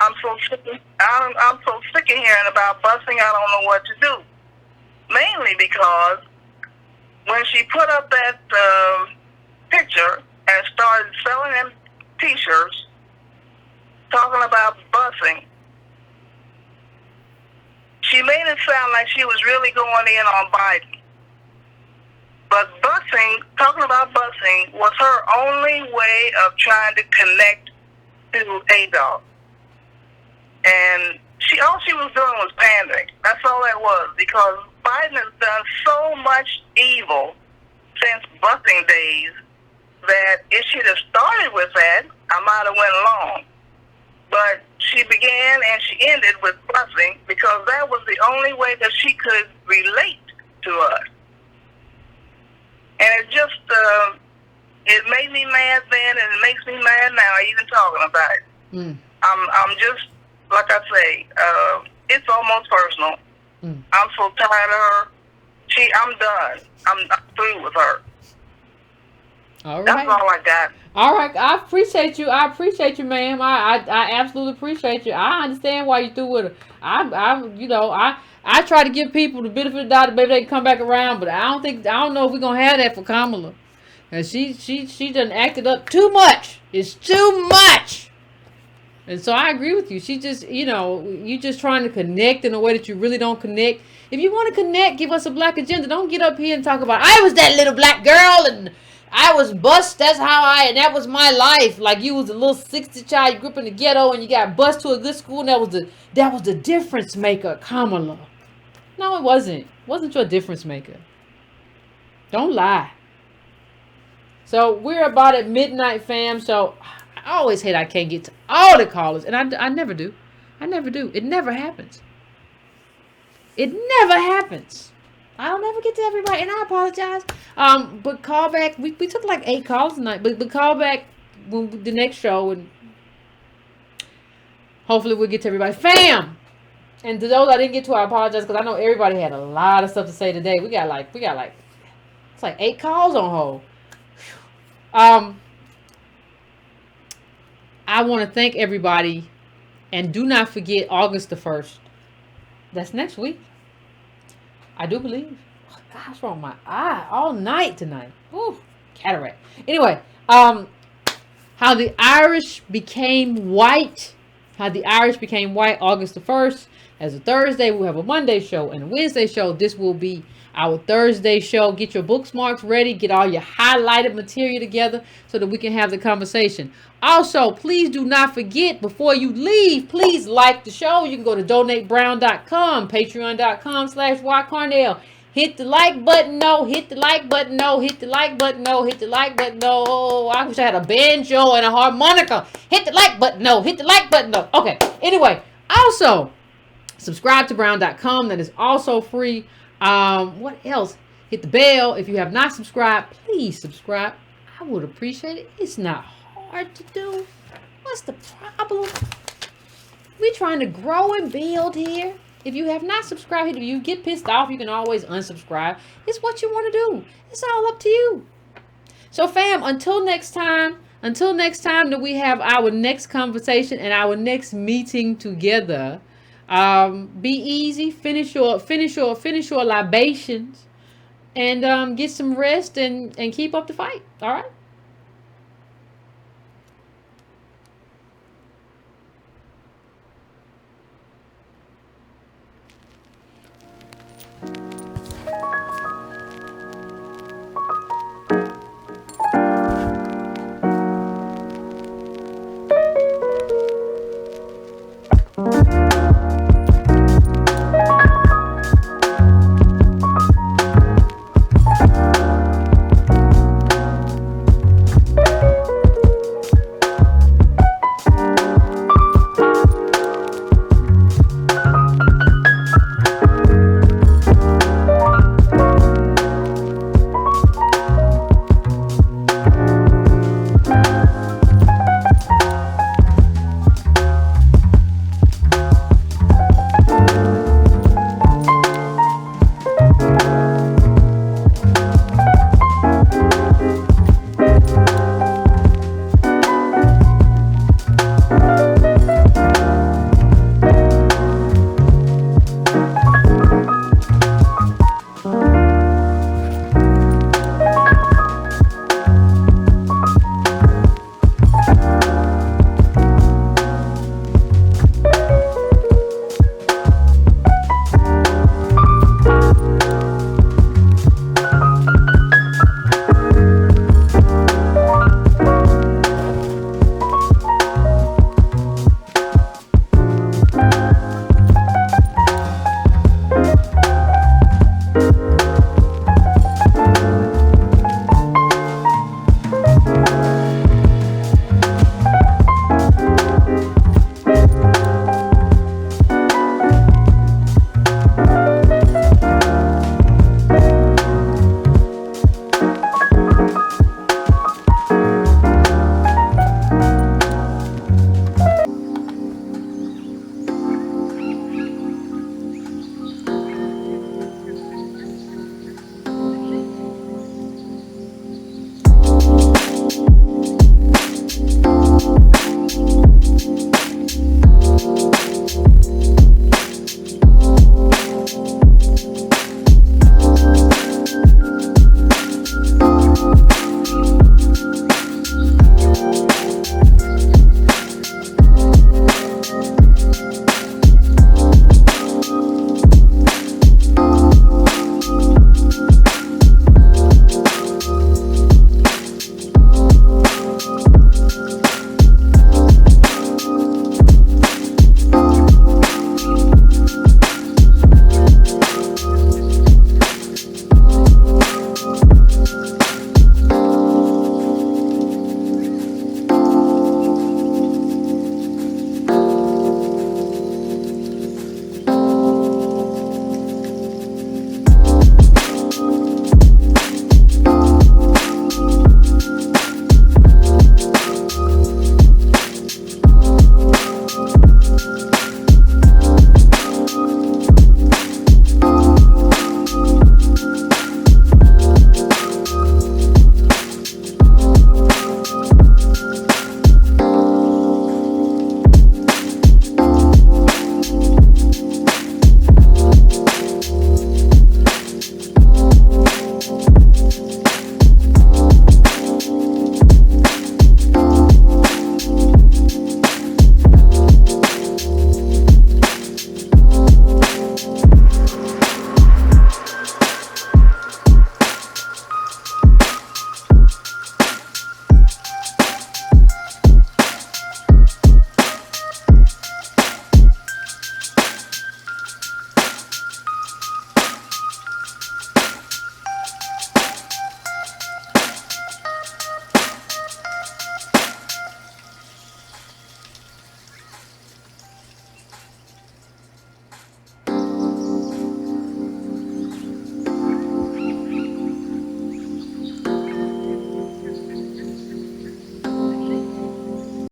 Speaker 5: I'm so sick of hearing about busing. I don't know what to do. Mainly because when she put up that picture and started selling them T-shirts, talking about busing, she made it sound like she was really going in on Biden. But busing, talking about busing, was her only way of trying to connect to ADOS. And all she was doing was pandering. That's all that was, because Biden has done so much evil since busing days that if she'd have started with that, I might have went along. But she began and she ended with busing because that was the only way that she could relate to us. And it just, it made me mad then and it makes me mad now, even talking about it. I'm just, like I say, it's almost personal. I'm so tired of her. I'm done. I'm through with her.
Speaker 1: All right.
Speaker 5: That's all I got.
Speaker 1: All right, I appreciate you. I appreciate you, ma'am. I absolutely appreciate you. I understand why you threw with her. I try to give people the benefit of the doubt, maybe they can come back around, but I don't know if we're gonna have that for Kamala, and she done acted up too much. It's too much, and so I agree with you. She just, you just trying to connect in a way that you really don't connect. If you want to connect, give us a black agenda. Don't get up here and talk about I was that little black girl and I was bused. That's and that was my life. Like you was a little 60 child, you grew up in the ghetto, and you got bused to a good school. And that was the difference maker, Kamala. No, it wasn't. It wasn't your difference maker. Don't lie. So we're about at midnight, fam. So I always hate I can't get to all the callers, and I never do. I never do. It never happens. It never happens. I don't ever get to everybody, and I apologize. But call back. We took like 8 calls tonight, but call back when the next show, and hopefully we'll get to everybody. Fam! And to those I didn't get to, I apologize, because I know everybody had a lot of stuff to say today. We got like it's like 8 calls on hold. I want to thank everybody, and do not forget August the 1st. That's next week. I do believe. Oh, gosh, wrong with my eye all night tonight. Ooh, cataract. Anyway, how the Irish became white. How the Irish became white, August the 1st. As a Thursday, we'll have a Monday show and a Wednesday show. This will be our Thursday show. Get your bookmarks ready. Get all your highlighted material together so that we can have the conversation. Also, please do not forget, before you leave, please like the show. You can go to donatebrown.com, patreon.com/YCarnell. Hit the like button, hit the like button, hit the like button, hit the like button. Oh, I wish I had a banjo and a harmonica. Hit the like button, hit the like button. Okay, anyway, also, subscribe to brown.com. That is also free. What else? Hit the bell. If you have not subscribed, please subscribe. I would appreciate it. It's not hard to do. What's the problem? We're trying to grow and build here. If you have not subscribed, if you get pissed off, you can always unsubscribe. It's what you want to do. It's all up to you. So fam, until next time that we have our next conversation and our next meeting together, be easy, finish your libations, and get some rest and keep up the fight. All right.